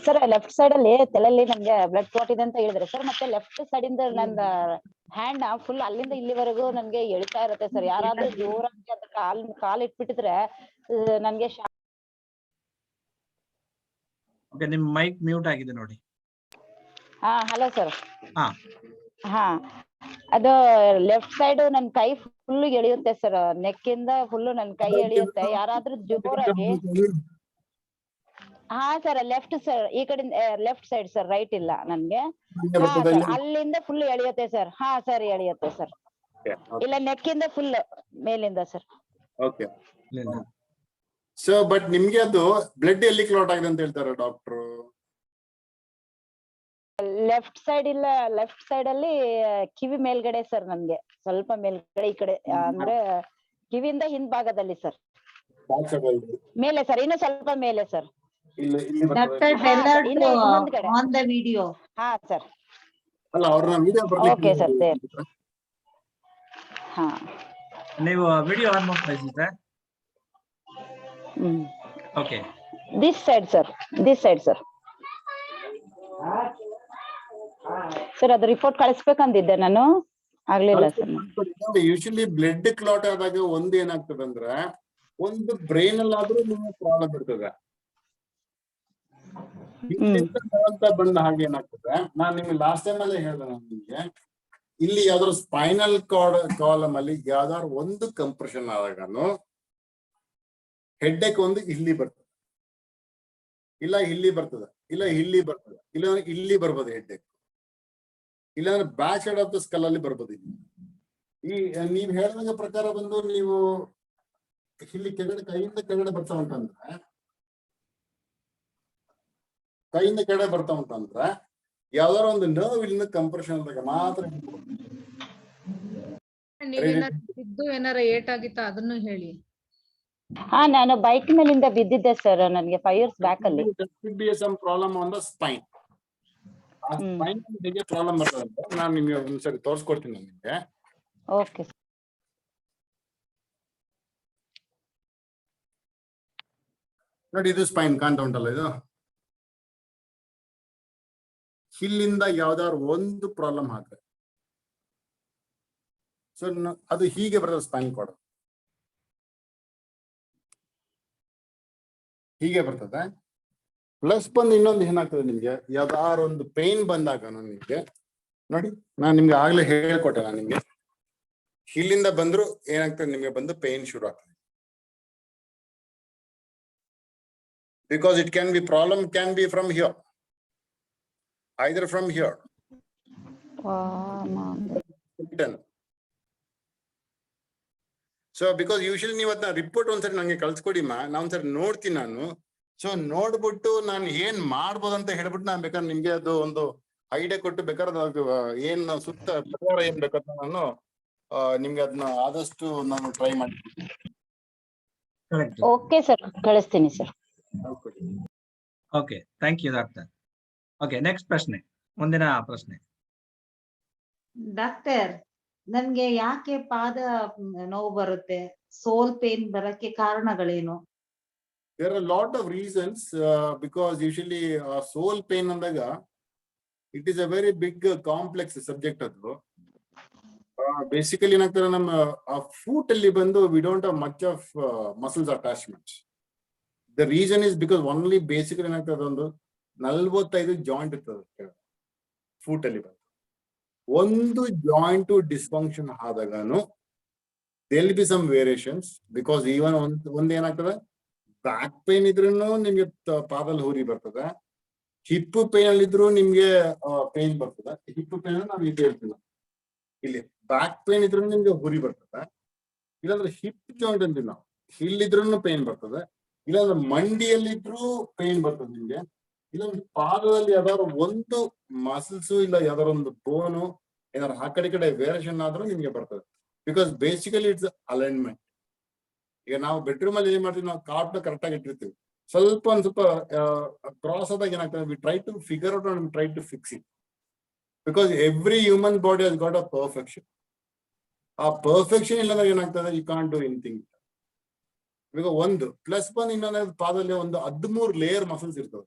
ಸರ್, ಲೆಫ್ಟ್ ಸೈಡ್ ಅಲ್ಲಿ ತಲೆಯಲ್ಲಿ ನನ್ಗೆ ಬ್ಲಡ್ ಕ್ಲಾಟ್ ಇದೆ ಅಂತ ಹೇಳಿದ್ರೆ ಸರ್, ಮತ್ತೆ ಲೆಫ್ಟ್ ಸೈಡ್ ಇಂದ ನನ್ನ ಹ್ಯಾಂಡ್ ಫುಲ್ ಅಲ್ಲಿಂದ ಇಲ್ಲಿವರೆಗೂ ನನ್ಗೆ ಎಳಿತಾ ಇರುತ್ತೆ ಸರ್. ಯಾರಾದ್ರೂ ಜೋರಾಗಿ ಅದ್ರ ಕಾಲ್ ಇಟ್ಬಿಟ್ಟಿದ್ರೆ ನನ್ಗೆ
ಓಕೆ, ನಿಮ್ ಮೈಕ್ ಮ್ಯೂಟ್ ಆಗಿದೆ ನೋಡಿ.
ಹಾ ಹಲೋ ಸರ್.
ಹಾ
ಅದು ಲೆಫ್ಟ್ ಸೈಡ್ ನನ್ ಕೈ ಫುಲ್ ಎಳಿಯುತ್ತೆ ಸರ್, ನೆಕ್ ಇಂದ ಫುಲ್ ನನ್ ಕೈ ಎಳಿಯುತ್ತೆ. ಯಾರಾದ್ರೂ ಜೋರಾಗಿ. ಹಾ ಸರ್, ಲೆಫ್ಟ್ ಸರ್, ಈ ಕಡೆ ಲೆಫ್ಟ್ ಸೈಡ್ ಸರ್, ರೈಟ್ ಇಲ್ಲ ನನ್ಗೆ. ಅಲ್ಲಿಂದ ಫುಲ್ ಎಳಿಯುತ್ತೆ ಸರ್. ಹಾ ಸರ್, ಎಳಿಯುತ್ತೆ ಸರ್. ಇಲ್ಲ ನೆಕ್ ಇಂದ ಫುಲ್ ಮೇಲಿಂದ ಸರ್.
ಓಕೆ. ಸೊ ಬಟ್ ನಿಮ್ಗೆ ಅದು ಬ್ಲಡ್ ಎಲ್ಲಿ ಕ್ಲಾಟ್ ಆಗಿದೆ ಅಂತ ಹೇಳ್ತಾರೆ ಡಾಕ್ಟರ್?
ಲೆಫ್ಟ್ ಸೈಡ್ ಇಲ್ಲ, ಲೆಫ್ಟ್ ಸೈಡ್ ಅಲ್ಲಿ ಕಿವಿ ಮೇಲ್ಗಡೆ ಸರ್, ನನ್ಗೆ ಸ್ವಲ್ಪ ಮೇಲ್ಗಡೆ ಈ ಕಡೆ, ಅಂದ್ರೆ ಕಿವಿಯಿಂದ ಹಿಂಭಾಗದಲ್ಲಿ ಸರ್, ಮೇಲೆ ಸರ್, ಇನ್ನು ಸ್ವಲ್ಪ ಮೇಲೆ ಸರ್.
ಡಾಕ್ಟರ್ ಬೆಲ್ಲರ್ಡ್ ಆನ್ ದ ವಿಡಿಯೋ.
ಹಾ ಸರ್.
ಅಲ್ಲ, ಅವ್ರನ್ನ ವಿಡಿಯೋ ಬರ್ಲಿಕ್ಕೆ.
Okay sir. ಹಾ,
ನೀವು ವಿಡಿಯೋ ಆನ್ ಮಾಡ್ತಾ sir. Okay,
this side sir, this side sir. Sir, ಅದು ರಿಪೋರ್ಟ್ ಕಳಿಸ್ಬೇಕಂದಿದ್ದೆ ನಾನು, ಆಗ್ಲಿಲ್ಲ ಸರ್.
ಯೂಶಲಿ ಬ್ಲಡ್ ಕ್ಲಾಟ್ ಆದಾಗ ಒಂದ್ ಏನಾಗ್ತದೆ ಅಂದ್ರೆ, ಒಂದು ಬ್ರೈನ್ ಅಲ್ಲಾದ್ರೂ ನಿಮ್ಗೆ ಪ್ರಾಬ್ಲಮ್ ಇರ್ತದೆ. ಬಂದ ಹಾಗೆ ಏನಾಗ್ತದೆ, ನಾನ್ ನಿಮ್ಗೆ ಲಾಸ್ಟ್ ಟೈಮ್ ಅಲ್ಲೇ ಹೇಳ್ದೆ ನಾನು ನಿಮ್ಗೆ, ಇಲ್ಲಿ ಯಾವ್ದಾದ್ರು ಸ್ಪೈನಲ್ ಕಾಲಮ್ ಅಲ್ಲಿ ಯಾವ್ದಾದ್ರು ಒಂದು ಕಂಪ್ರೆಷನ್ ಆದಾಗನು ಹೆಡ್ ಏಕ್ ಒಂದು ಇಲ್ಲಿ ಬರ್ತದೆ, ಇಲ್ಲ ಇಲ್ಲಿ ಬರ್ತದೆ, ಇಲ್ಲ ಇಲ್ಲಿ ಬರ್ತದೆ, ಇಲ್ಲ ಇಲ್ಲಿ ಬರ್ಬೋದು ಹೆಡ್ ಏಕ್. ಇಲ್ಲಾಂದ್ರೆ back side of the skull ಅಲ್ಲಿ ಬರ್ಬೋದು. ಈ ನೀವ್ ಹೇಳಿದ ಪ್ರಕಾರ ಬಂದು ನೀವು ಇಲ್ಲಿ ಕೆಳಗಡೆ ಕೈಯಿಂದ ಕೆಳಗಡೆ ಬರ್ತಾ ಉಂಟಂದ್ರೆ ಯಾವ್ದಾರ ಒಂದು ನರ್ವ್ ಇಲ್ಲಿಂದ ಕಂಪ್ರೆಷನ್ ಆದಾಗ ಮಾತ್ರ.
ಬಿದ್ದು ಏನಾರ ಏಟ್ ಆಗಿತ್ತಾ ಅದನ್ನು ಹೇಳಿ.
ಹಾ, ನಾನು ಬೈಕ್ ಮೇಲಿಂದ ಬಿದ್ದಿದ್ದೆ ಸರ್, ನನಗೆ 5 years ಬ್ಯಾಕ್ ಅಲ್ಲಿ.
Some problem on the spine. ಆ ಸ್ಪೈನ್ ಹೇಗೆ ಪ್ರಾಬ್ಲಮ್ ಬರ್ತದೆ ಅಂತ ನಾನು ನಿಮ್ಗೆ ಒಂದ್ಸರಿ ತೋರಿಸ್ಕೊಡ್ತೀನಿ ನಿಮ್ಗೆ.
ಓಕೆ.
ನೋಡಿ, ಇದು ಸ್ಪೈನ್ ಕಾಣ್ತಾ ಉಂಟಲ್ಲ, ಇದು ಇಲ್ಲಿಂದ ಯಾವ್ದಾದ್ರು ಒಂದು ಪ್ರಾಬ್ಲಮ್ ಆದ್ರೆ ಸೊ ಅದು ಹೀಗೆ ಬರ್ತದೆ. ಸ್ಪೈನ್ ಕಾರ್ಡ್ ಹೀಗೆ ಬರ್ತದೆ. ಪ್ಲಸ್ ಬಂದು ಇನ್ನೊಂದು ಏನಾಗ್ತದೆ, ನಿಮ್ಗೆ ಯಾವ್ದಾರು ಒಂದು ಪೇನ್ ಬಂದಾಗ ನಿಮ್ಗೆ ನೋಡಿ, ನಾನು ನಿಮ್ಗೆ ಆಗ್ಲೇ ಹೇಳ್ಕೊಟ್ಟೆ, ನಾನು ನಿಮ್ಗೆ ಇಲ್ಲಿಂದ ಬಂದ್ರು ಏನಾಗ್ತದೆ, ನಿಮ್ಗೆ ಬಂದು ಪೇನ್ ಶುರು ಆಗ್ತದೆ. Because it can be problem can be from here, either from here. So because usually ನೀವು ಅದನ್ನ ರಿಪೋರ್ಟ್ ಒಂದ್ಸರಿ ನಂಗೆ ಕಳ್ಸ್ಕೊಡಿ ನಾನು ಒಂದ್ಸರಿ ನೋಡ್ತೀನಿ ನಾನು. ಸೊ ನೋಡ್ಬಿಟ್ಟು ನಾನು ಏನ್ ಮಾಡ್ಬೋದು ಅಂತ ಹೇಳ್ಬಿಟ್ಟು ನಾನು ಬೇಕಾದ್ರೆ ನಿಮ್ಗೆ ಅದು ಒಂದು ಐಡಿಯಾ ಕೊಟ್ಟು ಬೇಕಾದ್ರೆ ಏನ್ ಸುತ್ತ ಪರಿಹಾರ ಏನ್ ಬೇಕಂತ ನಾನು ನಿಮ್ಗೆ ಅದನ್ನ ಆದಷ್ಟು ನಾನು ಟ್ರೈ ಮಾಡ್ತೀನಿ.
ಓಕೆ ಸರ್, ಕಳಿಸ್ತೀನಿ ಸರ್.
Okay, thank you doctor. Okay, next ಪ್ರಶ್ನೆ, ಮುಂದಿನ ಪ್ರಶ್ನೆ.
ಡಾಕ್ಟರ್, ನನ್ಗೆ ಯಾಕೆ ಪಾದ ನೋವು ಬರುತ್ತೆ? ಸೋಲ್ ಪೇನ್ ಬರಕ್ಕೆ ಕಾರಣಗಳೇನು?
There are a lot of reasons because usually soul pain andaga it is a very big complex subject adu. Basically ಏನಂತಾರೆ, ನಮ್ಮ foot ಅಲ್ಲಿ ಬಂದು we don't have much of muscles attachments. The reason is because only basically ಏನಾಗ್ತದೆ, ಒಂದು 45 joint ಇರ್ತದೆ foot ಅಲ್ಲಿ. ಬಂದು ಒಂದು ಜಾಯಿಂಟ್ ಡಿಸ್ಫಂಕ್ಷನ್ ಆದಾಗನು there will be some variations because even ಒಂದ್ ಏನಾಗ್ತದೆ, ಬ್ಯಾಕ್ ಪೇನ್ ಇದ್ರೂ ನಿಮ್ಗೆ ಪಾದಲ್ಲಿ ಹುರಿ ಬರ್ತದೆ, ಹಿಪ್ ಪೇನ್ ಅಲ್ಲಿ ಇದ್ರು ನಿಮ್ಗೆ ಪೇನ್ ಬರ್ತದೆ. ಹಿಪ್ ಪೇನ್ ನಾವು ಇದು ಹೇಳ್ತೀವಿ, ಇಲ್ಲಿ ಬ್ಯಾಕ್ ಪೇನ್ ಇದ್ರು ನಿಮ್ಗೆ ಹುರಿ ಬರ್ತದೆ. ಇಲ್ಲಾಂದ್ರೆ ಹಿಪ್ ಜಾಯಿಂಟ್ ಅಂತೀವಿ ನಾವು, ಇಲ್ಲಿದ್ರು ಪೇನ್ ಬರ್ತದೆ. ಇಲ್ಲಾಂದ್ರೆ ಮಂಡಿಯಲ್ಲಿದ್ರು ಪೇನ್ ಬರ್ತದೆ ನಿಮ್ಗೆ. ಇಲ್ಲಾಂದ್ರೆ ಪಾದದಲ್ಲಿ ಯಾವ್ದಾದ್ರು ಒಂದು ಮಸಲ್ಸ್ ಇಲ್ಲ ಯಾವ್ದಾದ್ರು ಒಂದು ಬೋನು ಏನಾದ್ರು ಆ ಕಡೆ ವೇರಿಯೇಷನ್ ಆದ್ರೂ ನಿಮ್ಗೆ ಬರ್ತದೆ. Because basically it's alignment. ಈಗ ನಾವು ಬೆಡ್ರೂಮ್ ಅಲ್ಲಿ ಏನ್ ಮಾಡ್ತೀವಿ, ನಾವು ಕಾರ್ಡ್ ಕರೆಕ್ಟ್ ಆಗಿ ಇಟ್ಟಿರ್ತೀವಿ, ಸ್ವಲ್ಪ ಕ್ರಾಸ್ ಆದಾಗ ಏನಾಗ್ತದೆ, we try to figure out and try to fix it. Because every human body has got a perfection. ಆ ಪರ್ಫೆಕ್ಷನ್ ಇಲ್ಲ ಏನಾಗ್ತದೆ, ಯು ಕಾಂಟ್ ಡೂ ಎನಿಥಿಂಗ್. ಈಗ ಒಂದು ಪ್ಲಸ್ ಬಂದು ಇನ್ನೊಂದು ಪಾದದಲ್ಲಿ ಒಂದು 13 ಲೇಯರ್ ಮಸಲ್ಸ್ ಇರ್ತವೆ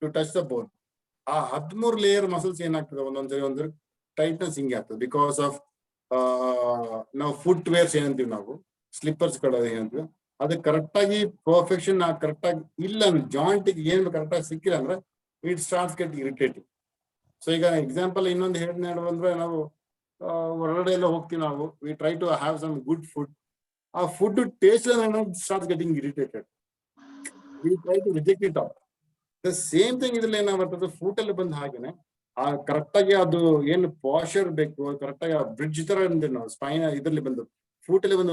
ಟು ಟಚ್ ದ ಬೋನ್. ಆ 13 ಲೇಯರ್ ಮಸಲ್ಸ್ ಏನಾಗ್ತದೆ, ಒಂದೊಂದ್ಸರಿ ಟೈಟ್ನೆಸ್ ಹಿಂಗೆ ಆಗ್ತದೆ. ಬಿಕಾಸ್ ಆಫ್ ನಾವು ಫುಟ್ ವೇರ್ಸ್ ಏನಂತೀವಿ, ನಾವು ಸ್ಲಿಪ್ಪರ್ಸ್ ಗಳು ಏನಂತೀವಿ, ಅದು ಕರೆಕ್ಟ್ ಆಗಿ ಪರ್ಫೆಕ್ಷನ್ ಕರೆಕ್ಟ್ ಆಗಿ ಇಲ್ಲ, ಜಾಯಿಂಟ್ ಏನ್ ಕರೆಕ್ಟ್ ಆಗಿ ಸಿಕ್ಕಿಲ್ಲ ಅಂದ್ರೆ it starts get irritating. So ಈಗ ಎಕ್ಸಾಂಪಲ್ ಇನ್ನೊಂದು ಹೇಳಿದ್ರೆ, ನಾವು ಹೊರಗಡೆ ಎಲ್ಲ ಹೋಗ್ತೀವಿ, ನಾವು we try to have some good food. ಆ food taste starts getting irritated, we try to reject it out. The same thing ಇದ್ರಲ್ಲಿ ಏನಾಗ್ತದೆ, ಫುಡ್ ಅಲ್ಲಿ ಬಂದ ಹಾಗೇನೆ ಆ ಕರೆಕ್ಟ್ ಆಗಿ ಅದು ಏನು ಪಾಶ್ಚರ್ ಬೇಕು, ಕರೆಕ್ಟ್ ಆಗಿ ಆ ಬ್ರಿಡ್ಜ್ ತರ ನಾವು ಸ್ಪೈನ್ ಇದ್ರಲ್ಲಿ ಬಂದು ಫುಟ್ ಅಲ್ಲಿ ಬಂದು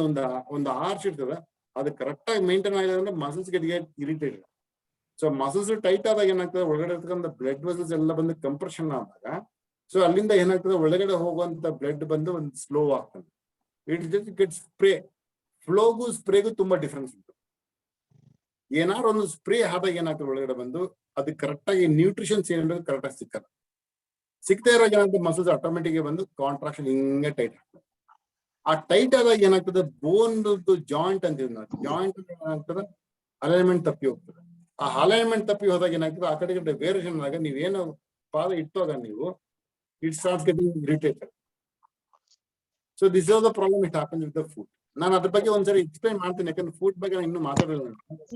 ಒಂದು ಆರ್ಚ್ ಇರ್ತದೆ, ಅದು ಕರೆಕ್ಟ್ ಆಗಿ ಮೇಂಟೈನ್ ಆಗಿದೆ ಅಂದ್ರೆ muscles get irritated. So muscles tight ಆದಾಗ ಏನಾಗ್ತದೆ, ಒಳಗಡೆ ಇರ್ತಕ್ಕಂಥ ಬ್ಲಡ್ ವೆಸಲ್ಸ್ ಎಲ್ಲ ಬಂದು ಕಂಪ್ರೆಷನ್ ಆದಾಗ ಸೊ ಅಲ್ಲಿಂದ ಏನಾಗ್ತದೆ, ಒಳಗಡೆ ಹೋಗುವಂತ ಬ್ಲಡ್ ಬಂದು ಒಂದು ಸ್ಲೋ ಆಗ್ತದೆ. It just get spray. ಫ್ಲೋಗೂ ಸ್ಪ್ರೇಗೂ ತುಂಬಾ ಡಿಫ್ರೆನ್ಸ್ ಉಂಟು. ಏನಾದ್ರು ಒಂದು ಸ್ಪ್ರೇ ಆದಾಗ ಏನಾಗ್ತದೆ, ಒಳಗಡೆ ಬಂದು ಅದಕ್ಕೆ ಕರೆಕ್ಟ್ ಆಗಿ ನ್ಯೂಟ್ರಿಷನ್ಸ್ ಏನಾದ್ರು ಕರೆಕ್ಟ್ ಆಗಿ ಸಿಕ್ಕದೇ ಇರೋ ಏನಾಗ್ತದೆ, ಮಸಲ್ಸ್ ಆಟೋಮೆಟಿಕ್ ಬಂದು ಕಾಂಟ್ರಾಕ್ಷನ್ ಹಿಂಗೆ ಟೈಟ್ ಆಗ್ತದೆ. ಆ ಟೈಟ್ ಆದಾಗ ಏನಾಗ್ತದೆ, ಬೋನ್ ಜಾಯಿಂಟ್ ಅಂತೀವಿ ನಾವು, ಜಾಯಿಂಟ್ ಏನಾಗ್ತದೆ, ಅಲೈನ್ಮೆಂಟ್ ತಪ್ಪಿ ಹೋಗ್ತದೆ. ಆ ಅಲೈನ್ಮೆಂಟ್ ತಪ್ಪಿ ಹೋದಾಗ ಏನಾಗ್ತದೆ, ಆ ಕಡೆ ವೇರಿಯೇಷನ್ ಆದಾಗ ನೀವೇನು ಪಾದ ಇಟ್ಟೋಗ ನೀವು it starts getting irritated. So this is the problem it happens with the food. ನಾನು ಅದ್ರ ಬಗ್ಗೆ ಒಂದ್ಸರಿ ಎಕ್ಸ್ಪ್ಲೈನ್ ಮಾಡ್ತೀನಿ, ಯಾಕಂದ್ರೆ ಫುಡ್ ಬಗ್ಗೆ ನಾನು ಇನ್ನೂ ಮಾತಾಡಲಿಲ್ಲ.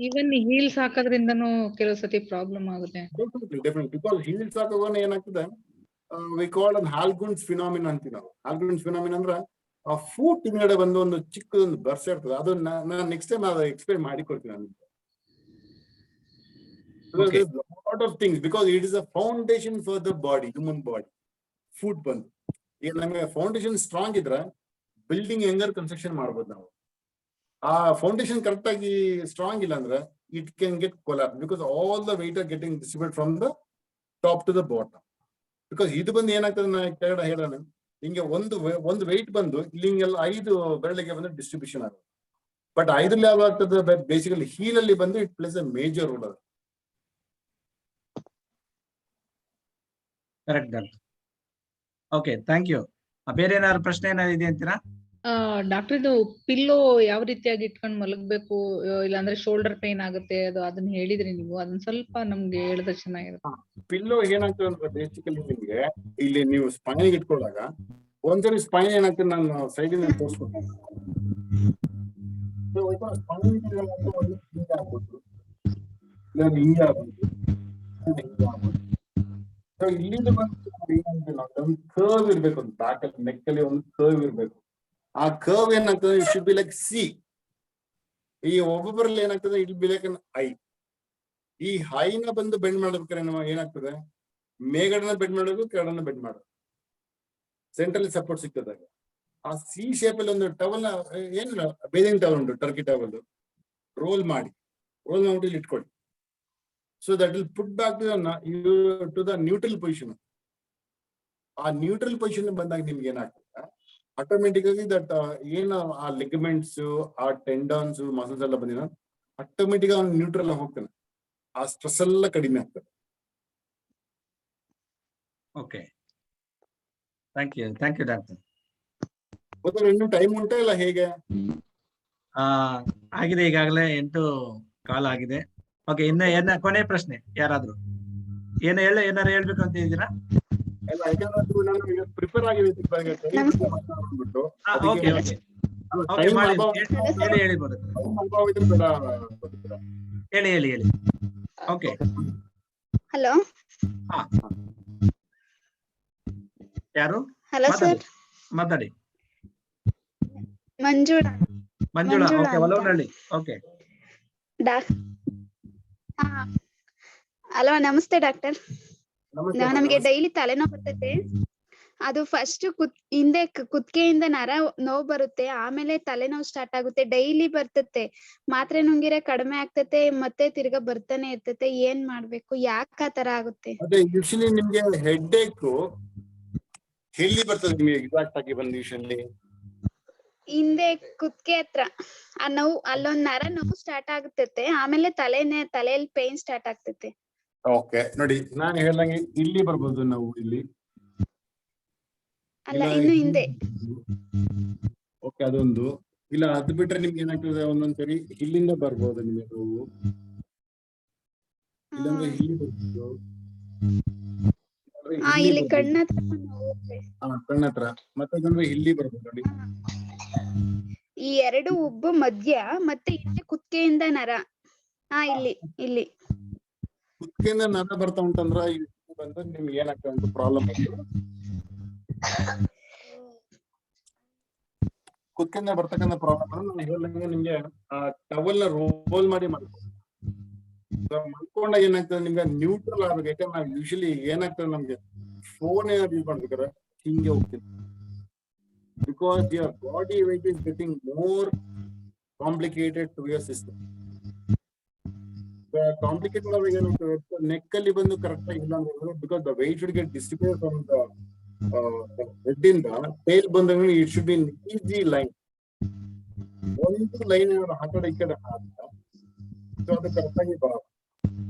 ಈವನ್ ಹೀಲ್ಸ್ ಹಾಕೋದ್ರಿಂದನೂ ಕೆಲವು ಸತಿ ಪ್ರಾಬ್ಲಮ್ ಆಗುತ್ತೆ.
ಡೆಫಿನೆಟ್ಲಿ, ಬಿಕಾಸ್ ಹೀಲ್ಸ್ ಹಾಕೋವಾಗ ಏನಾಗ್ತದೆ, ವಿ ಕಾಲ್ ಅನ್ ಹಾಲ್ಗುನ್ಸ್ ಫಿನಾಮಿನ್ ಅಂತೀವಿ ನಾವು. ಹಾಲ್ಗುನ್ಸ್ ಫಿನಾಮಿನ್ ಅಂದ್ರೆ ಆ ಫೂಟ್ ಹಿಂಗಡೆ ಬಂದು ಒಂದು ಚಿಕ್ಕದೊಂದು ಬರ್ಸ ಇರ್ತದೆ. ಅದು ನಾನು ನೆಕ್ಸ್ಟ್ ಟೈಮ್ ಅದು ಎಕ್ಸ್ಪ್ಲೈನ್ ಮಾಡಿ ಕೊಡ್ತೀನಿ ನಾನು. Lot of things because it is a foundation for the body, human body. Foot ಬಂದು. ಈಗ ನಮಗೆ ಫೌಂಡೇಶನ್ ಸ್ಟ್ರಾಂಗ್ ಇದ್ರೆ ಬಿಲ್ಡಿಂಗ್ ಹೆಂಗಾರು ಕನ್ಸ್ಟ್ರಕ್ಷನ್ ಮಾಡ್ಬೋದು ನಾವು. ಆ ಫೌಂಡೇಶನ್ ಕರೆಕ್ಟ್ ಆಗಿ ಸ್ಟ್ರಾಂಗ್ ಇಲ್ಲ ಅಂದ್ರೆ it can get collapse because all the weight are getting distribute from the top to the bottom. Because ಇದು ಬಂದು ಏನಾಗ್ತದೆ ನಾ ಕೆಳಗಡೆ ಹೇಳೋಣ, ಹಿಂಗೆ ಒಂದು ವೆಯ್ಟ್ ಬಂದು ಇಲ್ಲಿ ಹಿಂಗೆಲ್ಲ 5 ಬೆರಳಿಗೆ ಬಂದು ಡಿಸ್ಟ್ರಿಬ್ಯೂಷನ್ ಆಗುತ್ತೆ. ಬಟ್ 5 ಯಾವ ಆಗ್ತದೆ ಬೇಸಿಕಲಿ ಹೀಲಲ್ಲಿ ಬಂದು it plays a major role ಅದು.
ಕರೆಕ್ಟ್. Okay, thank you. ಬೇರೆ ಏನಾದ್ರು ಪ್ರಶ್ನೆ ಏನಾದ್ರು ಇದೆ ಅಂತೀರಾ?
ಡಾಕ್ಟರ್, ಇದು ಪಿಲ್ಲೋ ಯಾವ ರೀತಿಯಾಗಿ ಇಟ್ಕೊಂಡು ಮಲಗಬೇಕು, ಇಲ್ಲಾಂದ್ರೆ ಶೋಲ್ಡರ್ ಪೇನ್ ಆಗುತ್ತೆ, ಅದನ್ನ ಹೇಳಿದ್ರಿ ನೀವು, ಅದನ್ನ ಸ್ವಲ್ಪ ನಮ್ಗೆ ಹೇಳಿದ್ರೆ ಚೆನ್ನಾಗಿರುತ್ತೆ.
ಪಿಲ್ಲೋ ಏನಾಗ್ತದೆ ಅಂದ್ರೆ ಬೇಸಿಕಲಿ ನಿಮ್ಗೆ ಇಲ್ಲಿ ನೀವು ಸ್ಪೈನ್ ಇಟ್ಕೊಂಡಾಗ ಒಂದ್ಸರಿ ಸ್ಪೈನ್ ಏನಾಗ್ತದೆ, ನಾನು ಸೈಡಿಂದ ತೋರಿಸ್ಕೊಡ್ತೀನಿ. ಇಲ್ಲಿಂದ ಒಂದು ಕರ್ವ್ ಇರ್ಬೇಕು, ಒಂದು ಬ್ಯಾಕ್ ಅಲ್ಲಿ ನೆಕ್ ಅಲ್ಲಿ ಒಂದು ಕರ್ವ್ ಇರ್ಬೇಕು. ಆ ಕರ್ವ್ ಏನಾಗ್ತದೆ, it should be like C. ಈ ಒಬ್ಬೊಬ್ಬರಲ್ಲಿ ಏನಾಗ್ತದೆ, it be like an I. ಈ ಹೈನ ಬಂದು ಬೆಂಡ್ ಮಾಡ್ಬೇಕಾದ್ರೆ ಏನಾಗ್ತದೆ, ಮೇಗಡನ್ನ ಬೆಂಡ್ ಮಾಡೋದು, ಕೆಳಗನ್ನ ಬೆಂಡ್ ಮಾಡೋದು, ಸೆಂಟ್ರಲ್ಲಿ ಸಪೋರ್ಟ್ ಸಿಗ್ತದಾಗ. ಆ ಸಿ ಶೇಪ್ ಅಲ್ಲಿ ಒಂದು ಟವಲ್, ಏನಿಲ್ಲ ಬೇದಿಂಗ್ ಟವಲ್ ಉಂಟು, ಟರ್ಕಿ ಟವಲ್, ರೋಲ್ ಮಾಡ್ಬಿಟ್ಟು ಇಲ್ಲಿ ಇಟ್ಕೊಳ್ಳಿ. So that will put back to the neutral position. ಆ ನ್ಯೂಟ್ರಲ್ ಪೊಸಿಷನ್ ಬಂದಾಗ ನಿಮ್ಗೆ ಏನಾಗ್ತದೆ, ಆಟೋಮೆಟಿಕ್ ಆಗಿ ದಟ್ ಏನು ಆ ಲಿಗಮೆಂಟ್ಸ್, ಆ ಟೆಂಡನ್ಸ್, ಮಸಲ್ಸ್ ಎಲ್ಲ ಬಂದಿನ ಆಟೋಮೆಟಿಕ್ ಆಗಿ ನ್ಯೂಟ್ರಲ್ ಹೋಗ್ತಾನೆ. ಆ ಸ್ಟ್ರೆಸ್ ಎಲ್ಲ ಕಡಿಮೆ ಆಗ್ತದೆ.
Okay, thank you doctor.
ಇನ್ನು ಟೈಮ್ ಉಂಟಾ ಇಲ್ಲ ಹೇಗೆ?
ಆಗಿದೆ, ಈಗಾಗಲೇ 8 ಕಾಲ್ ಆಗಿದೆ. ಓಕೆ, ಇನ್ನ ಕೊನೆ ಪ್ರಶ್ನೆ ಯಾರಾದ್ರೂ ಏನಾರು ಹೇಳ್ಬೇಕು ಅಂತ ಇದ್ದೀರಾ?
ಪ್ರಿಪೇರ್ ಆಗಿದೆ.
ಹೇಳಿ. Okay,
hello.
ಯಾರು?
ಹಲೋ ಸರ್,
ಮಾತಾಡಿ.
ಮಂಜುಳಾ.
ಓಕೆ, ಒಲವನಹಳ್ಳಿ. ಓಕೆ.
ಹಲೋ, ನಮಸ್ತೆ ಡಾಕ್ಟರ್. ನಮಗೆ ಡೈಲಿ ತಲೆನೋವು ಬರ್ತೈತೆ. ಅದು ಫಸ್ಟ್ ಹಿಂದೆ ಕುತ್ತಿಗೆಯಿಂದ ನರ ನೋವು ಬರುತ್ತೆ, ಆಮೇಲೆ ತಲೆನೋವು ಸ್ಟಾರ್ಟ್ ಆಗುತ್ತೆ. ಡೈಲಿ ಬರ್ತತೆ, ಮಾತ್ರೆ ನುಂಗಿರೆ ಕಡಿಮೆ ಆಗ್ತತೆ, ಮತ್ತೆ ತಿರ್ಗಾ ಬರ್ತಾನೆ ಇರ್ತತೆ. ಏನ್ ಮಾಡ್ಬೇಕು, ಯಾಕೆ ಆತರ ಆಗುತ್ತೆ?
ಯೂಶಲಿ ನಿಮ್ಗೆ ಹೆಡ್ ಏಕ್ ಎಲ್ಲಿ ಬರ್ತದೆ ನಿಮಗೆ ಎಕ್ಸಾಕ್ಟ್ ಆಗಿ ಬಂದು? ಯೂಶಲಿ
ಹಿಂದೆ ಕುತ್ತಿಗೆ ಹತ್ರ ಆ ನೋವು, ಅಲ್ಲೊಂದ್ ನರ ನೋವು ಸ್ಟಾರ್ಟ್ ಆಗುತ್ತತೆ, ಆಮೇಲೆ ತಲೆಯಲ್ಲಿ ಪೇನ್ ಸ್ಟಾರ್ಟ್ ಆಗ್ತತೆ.
ಓಕೆ, ನೋಡಿ ನಾನು ಹೇಳ್ದಂಗೆ ಇಲ್ಲಿ ಬರ್ಬೋದು ನಾವು, ಇಲ್ಲಿ
ಅಲ್ಲ, ಇನ್ನು ಹಿಂದೆ.
ಓಕೆ, ಅದೊಂದು. ಇಲ್ಲ, ಅದು ಬಿಟ್ರೆ ನಿಮ್ಗೆ ಏನಾಗ್ತದೆ, ಒಂದೊಂದ್ಸರಿ ಇಲ್ಲಿಂದ ಬರ್ಬೋದು ನಿಮಗೆ ನೋವು, ಇಲ್ಲಾಂದ್ರೆ ಇಲ್ಲಿ ಬರ್ಬೋದು,
ಇಲ್ಲಿ ಕಣ್ಣತ್ರ
ಮತ್ತೆ ಇಲ್ಲಿ ಬರ್ಬೋದು ನೋಡಿ.
ಈ ಎರಡು ಉಬ್ಬು ಮಧ್ಯ, ಮತ್ತೆ ಇಲ್ಲಿ ಕುತ್ತಿಗೆಯಿಂದ ನರ. ಇಲ್ಲಿ
ಕುತ್ತಿಗೆಯಿಂದ ನರ ಬರ್ತಾ ಉಂಟಂದ್ರ ಬಂದು ನಿಮ್ಗೆ ಏನಾಗ್ತದೆ ಅಂತ ಪ್ರಾಬ್ಲಮ್. ಕುತ್ತಿಗೆಯಿಂದ ಬರ್ತಕ್ಕಂಥ ಪ್ರಾಬ್ಲಮ್ ನಾನು ಹೇಳಿದಂಗೆ ನಿಮ್ಗೆ ಟವಲ್ ನ ರೋಲ್ ಮಾಡಿ ಮಲ್ಕೊಂಡಾಗ ಏನಾಗ್ತದೆ, ನಿಮ್ಗೆ ನ್ಯೂಟ್ರಲ್ ಆಗ್ಬೇಕು. ಯಾಕಂದ್ರೆ ನಾವು ಯೂಶಲಿ ಏನಾಗ್ತದೆ, ನಮ್ಗೆ ಫೋನ್ ಏನಾದ್ರು ಯೂಸ್ ಮಾಡ್ಬೇಕಾರೆ ಹಿಂಗೆ ಹೋಗ್ತೀವಿ. Because your body weight is getting more complicated to your system. The complicated neck ಅಲ್ಲಿ ಬಂದು ಕರೆಕ್ಟ್ ಆಗಿ ಇಲ್ಲ ಅಂದ್ರೆ, because the weight should get distributed from the head in the tail ಬಂದಾಗ it should be an easy line. ಒಂದು line ಆ ಕಡೆ ಈ ಕಡೆ ಹಾಕ್ತಾ, ಸೊ ಅದು ಕರೆಕ್ಟ್ ಆಗಿ ಬರೋದು.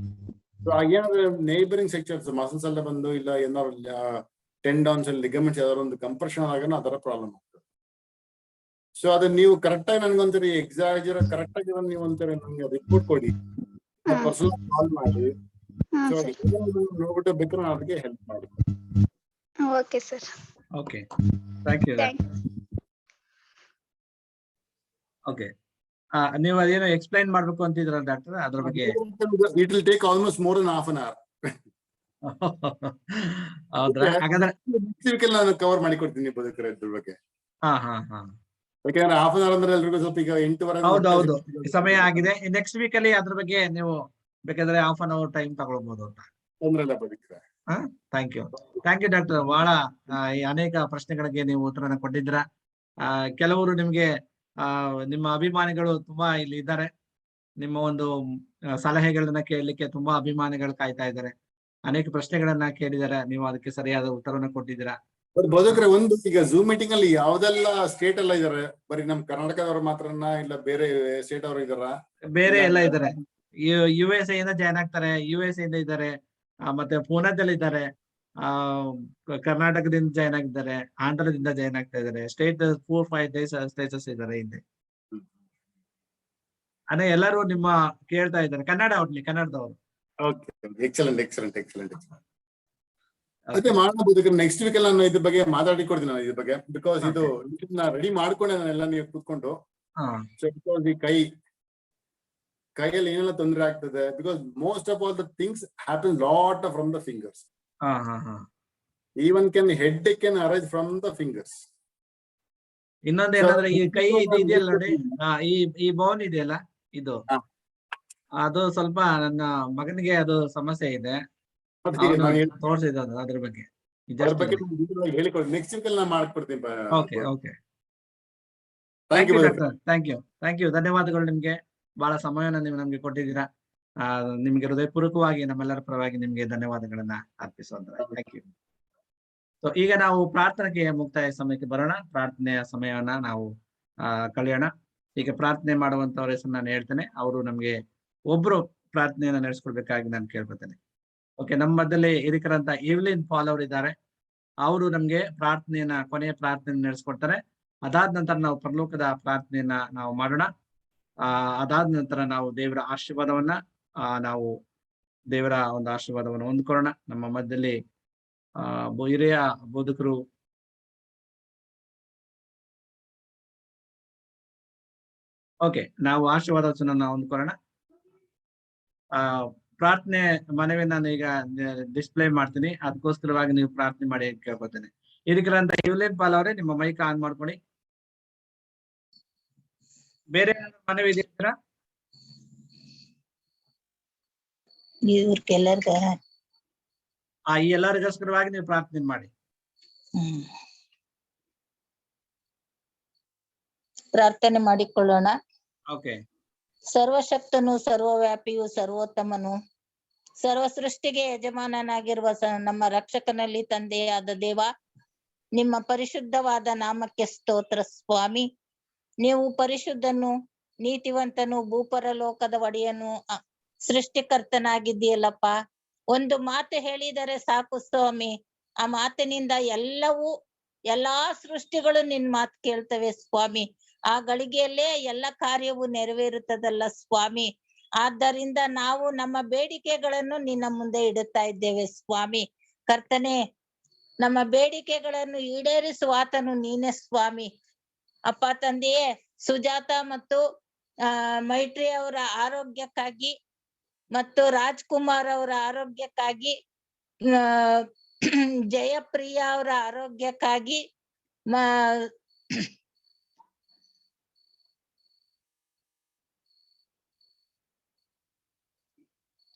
ಸೊ ಹಾಗೇನಾದ್ರೆ ನೇಬರಿಂಗ್ ಸೆಕ್ಚರ್ಸ್ ಮಸಲ್ಸ್ ಎಲ್ಲ ಬಂದು, ಇಲ್ಲ ಏನಾದ್ರು ಟೆಂಡಾನ್ಸ್ ಅಲ್ಲಿ ಲಿಗಮೆಂಟ್ಸ್ ಯಾವ್ದಾದ್ರು ಒಂದು ಕಂಪ್ರೆಷನ್ ಆಗೋಣ ಅದರ ಪ್ರಾಬ್ಲಮ್ ಆಗ್ತದೆ. ಸೊ ಅದನ್ನ ನೀವು ಕರೆಕ್ಟ್ ಆಗಿ ನನ್ಗೊಂತೀರಿ ಕರೆಕ್ಟ್ ಆಗಿ ನೀವು ಒಂದ್ಸರಿ ನಮ್ಗೆ ರಿಪೋರ್ಟ್ ಕೊಡಿ, ಪರ್ಸನಲ್ ಕಾಲ್ ಮಾಡಿ, ನೋಡ್ಬಿಟ್ಟು ಬೇಕಾದ್ರೆ ನಾನು ಅದಕ್ಕೆ ಹೆಲ್ಪ್ ಮಾಡಿ.
Okay sir.
Okay, thank you. Okay, ನೀವು ಅದೇನೋ ಎಕ್ಸ್ಪ್ಲೈನ್ ಮಾಡ್ಬೇಕು ಅಂತಿದ್ರ ಡಾಕ್ಟರ್, ಅದ್ರ ಬಗ್ಗೆ?
It will take almost more than half an hour.
ಹೌದ್ರಾ? ಹಾಗಾದ್ರೆ
ನಾನು ಕವರ್ ಮಾಡಿ ಕೊಡ್ತೀನಿ ಬದುಕರ ಇದ್ರ ಬಗ್ಗೆ. ಯಾಕಂದ್ರೆ ಹಾಫ್ ಅನ್ ಅವರ್ ಅಂದ್ರೆ ಎಲ್ರಿಗೂ ಸ್ವಲ್ಪ ಈಗ 8:30.
ಹೌದೌದು, ಸಮಯ ಆಗಿದೆ. ನೆಕ್ಸ್ಟ್ ವೀಕ್ ಅಲ್ಲಿ ಅದ್ರ ಬಗ್ಗೆ ನೀವು ಬೇಕಾದ್ರೆ ಹಾಫ್ ಅನ್ ಅವರ್ ಟೈಮ್ ತಗೊಳ್ಬಹುದು ಅಂತ.
ತೊಂದ್ರೆ ಇಲ್ಲ ಬದುಕರ.
Thank you doctor. ಬಹಳ ಈ ಅನೇಕ ಪ್ರಶ್ನೆಗಳಿಗೆ ನೀವು ಉತ್ತರನ ಕೊಟ್ಟಿದ್ದೀರಾ. ಕೆಲವರು ನಿಮ್ಗೆ ನಿಮ್ಮ ಅಭಿಮಾನಿಗಳು ತುಂಬಾ ಇಲ್ಲಿ ಇದ್ದಾರೆ. ನಿಮ್ಮ ಒಂದು ಸಲಹೆಗಳನ್ನ ಕೇಳಲಿಕ್ಕೆ ತುಂಬಾ ಅಭಿಮಾನಿಗಳು ಕಾಯ್ತಾ ಇದ್ದಾರೆ. ಅನೇಕ ಪ್ರಶ್ನೆಗಳನ್ನ ಕೇಳಿದ್ದಾರೆ, ನೀವು ಅದಕ್ಕೆ ಸರಿಯಾದ ಉತ್ತರವನ್ನು ಕೊಟ್ಟಿದ್ದೀರಾ.
ಬೋಧಕರೇ, ಒಂದು ಈಗ ಝೂಮ್ ಮೀಟಿಂಗ್ ಅಲ್ಲಿ ಯಾವ್ದೆಲ್ಲ ಸ್ಟೇಟ್ ಎಲ್ಲ ಇದಾರೆ? ಬರೀ ನಮ್ ಕರ್ನಾಟಕದವ್ರು ಮಾತ್ರನಾ ಇಲ್ಲ ಬೇರೆ ಸ್ಟೇಟ್ ಅವರು ಇದಾರ?
ಬೇರೆ ಎಲ್ಲ ಇದ್ದಾರೆ. USA ಇಂದ ಜಾಯ್ನ್ ಆಗ್ತಾರೆ, USA ಇಂದ ಇದ್ದಾರೆ, ಮತ್ತೆ ಪೂನಾದಲ್ಲಿ ಇದ್ದಾರೆ, ಕರ್ನಾಟಕದಿಂದ ಜಾಯ್ನ್ ಆಗಿದ್ದಾರೆ, ಆಂಧ್ರದಿಂದ ಜಾಯ್ನ್ ಆಗ್ತಾ ಇದ್ದಾರೆ. ಸ್ಟೇಟ್ 4-5 ಡೇಸ್ ಸ್ಟೇಟಸ್ ಇದ್ದಾರೆ ಇಲ್ಲಿ. ಅದೇ ಎಲ್ಲರೂ ನಿಮ್ಮ ಕೇಳ್ತಾ ಇದ್ದಾರೆ. ಕನ್ನಡದವರು.
ಎಕ್ಸಲೆಂಟ್. ಅದೇ ಮಾಡೋಣ. ನೆಕ್ಸ್ಟ್ ವೀಕ್ ಎಲ್ಲ ನಾನು ಇದ್ರ ಬಗ್ಗೆ ಮಾತಾಡಿಕೊಡ್ತೀನಿ ನಾನು ಇದ್ರ ಬಗ್ಗೆ. ಬಿಕಾಸ್ ಇದು ರೆಡಿ ಮಾಡ್ಕೊಂಡೆ ನಾನೆಲ್ಲ, ನೀವು ಕೂತ್ಕೊಂಡು. ಬಿಕಾಸ್ ಈ ಕೈಯಲ್ಲಿ ಏನೆಲ್ಲ ತೊಂದರೆ ಆಗ್ತದೆ, because most of all the things happen lot from the fingers. Even head can arise from the fingers.
ಇನ್ನೊಂದು ಏನಂದ್ರೆ ಈ ಕೈ ಇದೆಯಲ್ಲ ನೋಡಿ, ಈ ಬೋನ್ ಇದೆಯಲ್ಲ ಇದು, ಅದು ಸ್ವಲ್ಪ ನನ್ನ ಮಗನಿಗೆ ಅದು ಸಮಸ್ಯೆ ಇದೆ. ತೋರಿಸಿದ ಅದ್ರ ಬಗ್ಗೆ
ಹೇಳಿಕೊಡಿ. ನೆಕ್ಸ್ಟ್ ವೀಕ್ ಅಲ್ಲಿ ನಾನು ಮಾಡ್ಕೊಡ್ತೀನಿ.
Thank you. ಧನ್ಯವಾದಗಳು ನಿಮ್ಗೆ. ಬಹಳ ಸಮಯನ ನೀವು ನಮ್ಗೆ ಕೊಟ್ಟಿದ್ದೀರಾ. ನಿಮ್ಗೆ ಹೃದಯಪೂರ್ವಕವಾಗಿ ನಮ್ಮೆಲ್ಲರ ಪರವಾಗಿ ನಿಮ್ಗೆ ಧನ್ಯವಾದಗಳನ್ನ ಅರ್ಪಿಸುವಂತ. Thank you. ಸೊ ಈಗ ನಾವು ಪ್ರಾರ್ಥನೆಗೆ ಮುಕ್ತಾಯ ಸಮಯಕ್ಕೆ ಬರೋಣ. ಪ್ರಾರ್ಥನೆಯ ಸಮಯವನ್ನ ನಾವು ಕಳೆಯೋಣ. ಈಗ ಪ್ರಾರ್ಥನೆ ಮಾಡುವಂತವ್ರ ಹೆಸರು ನಾನು ಹೇಳ್ತೇನೆ. ಅವರು ನಮ್ಗೆ ಒಬ್ರು ಪ್ರಾರ್ಥನೆಯನ್ನ ನಡೆಸ್ಕೊಡ್ಬೇಕಾಗಿ ನಾನು ಕೇಳ್ಕೊತೇನೆ. ಓಕೆ, ನಮ್ಮ ಮಧ್ಯದಲ್ಲಿ ಹಿರಿಕರಂತ ಇವ್ಲಿನ್ ಪಾಲ್ ಅವರು ಇದ್ದಾರೆ. ಅವರು ನಮ್ಗೆ ಕೊನೆಯ ಪ್ರಾರ್ಥನೆಯನ್ನು ನಡೆಸ್ಕೊಡ್ತಾರೆ. ಅದಾದ ನಂತರ ನಾವು ಪರಲೋಕದ ಪ್ರಾರ್ಥನೆಯನ್ನ ನಾವು ಮಾಡೋಣ. ಅದಾದ ನಂತರ ನಾವು ದೇವರ ಆಶೀರ್ವಾದವನ್ನ ನಾವು ದೇವರ ಒಂದು ಆಶೀರ್ವಾದವನ್ನು ಹೊಂದ್ಕೊಳ್ಳೋಣ. ನಮ್ಮ ಮಧ್ಯದಲ್ಲಿ ಹಿರಿಯ ಬೋಧಕರು ನಾವು ಆಶೀರ್ವಾದ ವಚನ ಹೊಂದ್ಕೊಳ್ಳೋಣ. ಪ್ರಾರ್ಥನೆ ಮನವಿ ನಾನು ಈಗ ಡಿಸ್ಪ್ಲೇ ಮಾಡ್ತೀನಿ, ಅದಕ್ಕೋಸ್ಕರವಾಗಿ ನೀವು ಪ್ರಾರ್ಥನೆ ಮಾಡಿ ಕೇಳ್ಕೊತೇನೆ. ಇದಕ್ಕಂತ ಇವ್ಲಿನ್ ಪಾಲ್ ಅವರೇ, ನಿಮ್ಮ ಮೈಕ್ ಆನ್ ಮಾಡ್ಕೊಳ್ಳಿ. ಬೇರೆ ಮನವಿ ಇದೆಯಾ? ಈ ಎಲ್ಲರಿಗೋಸ್ಕರವಾಗಿ ನೀವು ಪ್ರಾರ್ಥನೆ ಮಾಡಿ.
ಪ್ರಾರ್ಥನೆ ಮಾಡಿಕೊಳ್ಳೋಣ.
ಓಕೆ.
ಸರ್ವಶಕ್ತನು, ಸರ್ವವ್ಯಾಪಿಯು, ಸರ್ವೋತ್ತಮನು, ಸರ್ವ ಸೃಷ್ಟಿಗೆ ಯಜಮಾನನಾಗಿರುವ ನಮ್ಮ ರಕ್ಷಕನಲ್ಲಿ ತಂದೆಯಾದ ದೇವ, ನಿಮ್ಮ ಪರಿಶುದ್ಧವಾದ ನಾಮಕ್ಕೆ ಸ್ತೋತ್ರ ಸ್ವಾಮಿ. ನೀವು ಪರಿಶುದ್ಧನು, ನೀತಿವಂತನು, ಭೂಪರಲೋಕದ ಒಡೆಯನು, ಸೃಷ್ಟಿಕರ್ತನಾಗಿದ್ದೀಯಲ್ಲಪ್ಪ. ಒಂದು ಮಾತು ಹೇಳಿದರೆ ಸಾಕು ಸ್ವಾಮಿ, ಆ ಮಾತಿನಿಂದ ಎಲ್ಲಾ ಸೃಷ್ಟಿಗಳು ನಿನ್ ಮಾತು ಕೇಳ್ತವೆ ಸ್ವಾಮಿ. ಆ ಗಳಿಗೆಯಲ್ಲೇ ಎಲ್ಲ ಕಾರ್ಯವು ನೆರವೇರುತ್ತದಲ್ಲ ಸ್ವಾಮಿ. ಆದ್ದರಿಂದ ನಾವು ನಮ್ಮ ಬೇಡಿಕೆಗಳನ್ನು ನಿನ್ನ ಮುಂದೆ ಇಡುತ್ತಾ ಇದ್ದೇವೆ ಸ್ವಾಮಿ. ಕರ್ತನೆ, ನಮ್ಮ ಬೇಡಿಕೆಗಳನ್ನು ಈಡೇರಿಸುವಾತನು ನೀನೇ ಸ್ವಾಮಿ. ಅಪ್ಪ ತಂದೆಯೇ, ಸುಜಾತ ಮತ್ತು ಮೈತ್ರಿ ಅವರ ಆರೋಗ್ಯಕ್ಕಾಗಿ ಮತ್ತು ರಾಜ್ಕುಮಾರ್ ಅವರ ಆರೋಗ್ಯಕ್ಕಾಗಿ, ಜಯಪ್ರಿಯ ಅವರ ಆರೋಗ್ಯಕ್ಕಾಗಿ,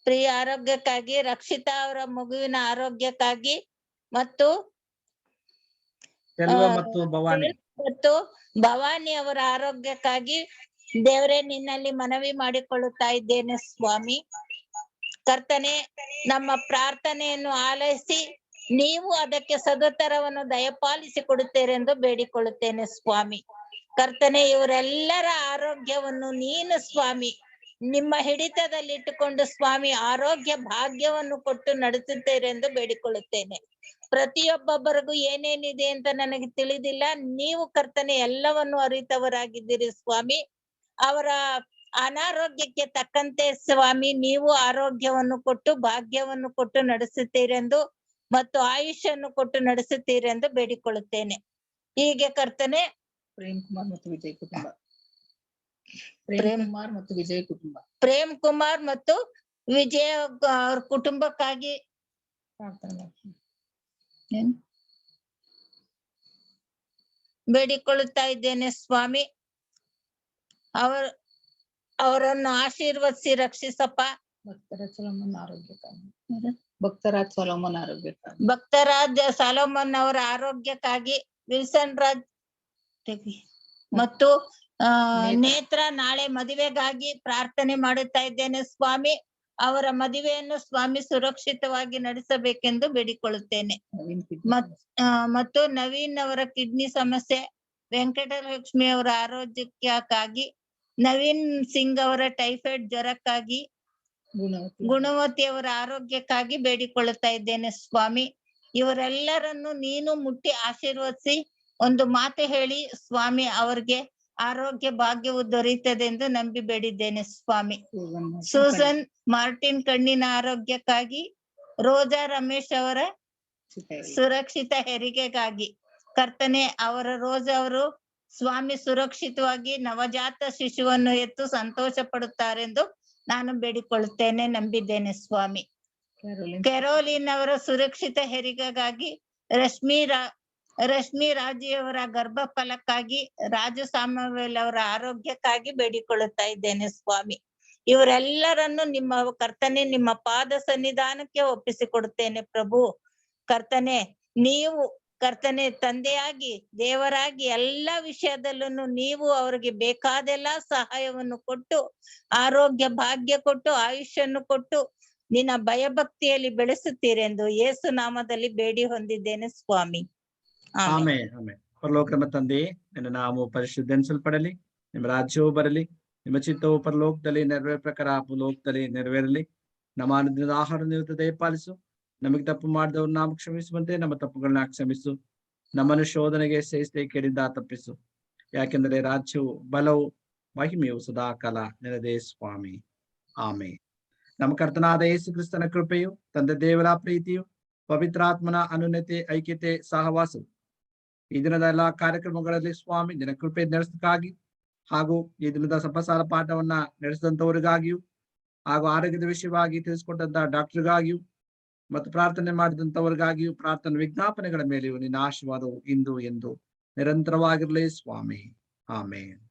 ಪ್ರಿಯ ಆರೋಗ್ಯಕ್ಕಾಗಿ, ರಕ್ಷಿತಾ ಅವರ ಮಗುವಿನ ಆರೋಗ್ಯಕ್ಕಾಗಿ ಮತ್ತು ಭವಾನಿ ಅವರ ಆರೋಗ್ಯಕ್ಕಾಗಿ ದೇವರೇ ನಿನ್ನಲ್ಲಿ ಮನವಿ ಮಾಡಿಕೊಳ್ಳುತ್ತಾ ಇದ್ದೇನೆ ಸ್ವಾಮಿ. ಕರ್ತನೆ, ನಮ್ಮ ಪ್ರಾರ್ಥನೆಯನ್ನು ಆಲೈಸಿ ನೀವು ಅದಕ್ಕೆ ಸದುತ್ತರವನ್ನು ದಯಪಾಲಿಸಿ ಕೊಡುತ್ತೀರೆಂದು ಬೇಡಿಕೊಳ್ಳುತ್ತೇನೆ ಸ್ವಾಮಿ. ಕರ್ತನೆ, ಇವರೆಲ್ಲರ ಆರೋಗ್ಯವನ್ನು ನೀನು ಸ್ವಾಮಿ ನಿಮ್ಮ ಹಿಡಿತದಲ್ಲಿಟ್ಟುಕೊಂಡು ಸ್ವಾಮಿ ಆರೋಗ್ಯ ಭಾಗ್ಯವನ್ನು ಕೊಟ್ಟು ನಡೆಸುತ್ತೀರೆಂದು ಬೇಡಿಕೊಳ್ಳುತ್ತೇನೆ. ಪ್ರತಿಯೊಬ್ಬೊಬ್ಬರಿಗೂ ಏನೇನಿದೆ ಅಂತ ನನಗೆ ತಿಳಿದಿಲ್ಲ. ನೀವು ಕರ್ತನೆ ಎಲ್ಲವನ್ನು ಅರಿತವರಾಗಿದ್ದೀರಿ ಸ್ವಾಮಿ. ಅವರ ಅನಾರೋಗ್ಯಕ್ಕೆ ತಕ್ಕಂತೆ ಸ್ವಾಮಿ ನೀವು ಆರೋಗ್ಯವನ್ನು ಕೊಟ್ಟು ಭಾಗ್ಯವನ್ನು ಕೊಟ್ಟು ನಡೆಸುತ್ತೀರೆಂದು ಮತ್ತು ಆಯುಷ್ಯನ್ನು ಕೊಟ್ಟು ನಡೆಸುತ್ತೀರೆಂದು ಬೇಡಿಕೊಳ್ಳುತ್ತೇನೆ. ಹೀಗೆ ಕರ್ತನೆ, ಪ್ರೇಮ್ ಕುಮಾರ್ ಮತ್ತು ವಿಜಯ್ ಕುಟುಂಬ, ಪ್ರೇಮ್ ಕುಮಾರ್ ಮತ್ತು ವಿಜಯ್ ಅವ್ರ ಕುಟುಂಬಕ್ಕಾಗಿ ಬೇಡಿಕೊಳ್ಳುತ್ತಾ ಇದ್ದೇನೆ ಸ್ವಾಮಿ. ಅವರನ್ನು ಆಶೀರ್ವದಿಸಿ ರಕ್ಷಿಸಪ್ಪ.
ಭಕ್ತರಾಜ್ ಸೊಲೊಮನ್ ಆರೋಗ್ಯಕ್ಕಾಗಿ ಭಕ್ತರಾಜ್ ಸೊಲೊಮನ್ ಆರೋಗ್ಯಕ್ಕಾಗಿ
ಭಕ್ತರಾಜ್ ಸಾಲೋಮನ್ ಅವರ ಆರೋಗ್ಯಕ್ಕಾಗಿ ವಿಲ್ಸನ್ ರಾಜ್ ಮತ್ತು ನೇತ್ರ ನಾಳೆ ಮದುವೆಗಾಗಿ ಪ್ರಾರ್ಥನೆ ಮಾಡುತ್ತಾ ಇದ್ದೇನೆ ಸ್ವಾಮಿ. ಅವರ ಮದುವೆಯನ್ನು ಸ್ವಾಮಿ ಸುರಕ್ಷಿತವಾಗಿ ನಡೆಸಬೇಕೆಂದು ಬೇಡಿಕೊಳ್ಳುತ್ತೇನೆ. ಮತ್ತು ನವೀನ್ ಅವರ ಕಿಡ್ನಿ ಸಮಸ್ಯೆ, ವೆಂಕಟಲಕ್ಷ್ಮಿ ಅವರ ಆರೋಗ್ಯಕ್ಕಾಗಿ, ನವೀನ್ ಸಿಂಗ್ ಅವರ ಟೈಫಾಯ್ಡ್ ಜ್ವರಕ್ಕಾಗಿ, ಗುಣವತಿ ಅವರ ಆರೋಗ್ಯಕ್ಕಾಗಿ ಬೇಡಿಕೊಳ್ಳುತ್ತಾ ಇದ್ದೇನೆ ಸ್ವಾಮಿ. ಇವರೆಲ್ಲರನ್ನು ನೀನು ಮುಟ್ಟಿ ಆಶೀರ್ವದಿಸಿ ಒಂದು ಮಾತು ಹೇಳಿ ಸ್ವಾಮಿ ಅವರಿಗೆ ಆರೋಗ್ಯ ಭಾಗ್ಯವು ದೊರೆಯುತ್ತದೆ ಎಂದು ನಂಬಿ ಬೇಡಿದ್ದೇನೆ ಸ್ವಾಮಿ. ಸೂಸನ್ ಮಾರ್ಟಿನ್ ಕಣ್ಣಿನ ಆರೋಗ್ಯಕ್ಕಾಗಿ, ರೋಜಾ ರಮೇಶ್ ಅವರ ಸುರಕ್ಷಿತ ಹೆರಿಗೆಗಾಗಿ ಕರ್ತನೆ, ಅವರ ರೋಜಾ ಅವರು ಸ್ವಾಮಿ ಸುರಕ್ಷಿತವಾಗಿ ನವಜಾತ ಶಿಶುವನ್ನು ಎತ್ತು ಸಂತೋಷ ಪಡುತ್ತಾರೆಂದು ನಾನು ಬೇಡಿಕೊಳ್ಳುತ್ತೇನೆ, ನಂಬಿದ್ದೇನೆ ಸ್ವಾಮಿ. ಕೆರೋಲಿನ್ ಅವರ ಸುರಕ್ಷಿತ ಹೆರಿಗೆಗಾಗಿ, ರಶ್ಮಿ ರಾಜಿಯವರ ಗರ್ಭ ಫಲಕ್ಕಾಗಿ, ರಾಜು ಸಾಮವೇಲ್ ಅವರ ಆರೋಗ್ಯಕ್ಕಾಗಿ ಬೇಡಿಕೊಳ್ಳುತ್ತಾ ಇದ್ದೇನೆ ಸ್ವಾಮಿ. ಇವರೆಲ್ಲರನ್ನು ನಿಮ್ಮ ಕರ್ತನೆ ನಿಮ್ಮ ಪಾದ ಸನ್ನಿಧಾನಕ್ಕೆ ಒಪ್ಪಿಸಿಕೊಡುತ್ತೇನೆ ಪ್ರಭು. ಕರ್ತನೆ, ನೀವು ಕರ್ತನೆ ತಂದೆಯಾಗಿ ದೇವರಾಗಿ ಎಲ್ಲ ವಿಷಯದಲ್ಲೂ ನೀವು ಅವರಿಗೆ ಬೇಕಾದೆಲ್ಲ ಸಹಾಯವನ್ನು ಕೊಟ್ಟು, ಆರೋಗ್ಯ ಭಾಗ್ಯ ಕೊಟ್ಟು, ಆಯುಷ್ಯನ್ನು ಕೊಟ್ಟು, ನಿನ್ನ ಭಯಭಕ್ತಿಯಲ್ಲಿ ಬೆಳೆಸುತ್ತೀರೆಂದು ಯೇಸು ನಾಮದಲ್ಲಿ ಬೇಡಿ ಹೊಂದಿದ್ದೇನೆ ಸ್ವಾಮಿ.
ಆಮೆನ್. ಆಮೆನ್. ಪರಲೋಕ ನಮ್ಮ ತಂದೆಯೇ, ನಿನ್ನ ನಾಮವು ಪರಿಶುದ್ಧೆನಿಸಲ್ಪಡಲಿ, ನಿಮ್ಮ ರಾಜ್ಯವು ಬರಲಿ, ನಿಮ್ಮ ಚಿತ್ತವು ಪರಲೋಕದಲ್ಲಿ ನೆರವೇರ ಪ್ರಕಾರ ಭೂಲೋಕದಲ್ಲಿ ನೆರವೇರಲಿ. ನಮ್ಮ ಅನುದಿನದ ಆಹಾರ ನೀವು ದಯಪಾಲಿಸು. ನಮಗೆ ತಪ್ಪು ಮಾಡಿದವರು ನಾವು ಕ್ಷಮಿಸುವಂತೆ ನಮ್ಮ ತಪ್ಪುಗಳನ್ನ ಕ್ಷಮಿಸು. ನಮ್ಮನ್ನು ಶೋಧನೆಗೆ ಸೇರಿಸದೆ ಕೇಳಿಂದ ತಪ್ಪಿಸು. ಯಾಕೆಂದರೆ ರಾಜ್ಯವು ಬಲವು ಮಹಿಮೆಯು ಸದಾಕಾಲ ನಿನ್ನದೇ ಸ್ವಾಮಿ. ಆಮೆನ್. ನಮ್ಮ ಕರ್ತನಾದ ಯೇಸು ಕ್ರಿಸ್ತನ ಕೃಪೆಯು, ತಂದೆ ದೇವರ ಪ್ರೀತಿಯು, ಪವಿತ್ರಾತ್ಮನ ಅನುನ್ನತೆ ಐಕ್ಯತೆ ಸಹವಾಸವು ಈ ದಿನದ ಎಲ್ಲಾ ಕಾರ್ಯಕ್ರಮಗಳಲ್ಲಿ ಸ್ವಾಮಿ ನಿನ್ನ ಕೃಪೆ ನಡೆಸಕ್ಕಾಗಿ, ಹಾಗೂ ಈ ದಿನದ ಸಪಸಾರ ಪಾಠವನ್ನ ನಡೆಸಿದಂತವರಿಗಾಗಿಯೂ, ಹಾಗೂ ಆರೋಗ್ಯದ ವಿಷಯವಾಗಿ ತಿಳಿಸಿಕೊಟ್ಟಂತಹ ಡಾಕ್ಟರ್ಗಾಗಿಯೂ ಮತ್ತು ಪ್ರಾರ್ಥನೆ ಮಾಡಿದಂತವರಿಗಾಗಿಯೂ ಪ್ರಾರ್ಥನೆ ವಿಜ್ಞಾಪನೆಗಳ ಮೇಲೆಯೂ ನಿನ್ನ ಆಶೀರ್ವಾದವು ಇಂದು ಎಂದು ನಿರಂತರವಾಗಿರಲಿ ಸ್ವಾಮಿ. ಆಮೇನ್.